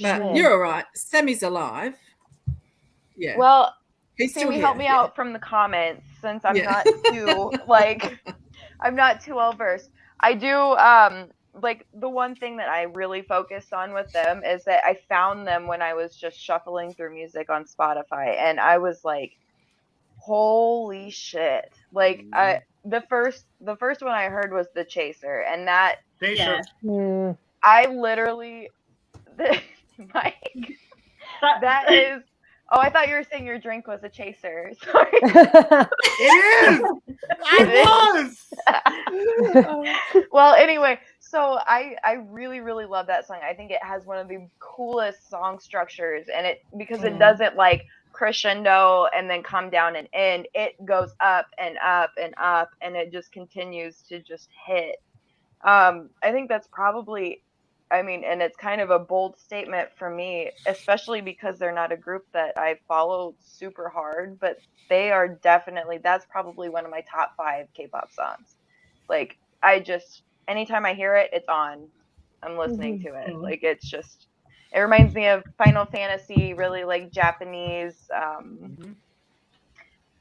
But you're all right. Sammy's alive. Yeah.
Well,
he's
Sammy, help me out from the comments since I'm not too I'm not too well versed. I do like the one thing that I really focused on with them is that I found them when I was just shuffling through music on Spotify, and I was like, holy shit. Like the first one I heard was The Chaser, and that I literally Mike, that is. Oh, I thought you were saying your drink was a chaser. Sorry.
It is. I
was. Well, anyway, so I really really love that song. I think it has one of the coolest song structures, and because it doesn't like crescendo and then come down and end. It goes up and up and up, and it just continues to just hit. I think that's probably. I mean, and it's kind of a bold statement for me, especially because they're not a group that I follow super hard, but they are definitely, that's probably one of my top 5 K-pop songs. Like, anytime I hear it, it's on. I'm listening to it. Like, it's just, it reminds me of Final Fantasy, really like Japanese,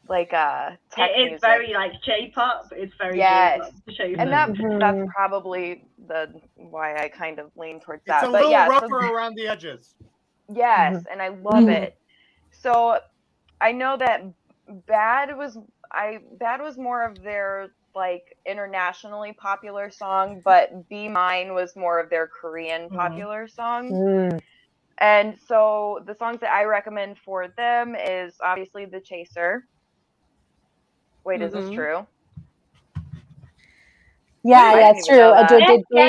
like tech music.
It's very like J-pop. It's very
yes,
J-pop.
and that's probably why I kind of lean towards that.
It's a little rougher around the edges.
Yes, and I love it. So I know that Bad was Bad was more of their like internationally popular song, but Be Mine was more of their Korean popular song. And so the songs that I recommend for them is obviously The Chaser. Wait, is this true?
Yeah, it's true.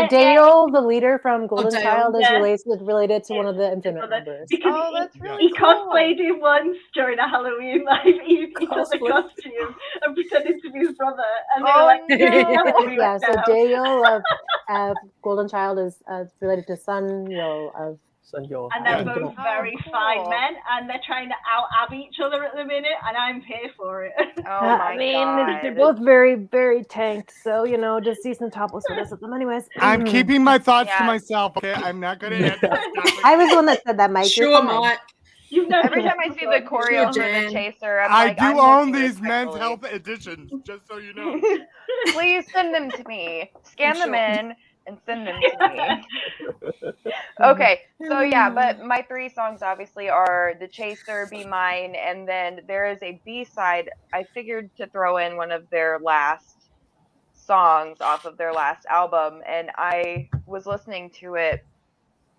Daniel, the leader from
Oh,
Golden
Dale.
Child, is
Yeah.
related to one of the Infinite members.
Because
Oh, that's really
he
cool.
cosplayed him once during a Halloween live. He took the costume and pretended to be his brother, and they were like,
no.
Yeah, so Daniel of Golden Child is related to Sunyo of
Sanyo.
And they're
Yeah.
both very fine men, and they're trying to out-ab each other at the minute, and I'm here for it.
Oh my god.
they're both very, very tanked, so, you know, just see some topless photos of them anyways.
I'm keeping my thoughts to
Yeah.
myself, okay? I'm not going to answer stuff.
I was the one that said that, Mike. You're
Sure,
fine.
Mike.
Every time I see the choreo for The
Dan.
Chaser, I'm
I
like,
do
I'm
own
looking
these men's
respectfully.
health editions, just so you know.
Please send them to me. Scan them
Sure.
in and send them to me. Okay, so yeah, but my 3 songs obviously are The Chaser, Be Mine, and then there is a B-side. I figured to throw in one of their last songs off of their last album, and I was listening to it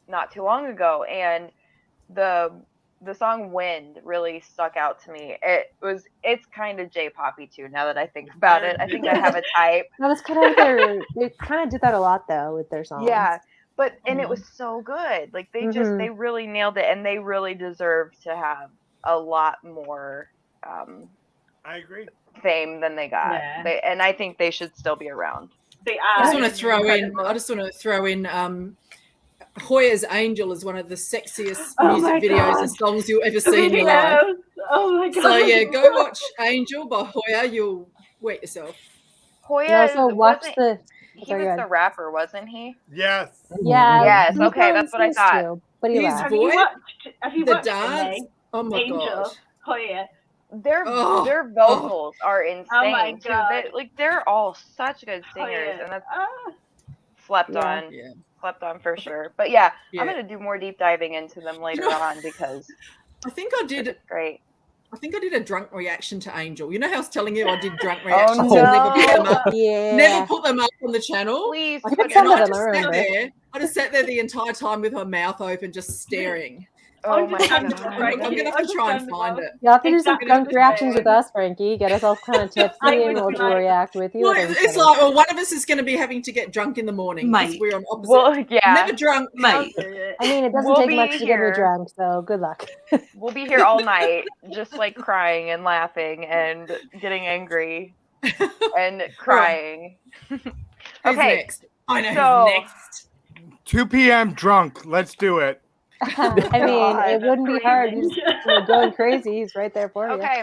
not too long ago, and the song Wind really stuck out to me. It's kind of J-poppy too, now that I think about it. I think I have a type.
That was kind of they kind of did that a lot though with their songs.
Yeah, but and it was so good. Like they really nailed it, and they really deserve to have a lot more
I agree.
fame than they got.
Yeah.
And I think they should still be around.
They
I
are
just want to throw in.
incredible.
I just want to throw in. Hoya's Angel is one of the sexiest
Oh
music
my
videos
God.
and songs you'll ever see in your life.
Videos. Oh my god.
So yeah, go watch Angel by Hoya. You'll wet yourself.
Hoya
And also watch
wasn't
the.
he
Sorry,
was
go
the rapper, wasn't he?
Yes.
Yeah.
Yes.
he's
Okay,
on
that's what I
Sings
thought.
too, but he
His
laughed.
Have you
voice, the
watched
dance.
Renee?
Oh my
Angel,
god.
Hoya.
Their vocals are insane
my
too.
God.
They're all such good singers,
Hoya.
and that's
Ah.
slept
Yeah.
on.
Yeah.
Slept on for sure. But yeah,
Yeah.
I'm gonna do more deep diving into them later on because
I think I did.
it's great.
I think I did a drunk reaction to Angel. You know how I was telling you I did drunk
Oh
reactions and never put them up.
Yeah.
Never put them up on the channel.
Please
I
put
did
it
some
And
of
on.
I
them, I
just sat
remember.
there. I just sat there the entire time with her mouth open, just staring.
Oh my
Understandable,
god.
I'm gonna have to try and find it.
You'll have to do some
Exactly
drunk
the
reactions
same.
with us, Frankie. Get us all kind of tipsy
I
and
would
we'll
be
do a
like-
react with you.
Well,
That'd be
it's
funny.
like, well, one of us is going to be having to get drunk in the morning because
Mike.
we're on opposite.
Well, yeah.
Never drunk.
Mike.
I mean, it doesn't
We'll
take
be
much to get me
here.
drunk, so good luck.
We'll be here all night, just like crying and laughing and getting angry and crying.
Who's
Okay,
next? I know
so-
who's next.
2 p.m. drunk. Let's do it.
I mean, it wouldn't be hard. You just going crazy. He's right there for you.
Okay,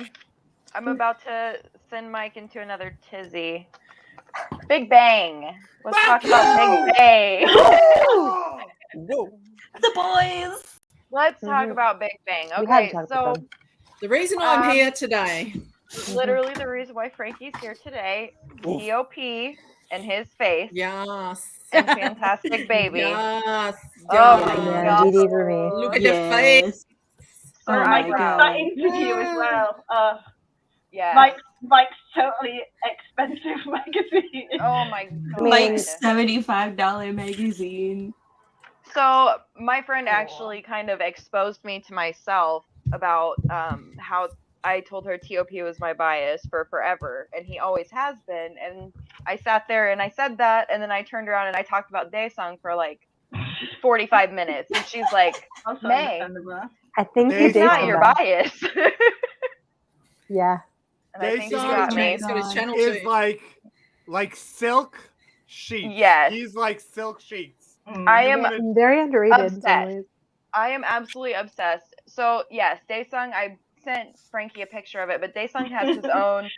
I'm about to send Mike into another tizzy. Big Bang. Let's talk about Big Bang.
The boys.
Let's talk about Big Bang.
We
Okay,
had talked
so
about them.
The reason I'm here today.
literally the reason why Frankie's here today, POP and his face
Yes.
and Fantastic Baby.
Yes.
Oh
yes.
my
Yeah,
God.
GD for me.
Look at
Yes.
the face.
So
Oh
Mike,
my
eyebrows.
God.
that interview as well.
Yeah.
Mike's totally expensive magazine.
Oh my God.
Mike's $75 magazine.
So my friend actually kind of exposed me to myself about how I told her TOP was my bias for forever, and he always has been. And I sat there and I said that, and then I turned around and I talked about Daesung for like 45 minutes, and she's like,
Also
May,
understandable.
I think you
it's
did
not your bias.
Yeah.
And I think you
Daesung
got me.
He's got his channel
Is
too.
like silk sheets.
Yes.
He's like silk sheets.
I
You
am
wanna-
Very underrated in some
Obsessed.
ways.
I am absolutely obsessed. So yes, Daesung, I sent Frankie a picture of it, but Daesung has his own.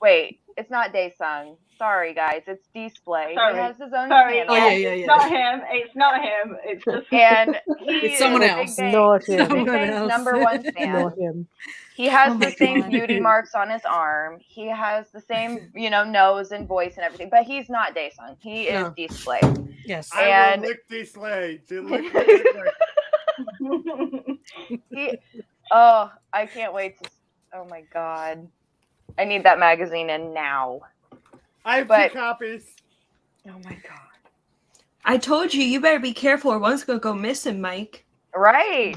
Wait, it's not Daesung. Sorry guys, it's Display.
Sorry.
He has his own
Sorry,
channel.
Oh, yeah,
It's not him. It's not him. It's just
And he
It's someone
is
else.
Big Bang,
Not him.
Big
Someone
Bang's
else.
number one fan.
Not him.
He has
Oh
the
my
same
God.
beauty marks on his arm. He has the same, nose and voice and everything. But he's not Daesung. He is
No.
Display.
Yes.
I
And-
will lick these sleigh. Lick.
He. Oh, I can't wait to. Oh my God. I need that magazine in now.
I have 2 copies.
Oh my god.
I told you, you better be careful or one's gonna go missing, Mike.
Right.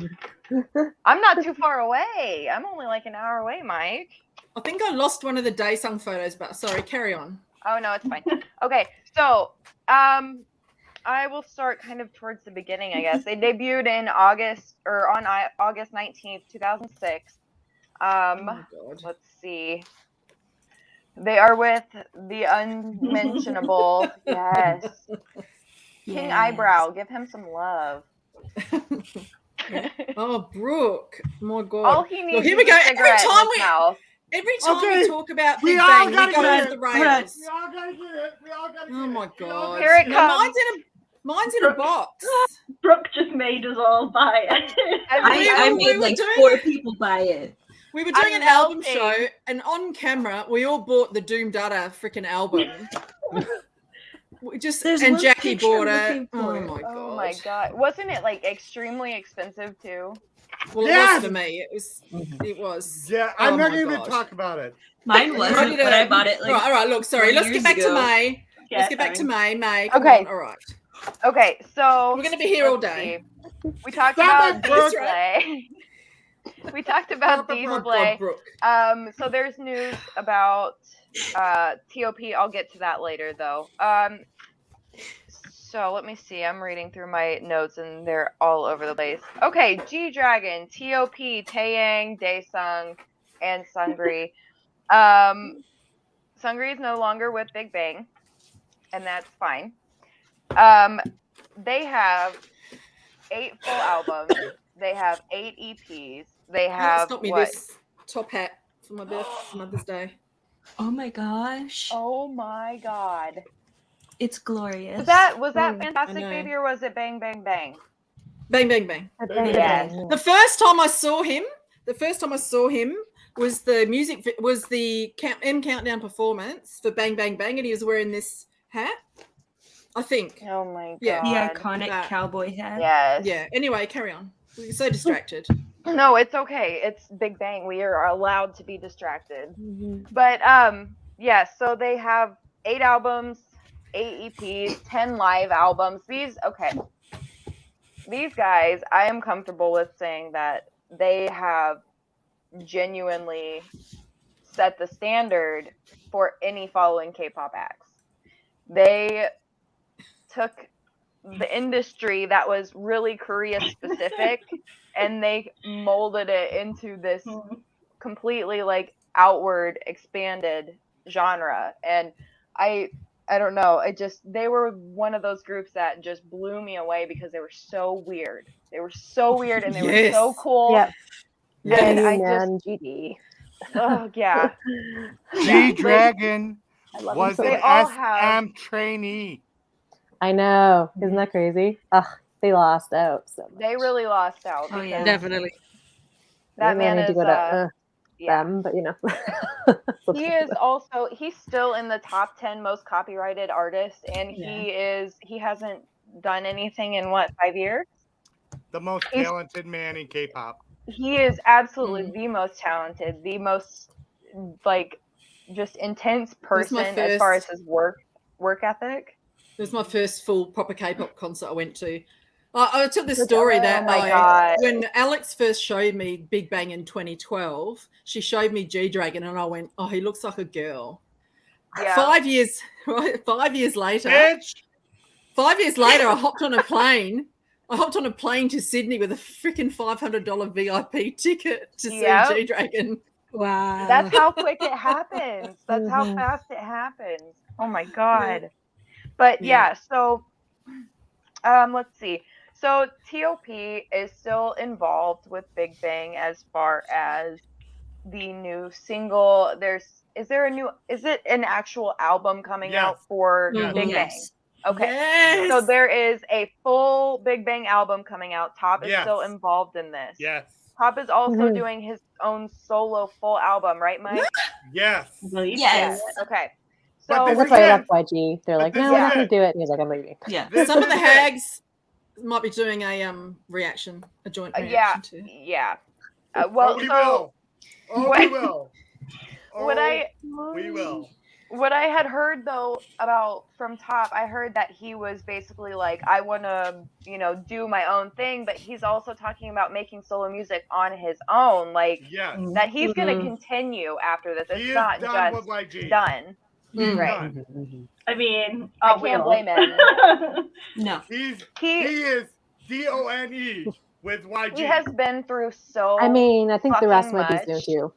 I'm not too far away. I'm only like an hour away, Mike.
I think I lost one of the Daesung photos, but sorry, carry on.
Oh no, it's fine. Okay, so I will start kind of towards the beginning, I guess. They debuted in August 19th, 2006.
Oh my God.
Let's see. They are with the unmentionable. Yes. King Eyebrow. Give him some love.
Oh, Brooke. My God.
All he needs
here we
is
go.
a cigarette in his mouth.
Every time we talk about
We
Big
all
Bang, we
gotta
go
get
off
it.
the rails.
We all gotta get it. We all gotta get it.
Oh my God.
Here it
No,
comes.
mine's in a box.
Brooke just made us all buy it.
I made like 4 people buy it.
We were doing an album show, and on camera, we all bought the Doom Dada freaking album. And Jackie bought it. Oh my God.
Oh my God. Wasn't it like extremely expensive too?
Well, it was for me. It was.
Yeah, I'm not even gonna talk about it.
Mine wasn't, but I bought it like.
All right. Look, sorry. Let's get back to May. Let's get back to May. May. Come on. All right.
Okay, so
we're gonna be here all day.
We talked about display. We talked about display. So there's news about TOP. I'll get to that later, though. So let me see. I'm reading through my notes, and they're all over the place. Okay, G-Dragon, TOP, Taeyang, Daesung, and Seungri. Seungri is no longer with Big Bang, and that's fine. They have 8 full albums. They have 8 EPs. They have
Stop me this top hat for my Mother's Day.
Oh my gosh.
Oh my God.
It's glorious.
Was that Fantastic Baby or was it Bang Bang Bang?
Bang Bang Bang.
Yes.
The first time I saw him was the M Countdown performance for Bang Bang Bang, and he was wearing this hat. I think.
Oh my God.
Yeah.
The iconic cowboy hat.
Yes.
Yeah. Anyway, carry on. We're so distracted.
No, it's okay. It's Big Bang. We are allowed to be distracted.
Mm-hmm.
But yeah, so they have 8 albums, 8 EPs, 10 live albums. These guys, I am comfortable with saying that they have genuinely set the standard for any following K-pop acts. They took the industry that was really Korea specific and they molded it into this completely like outward expanded genre. And I don't know, they were one of those groups that just blew me away because they were so weird. They were so weird and they were so cool.
Yeah.
And
GD.
Oh yeah.
G-Dragon was
they
an
all
SM trainee.
I know. Isn't that crazy? Ugh, they lost out so much.
They really lost out.
Oh yeah, definitely.
That man
need
is
to go to them, but you know.
He's still in the top 10 most copyrighted artists, and he hasn't done anything in 5 years?
The most talented man in K-pop.
He is absolutely the most talented, the most like just intense person as far as his work ethic.
It was my first full proper K-pop concert I went to. I took this story when Alex first showed me Big Bang in 2012, she showed me G-Dragon and I went, oh, he looks like a girl.
Yeah.
5 years later, I hopped on a plane. I hopped on a plane to Sydney with a freaking $500 VIP ticket to see G-Dragon.
Wow.
That's how quick it happens. That's how fast it happens. Oh my God. Yeah. But so let's see. So TOP is still involved with Big Bang as far as the new single. Is it an actual album coming out for Big Bang? Okay.
Yes.
So there is a full Big Bang album coming out. Top is still involved in this.
Yes.
Top is also doing his own solo full album, right, Mike?
Yes.
Yes. Okay. So
that's why I left YG. They're like, no, we're not going to do it. And he's like, I'm leaving.
Yeah.
Some of the hags might be doing a joint reaction too.
Yeah.
We will. We will.
What I had heard though about from Top, I heard that he was basically like, I want to, do my own thing, but he's also talking about making solo music on his own, like that he's going to continue after this. It's not just done. Right.
I mean,
I can't blame him.
No.
He is DONE with YG.
He has been through so
I mean, I think the rest
fucking
might be soon
much.
too.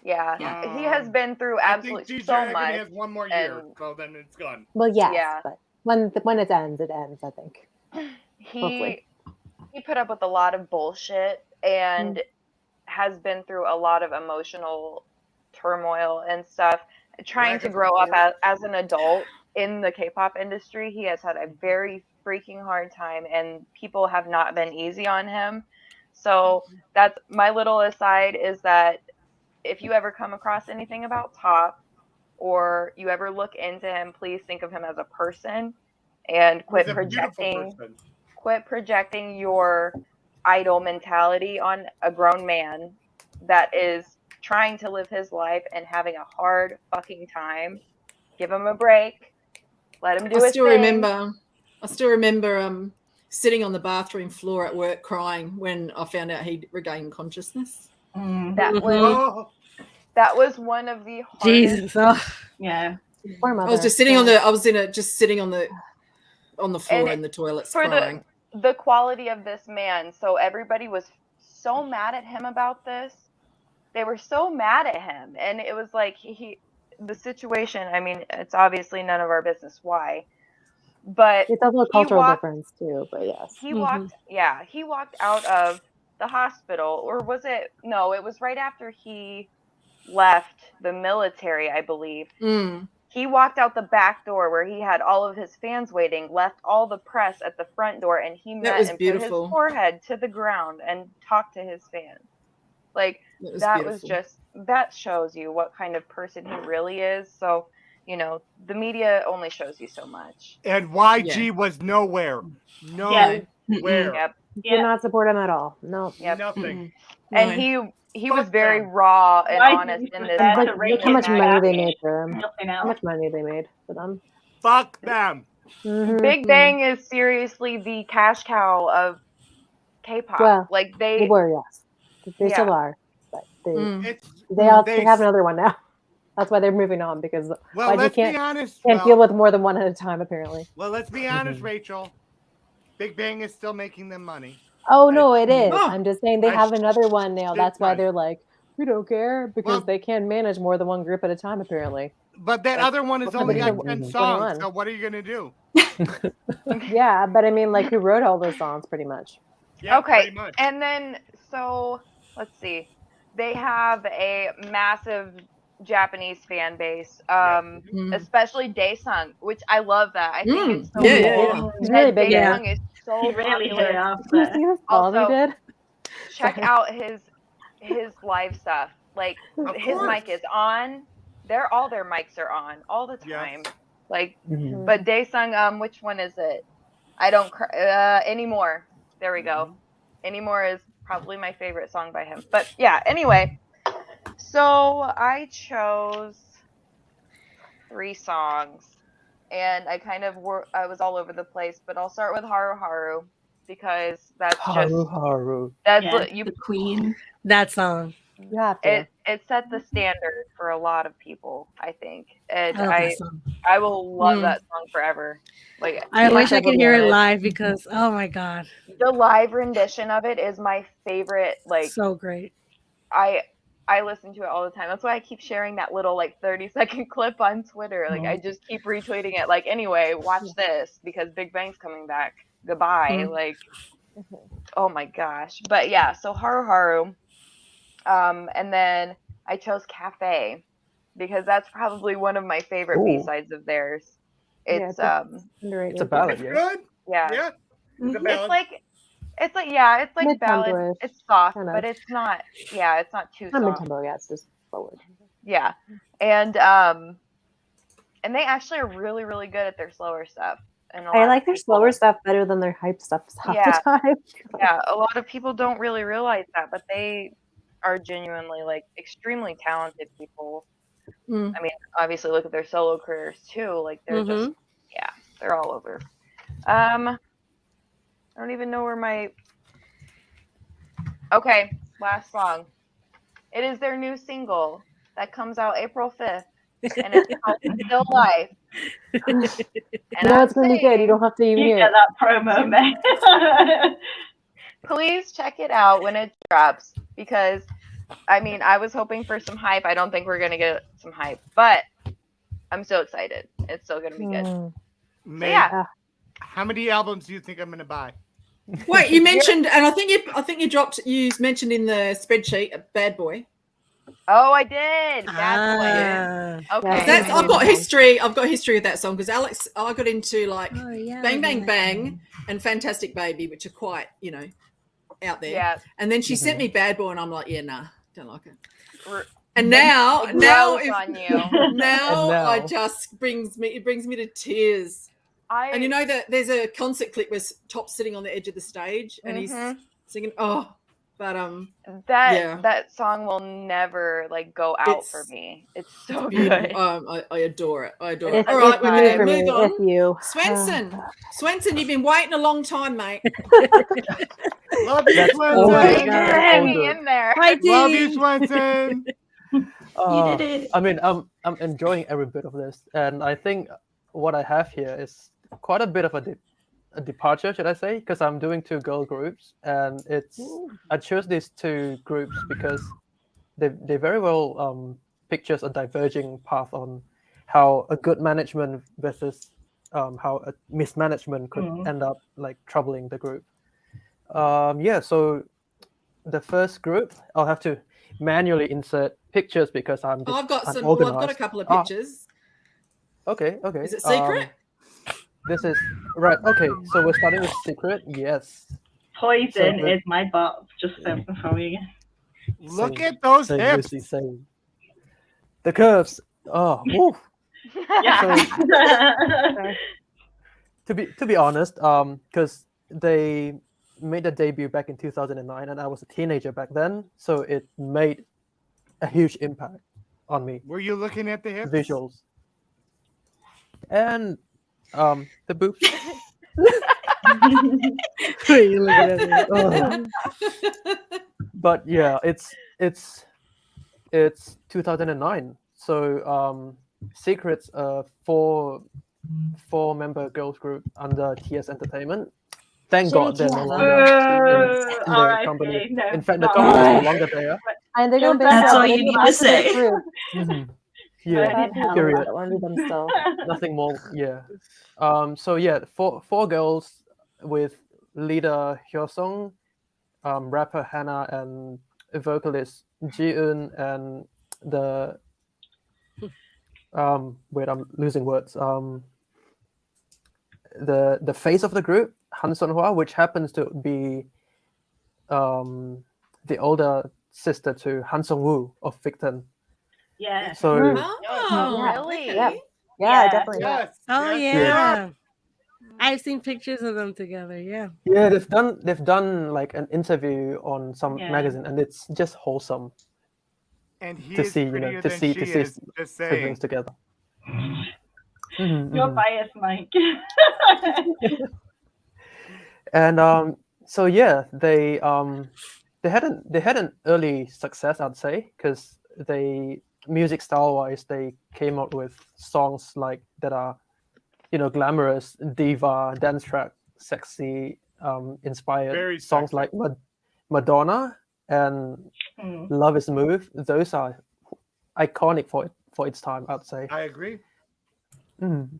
Yeah. He has been through absolutely so much.
He has one more year, so then it's gone.
Well, yes, but when it ends, I think.
He put up with a lot of bullshit and has been through a lot of emotional turmoil and stuff. Trying to grow up as an adult in the K-pop industry, he has had a very freaking hard time, and people have not been easy on him. So that's my little aside, is that if you ever come across anything about Top or you ever look into him, please think of him as a person and quit projecting your idol mentality on a grown man that is trying to live his life and having a hard fucking time. Give him a break. Let him do his thing.
I still remember sitting on the bathroom floor at work crying when I found out he'd regained consciousness.
That was one of the hardest.
Jesus.
Yeah.
I was just sitting on the floor in the toilets crying.
The quality of this man. So everybody was so mad at him about this. They were so mad at him, and it was like the situation. I mean, it's obviously none of our business why, but
it's also a cultural difference too. But yes,
he walked. Yeah, he walked out of the hospital, or was it? No, it was right after he left the military, I believe. He walked out the back door where he had all of his fans waiting, left all the press at the front door, and he met and put his forehead to the ground and talked to his fans. Like, that shows you what kind of person he really is. So, the media only shows you so much.
And YG was nowhere. Nowhere.
Yep.
Did not support him at all. No.
Yep.
Nothing.
And he was very raw and honest in this.
Look how much money they made for him. How much money they made for them.
Fuck them.
Big Bang is seriously the cash cow of K-pop.
Well,
like
they were, yes. They still are. But they have another one now. That's why they're moving on, because
let's
can't
be honest.
Can't deal with more than one at a time, apparently.
Well, let's be honest, Rachel. Big Bang is still making them money.
Oh no, it is. I'm just saying they have another one now. That's why they're like, we don't care, because they can't manage more than one group at a time, apparently.
But that other one is only got 10 songs. So what are you gonna do?
Yeah, but I mean, like, who wrote all those songs, pretty much?
Yeah,
okay,
pretty much.
And then let's see. They have a massive Japanese fan base, especially Daesung, which I love that. I think it's so cool.
He's really big.
Daesung is so
really
popular.
Did you see this ball he did?
Check out his live stuff. Like, his mic is on. All their mics are on all the time.
Yeah.
Like, but Daesung, which one is it? I don't Anymore. There we go. Anymore is probably my favorite song by him. But yeah, anyway. So I chose 3 songs, and I was all over the place, but I'll start with Haru Haru, because that's
Haru.
That's what you
the queen.
That song.
You have to.
It set the standard for a lot of people, I think. And
I love that song.
I will love that song forever. Like,
I wish I could hear it live, because oh my god,
the live rendition of it is my favorite. Like,
so great.
I listen to it all the time. That's why I keep sharing that little 30-second clip on Twitter. Like, I just keep retweeting it. Like, anyway, watch this because Big Bang's coming back. Goodbye. Like, oh my gosh. But yeah, so Haru Haru. And then I chose Cafe, because that's probably one of my favorite B-sides of theirs. It's
underrated.
It's a ballad.
It's good.
Yeah.
It's a ballad.
It's like ballad. It's soft, but it's not. Yeah, it's not too soft.
Mid-tempo, yeah, it's just forward.
Yeah, and they actually are really, really good at their slower stuff. And
I like their slower stuff better than their hype stuff half the time.
Yeah, a lot of people don't really realize that, but are genuinely like extremely talented people.
Mm.
I mean, obviously look at their solo careers too. Like they're just they're all over. I don't even know where my Okay, last song. It is their new single that comes out April 5th, and it's called Still Life. And
it's going to be good. You don't have to even hear
get that promo, man.
Please check it out when it drops, because, I mean, I was hoping for some hype. I don't think we're going to get some hype, but I'm so excited. It's still going to be good.
Meg,
yeah.
How many albums do you think I'm going to buy?
Wait, you mentioned, and I think you mentioned in the spreadsheet Bad Boy.
Oh, I did. Bad Boy. Yeah. Okay.
I've got history. I've got history of that song because Alex, I got into like Bang Bang Bang and Fantastic Baby, which are quite, out there.
Yeah.
And then she sent me Bad Boy, and I'm like, yeah, nah, don't like it. And now I just brings me to tears. And you know that there's a concert clip where Top's sitting on the edge of the stage and he's singing. Oh, but
that song will never like go out for me. It's so good.
I adore it. I adore it. All right, we're going to move on. Swenson, you've been waiting a long time, mate.
Love you, Swenson.
Hang me in there.
Love you, Swenson.
You did it.
I mean, I'm enjoying every bit of this, and I think what I have here is quite a bit of a departure, should I say? Because I'm doing 2 girl groups, and I chose these 2 groups because they very well pictures a diverging path on how a good management versus how a mismanagement could end up like troubling the group. So the first group, I'll have to manually insert pictures because I've got a
couple of pictures.
Okay.
Is it secret?
This is right. Okay, so we're starting with secret. Yes.
Poison is my box. Just for you.
Look at those hips.
The curves. Oh, woo.
Yeah.
So, to be honest, because they made a debut back in 2009, and I was a teenager back then, so it made a huge impact on me.
Were you looking at the hips?
Visuals. And the boobs. But yeah, it's 2009. So Secret's a 4-member girls group under TS Entertainment. Thank God they're no longer in the company.
No,
in fact, the company is no longer there.
And they're going
That's all you need to say.
Yeah, period.
Still.
Nothing more. Yeah. So yeah, four girls with leader Hyosung, rapper Hannah, and vocalist Ji-eun, and the wait, I'm losing words. The face of the group, Han Sun-hwa, which happens to be the older sister to Han Sung-woo of Victon.
Yeah.
So
really?
Yeah, definitely.
Yes.
Oh yeah. I've seen pictures of them together. Yeah.
Yeah, they've done like an interview on some magazine, and it's just wholesome.
And he
to
is
see,
prettier
to
than
see
she is, just saying.
siblings together.
You're biased, Mike.
And so yeah, they had an early success, I'd say, because they music style wise they came out with songs like that are, glamorous, diva, dance track, sexy, inspired.
Very
songs
sexy.
like Madonna and Love Is Move. Those are iconic for its time, I'd say.
I agree.
And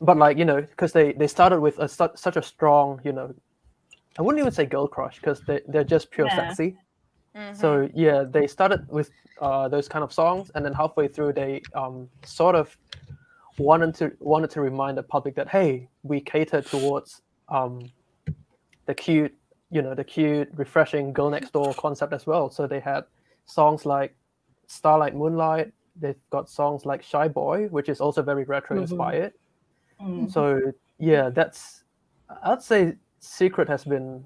but like, because they started with such a strong, I wouldn't even say girl crush, because they're just pure sexy. So yeah, they started with those kind of songs, and then halfway through they sort of wanted to remind the public that, hey, we cater towards the cute, refreshing girl next door concept as well. So they had songs like Starlight Moonlight. They've got songs like Shy Boy, which is also very retro inspired. So yeah, I'd say Secret has been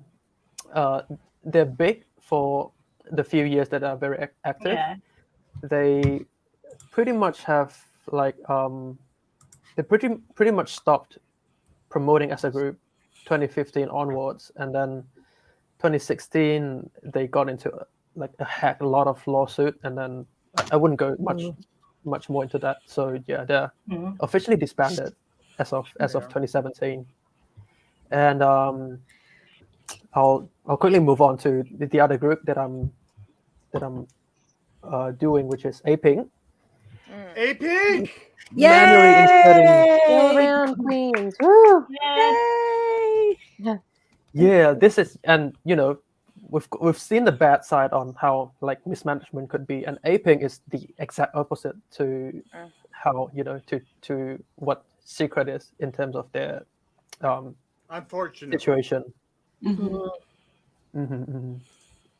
they're big for the few years that are very active,
Yeah.
they pretty much have like they pretty much stopped promoting as a group 2015 onwards, and then 2016 they got into like a lot of lawsuit, and then I wouldn't go much more into that. So yeah, they're officially disbanded as of 2017. And I'll quickly move on to the other group that I'm doing, which is A-Pink.
A-Pink!
Manually inserting.
Go around Queens. Woo!
Yay!
Yeah, this is, and you know, we've seen the bad side on how like mismanagement could be, and A-Pink is the exact opposite to how, you know, to what Secret is in terms of their
unfortunate
situation.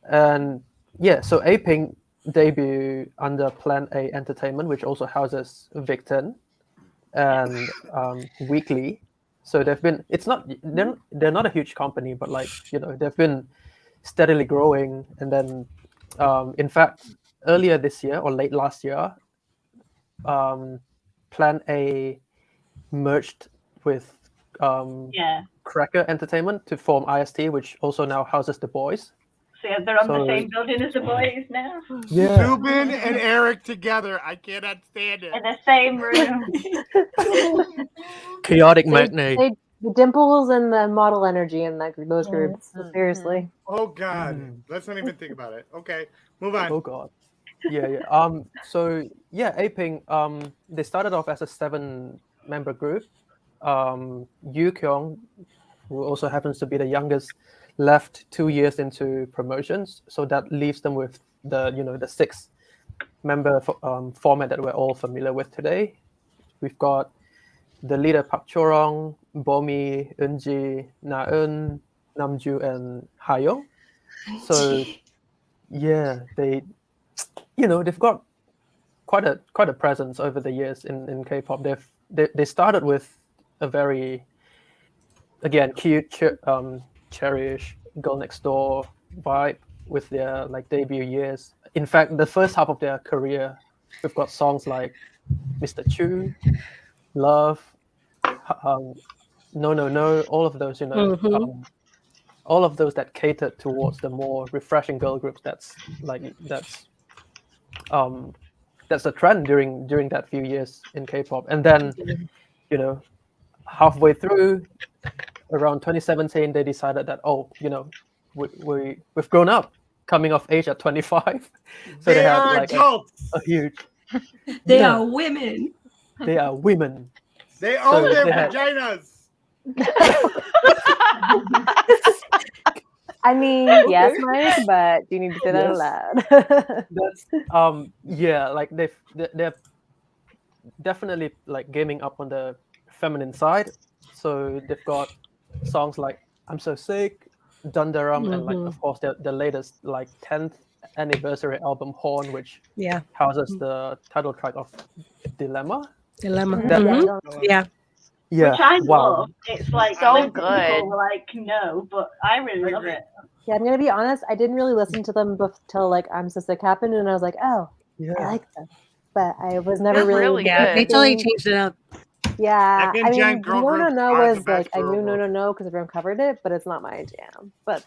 And yeah, so A-Pink debut under Plan A Entertainment, which also houses Victon and Weekly. So they've been, it's not, they're not a huge company, but like, you know, they've been steadily growing. And then in fact, earlier this year or late last year, Plan A merged with Cracker Entertainment to form IST, which also now houses The Boys.
So yeah, they're on the same building as The Boys now.
Yeah.
Zubin and Eric together. I cannot stand it.
In the same room.
Chaotic matinee.
The dimples and the model energy in those groups. Seriously.
Oh God. Let's not even think about it. Okay, move on.
Oh God. Yeah. So yeah, A-Pink. They started off as a 7-member group. Yu Kyung, who also happens to be the youngest, left 2 years into promotions. So that leaves them with the 6-member format that we're all familiar with today. We've got the leader Park Chorong, Bomi, Eunji, Na-eun, Namju, and Hayoung. So yeah, they've got quite a presence over the years in K-pop. They started with a very, again, cute, cherish girl next door vibe with their like debut years. In fact, the first half of their career, we've got songs like Mr. Chu, Love, No No No, all of those, all of those that catered towards the more refreshing girl groups. That's a trend during that few years in K-pop. And then, halfway through, around 2017, they decided that we've grown up, coming of age at 25. So they had like a huge.
They are women.
They are women.
They own their vaginas.
I mean, yes, Mike, but you need to say that aloud.
That's like they're definitely like gaming up on the feminine side. So they've got songs like "I'm So Sick," "Dundarum," and like of course the latest like 10th anniversary album "Horn," which houses the title track of "Dilemma."
Yeah.
Which I love. It's like so good. People were like, no, but I really love it.
Yeah, I'm gonna be honest. I didn't really listen to them till like "I'm So Sick" happened, and I was like, oh, I like them, but I was never really.
Yeah, they totally changed it up.
Yeah, I mean, No No was like I knew No because everyone covered it, but it's not my jam. But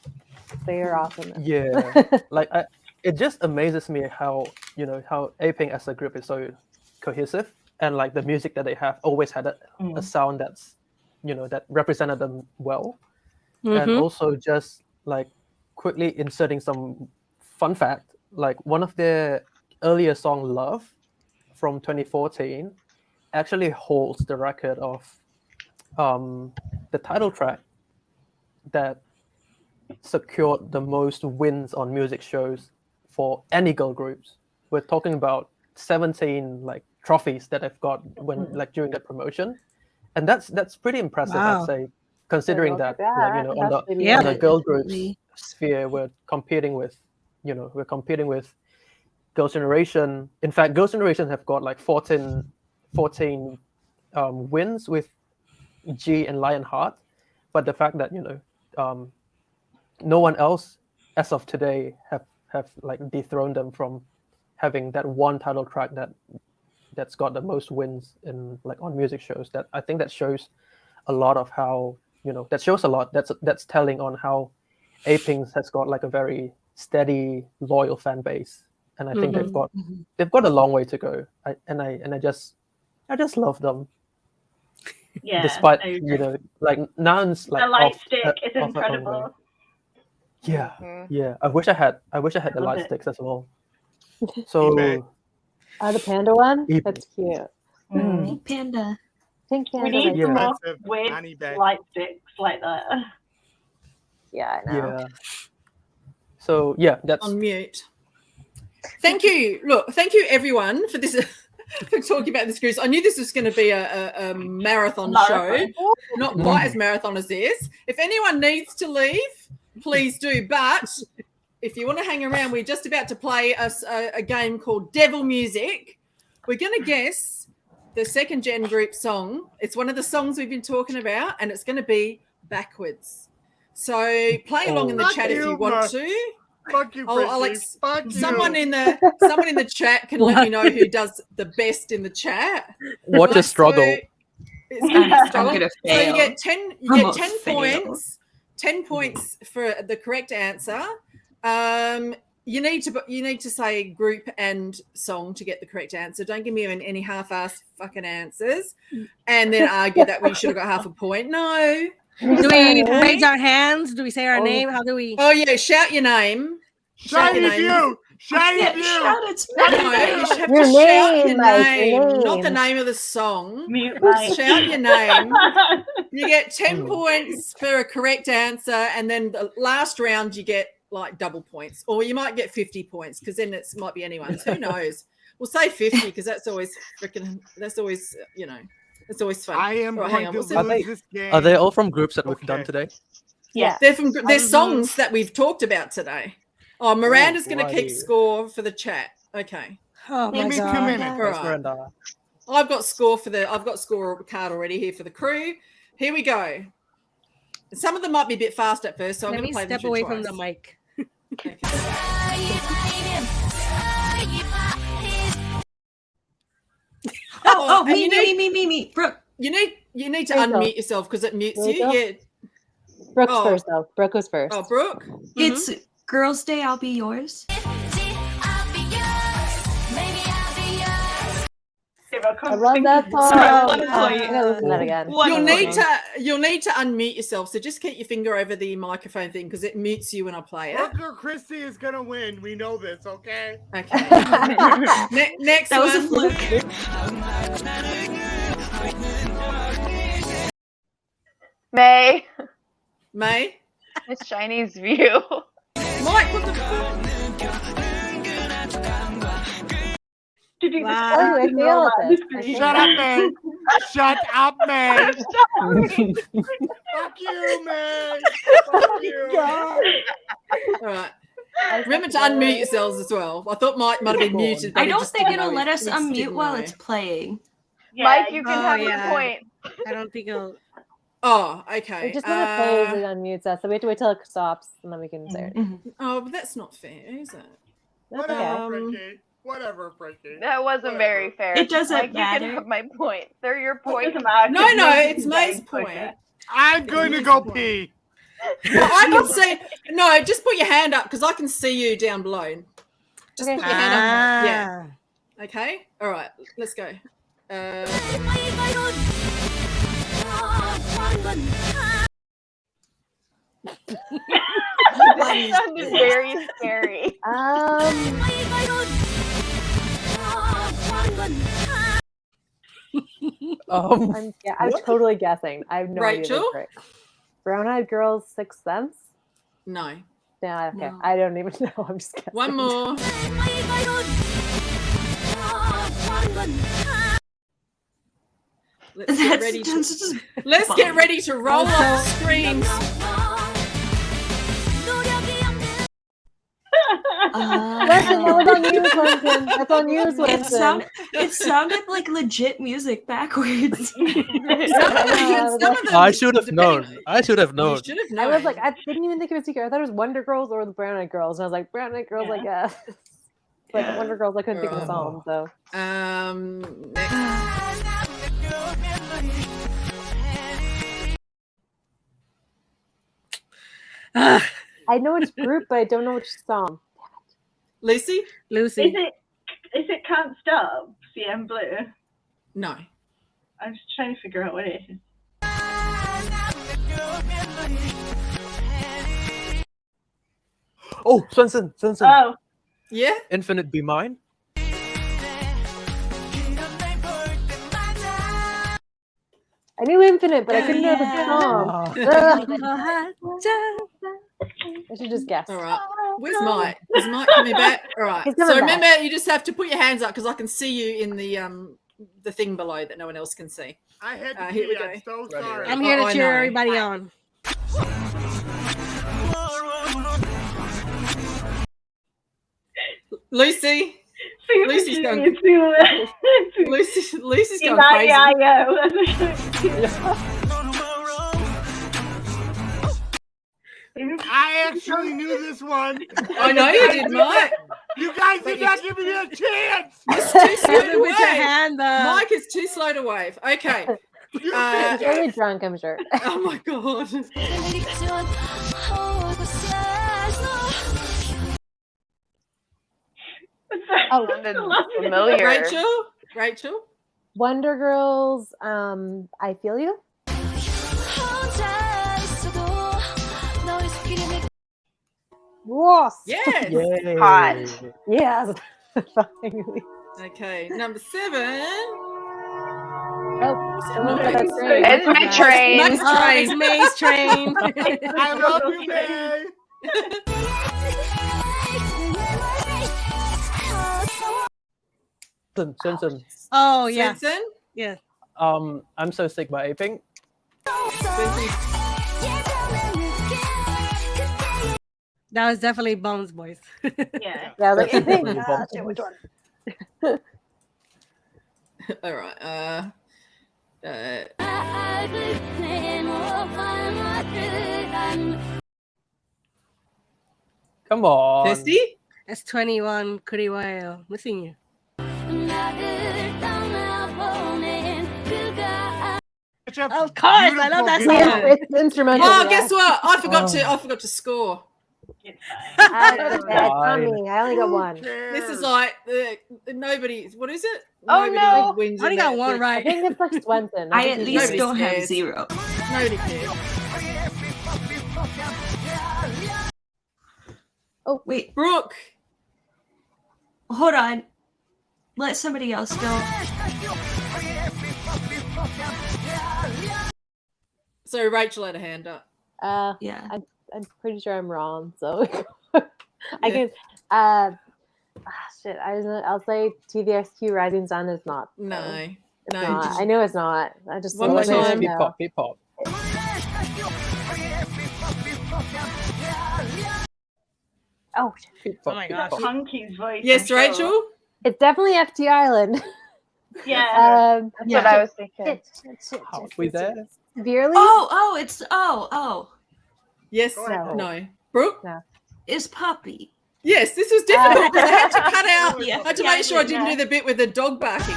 they are awesome.
Yeah, like it just amazes me how A-Pink as a group is so cohesive. And like the music that they have always had a sound that's, that represented them well. And also just like quickly inserting some fun fact, like one of their earlier song, Love, from 2014, actually holds the record of the title track that secured the most wins on music shows for any girl groups. We're talking about 17 like trophies that I've got when like during the promotion, and that's pretty impressive. I'd say, considering that on the girl groups sphere we're competing with Girls' Generation. In fact, Girls' Generation have got like 14 wins with G and Lionheart, but the fact that no one else as of today have like dethroned them from having that one title track that's got the most wins in like on music shows. That I think that shows a lot of how, that shows a lot. That's telling on how Apings has got like a very steady, loyal fan base, and I think they've got a long way to go. I just love them.
Yeah.
Despite like Nan's like
the light
off,
stick is
off her own
incredible.
way. Yeah. I wish I had the light sticks as well. So
the panda one?
Epic.
That's cute.
Pink panda.
Pink
We
panda.
need some more
Expensive
weird
Annie bag.
light sticks like that.
Yeah, I know.
Yeah. So yeah, that's
On mute. Thank you. Look, thank you everyone for this. For talking about this cruise. I knew this was going to be a marathon show, not quite as marathon as this. If anyone needs to leave, please do. But if you want to hang around, we're just about to play a game called Devil Music. We're going to guess the second gen group song. It's one of the songs we've been talking about, and it's going to be backwards. So play along in the chat if you want to.
Fuck you,
Alex.
Fuck you.
Someone in the chat can let me know who does the best in the chat.
Watch a struggle.
I'm gonna fail.
So you get 10 points. 10 points for the correct answer. You need to say group and song to get the correct answer. Don't give me any half-assed fucking answers and then argue that we should have got half a point. No.
Do we raise our hands? Do we say our name? How do we?
Oh yeah, shout your name.
Shout your name. Shout it, you.
Shout it.
No, you should have
Your
to shout
name,
your
Mike,
name,
your
not the
name.
name of the song.
Mute Mike.
Shout your name. You get 10 points for a correct answer, and then the last round you get like double points, or you might get 50 points because then it might be anyone's. Who knows? We'll say 50 because that's always it's always fun.
I am
Right,
going
hang
to
on,
lose this game.
Are they all from groups that we've done
Okay.
today?
Yeah.
They're songs that we've talked about today. Oh, Miranda's going to keep
bloody.
score for the chat. Okay.
Oh my
Give me 2
god.
minutes.
All
Thanks,
right.
Miranda.
I've got score card already here for the crew. Here we go. Some of them might be a bit fast at first, so I'm
Let
going
me
to play them
step
through
away
twice.
from the mic.
Okay.
Oh,
and you
me. Brooke.
You need to
Rachel.
unmute yourself because it mutes you.
Rachel?
Yeah.
Brooke's
Oh.
first though. Brooke was first.
Oh, Brooke.
It's Girls' Day, I'll Be Yours.
I love that song.
Sorry,
I'm
1 point.
gonna listen to that again.
You'll need to unmute yourself. So just keep your finger over the microphone thing because it mutes you when I play it.
Brooke or Christy is gonna win. We know this, okay?
Okay. Next
That was a
one.
fluke.
May.
Miss Shiny's View.
Mike, what the fuck?
Did you
Wow.
Oh, I feel it.
Shut up, May. Shut up, May. Fuck you, May. Fuck you.
All right. Remember to unmute yourselves as well. I thought Mike might have been muted. But
I
he
don't
just
think
didn't
it'll
know.
let us
He just
unmute
didn't
while
know.
it's playing.
Yeah, Mike, you can
Oh,
have
yeah.
your point.
I don't think it'll.
Oh, okay.
It just when it plays, it unmutes us, so we have to wait till it stops, and then we can say it.
Oh, but that's not fair, is it?
That's
Whatever,
okay.
Frankie. Whatever, Frankie.
That wasn't very fair.
It doesn't
Mike, You
matter.
can have my point. They're your point.
No, it's May's point.
I'm going to go pee.
Well, I can see. No, just put your hand up because I can see you down below. Just
Okay.
put your hand up.
Ah.
Yeah. Okay. All right. Let's go.
That sounded very scary.
I'm totally guessing. I have no idea.
Rachel?
This trick. Brown-eyed girls, Sixth Sense.
No.
Yeah, okay.
No.
I don't even know. I'm just guessing.
One more. Let's get ready to. Let's get ready to roll off screens.
Let's was on you, Swinton. That's on you, Swinton.
It sounded like legit music backwards.
I should have known. I should have known.
You should have known.
I was like, I didn't even think it was secret. I thought it was Wonder Girls or the Brown Eyed Girls. And I was like, Brown Eyed Girls,
Yeah.
I guess. Like Wonder Girls, I couldn't think of the song. So
next.
I know which group, but I don't know which song.
Lucy?
Lucy.
Is it Can't Stop? CM Blue.
No.
I'm just trying to figure out what it is.
Oh, Swenson.
Oh,
Yeah?
Infinite Be Mine.
I knew Infinite, but I couldn't know the song. I should just guess.
All right. Where's Mike? Is Mike coming back? All right.
He's
So
coming
remember,
back.
you just have to put your hands up because I can see you in the thing below that no one else can see.
I had to
Here we
pee. I'm so
Ready,
sorry.
ready.
I'm here to
I
cheer
know.
everybody on.
Lucy.
Super
Lucy's
Junior
going-
to
Lucy's going crazy.
I actually knew this one.
I know you did, Mike.
You guys did not give me a chance.
It's too slow to
With your
wave.
hand up.
Mike is too slow to wave. Okay.
He's really drunk, I'm sure.
Oh my god.
Sounded familiar.
Rachel.
Wonder Girls, I Feel You. Yes.
Yes.
Yay.
Hot.
Yes. Finally.
Okay. Number 7.
Oh, someone
Nice.
said that's great.
It's my train.
Max
Oh,
Train.
it's May's train.
I love you, May.
Swenson.
Oh yeah,
Simpson.
yeah.
I'm So Sick by Aping.
That was definitely Bones' voice.
Yeah.
Yeah, I was like, I think.
Definitely
Shit, which one?
All right.
Come on.
Testy.
That's 21 Kuriwayo. Missing you. Of course, I love that
Beautiful,
song.
It's instrumental.
Oh,
yeah.
guess what? I forgot to score.
It's
It's on me. I only got one.
This is like nobody. What is it?
Oh,
Nobody
no.
wins.
I only
in
got
that
one
group.
I
right.
think it's like Swenson.
I
think
at
he's
least
Nobody
don't have
cares.
0.
Nobody cares.
Oh,
Wait,
Brooke.
hold on. Let somebody else go.
So Rachel had a hand up.
Yeah.
I'm pretty sure I'm wrong. So I
Yeah.
can. Shit. I'll say TVXQ Rising Sun is not.
No,
It's
no.
not. I know it's not. I just
One more
don't
time.
know.
P-pop.
Oh, shit.
Oh my gosh.
Punky's voice.
Yes,
I'm sure.
Rachel.
It's definitely FT Island.
Yeah.
That's what I was thinking.
Halfway there.
Severely?
Oh,
Yes.
Go ahead.
No. Brooke.
it's Puppy.
Yes, this was difficult because I had to cut out.
Yeah.
I had to make sure I didn't do the bit with the dog barking.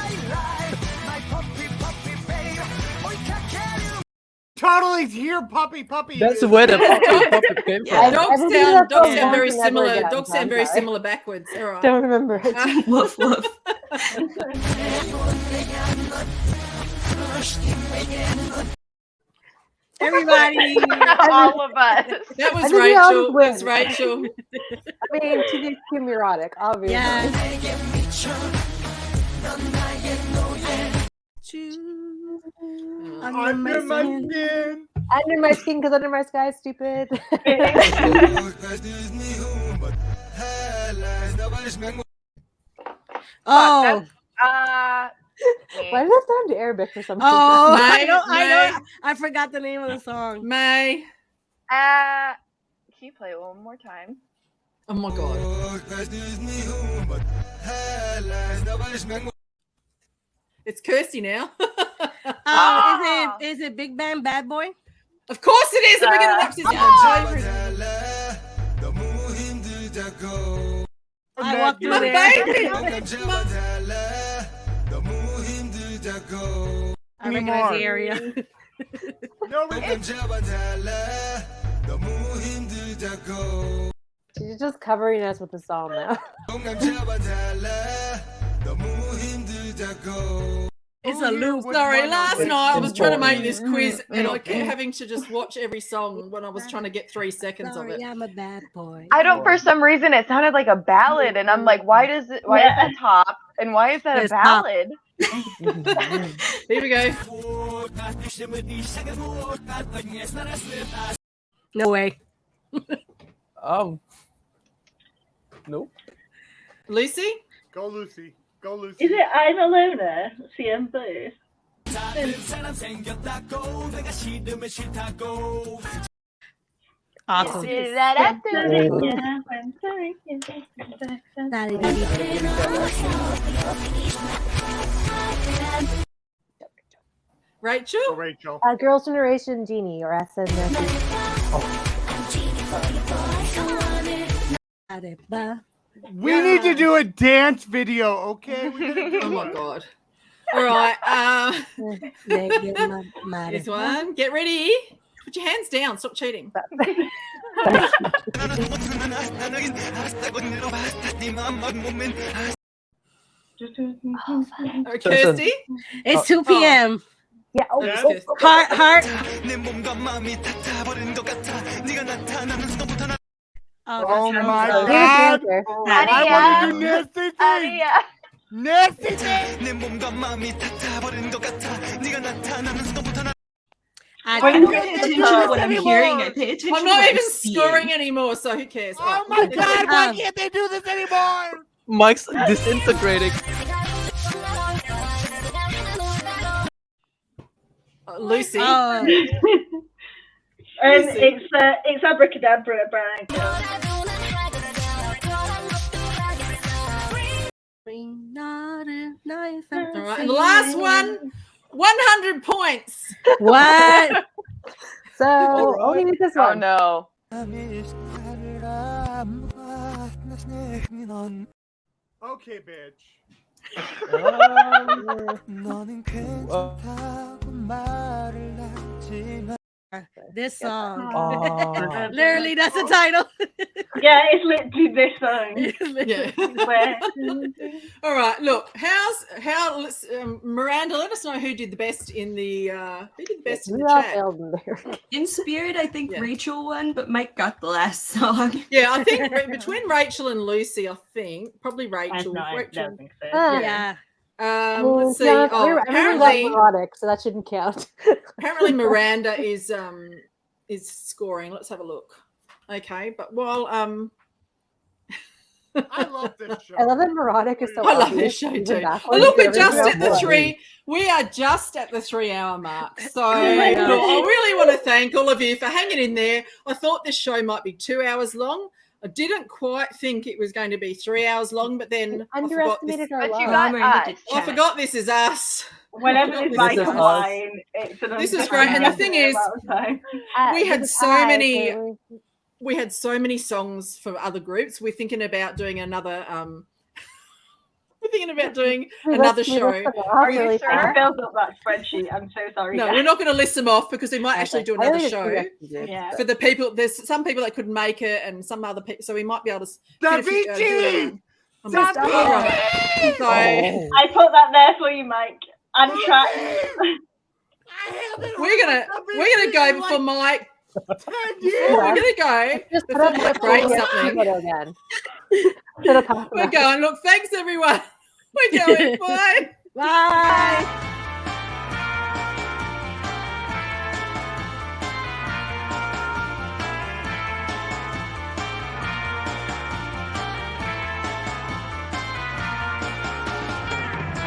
Totally here, puppy.
That's where the puppet came
Yeah,
from.
dogs
I've been
sound
doing that
very
for a long
similar.
time ever
Dogs
again,
sound very
sorry.
similar backwards. All right.
Don't remember it.
Woof woof.
Everybody.
All of us.
That was
I think we all
Rachel.
win.
It's Rachel.
I mean, TVXQ Neurotic, obviously.
Yeah.
Under my skin.
Under my skin, because under my sky is stupid.
Oh.
Why did that sound Arabic for some reason?
Oh,
May,
I forgot the name of the song.
May.
Can you play it one more time?
Oh my god. It's Kirsty now.
Is it Big Bang Bad Boy?
Of course it is. And we're going to watch this one.
I walked through there. I recognize the area.
She's just covering us with the song now.
It's a loop.
Sorry, last night I was trying to make this quiz and I kept having to just watch every song when I was trying to get 3 seconds of it.
Sorry, I'm a bad boy.
I don't. For some reason, it sounded like a ballad, and I'm like, why is that top, and why is that a
It's top.
ballad?
Here we go.
No way.
Nope.
Lucy?
Go Lucy. Go Lucy.
Is it I'm Alona? CM Booth.
Awesome.
Is that after?
Rachel?
Go Rachel.
Girls' Generation Genie or SNSD.
We need to do a dance video, okay?
Oh my god. All right. This one. Get ready. Put your hands down. Stop cheating. Kirsty?
It's 2 p.m.
Yeah. Oh,
That's
oh,
Kirsty.
Heart.
Oh my
oh.
god!
Dancer.
I want to do nasty things!
Yeah.
Nasty things!
I don't pay attention to what I'm hearing. I pay attention
I'm
to
not
what
even
I'm seeing.
scoring anymore, so who cares?
Oh my god, why can't they do this anymore?
Mike's disintegrating.
Lucy.
And it's Abracadabra, Brian.
All right, and the last one, 100 points.
What?
So only need this
Oh
one.
no.
Okay, bitch.
This song.
Oh.
Literally, that's the title.
Yeah, it's literally this song.
Yeah.
Where-
All right. Look, let's, Miranda, let us know who did the best in the
We all
chat.
failed in there.
In spirit, I think
Yeah.
Rachel won, but Mike got the last song.
Yeah, I think between Rachel and Lucy, I think probably
I
Rachel.
don't think so.
Yeah.
Let's see.
Yeah,
Oh,
everyone got
apparently,
neurotic, so that shouldn't count.
apparently Miranda is scoring. Let's have a look. Okay, but while
I love this show.
I love that neurotic is so
I love
obvious,
this show
even
too.
backwards.
Well, look, we're
Everything
just
else
at the
was.
three. We are just at the 3-hour mark. So
my
look,
gosh.
I really want to thank all of you for hanging in there. I thought this show might be 2 hours long. I didn't quite think it was going to be 3 hours long, but then I forgot this.
Underestimated our
But you
love.
got us.
I forgot this is us.
Whenever this
This
mic
is us.
online, it's an
This is great, and the thing is, we had so many. We had so many songs for other groups. We're thinking about doing another. We're thinking about doing another show.
Are you
Really
sure?
I filled up that spreadsheet. I'm so sorry.
No,
guys.
we're not going to list them off because we might actually do another show
Yeah.
for the people. There's some people that couldn't make it, and some other people. So we might be able to. fit a few- do
Davichi!
it on-
Davichi!
So
I put that there for you, Mike. And track.
we're gonna go before Mike. We're gonna go
Just put
before
up
Mike
the
breaks
photo
something.
again. Put a
We're going. Look, thanks everyone. We're going. Bye.
Bye.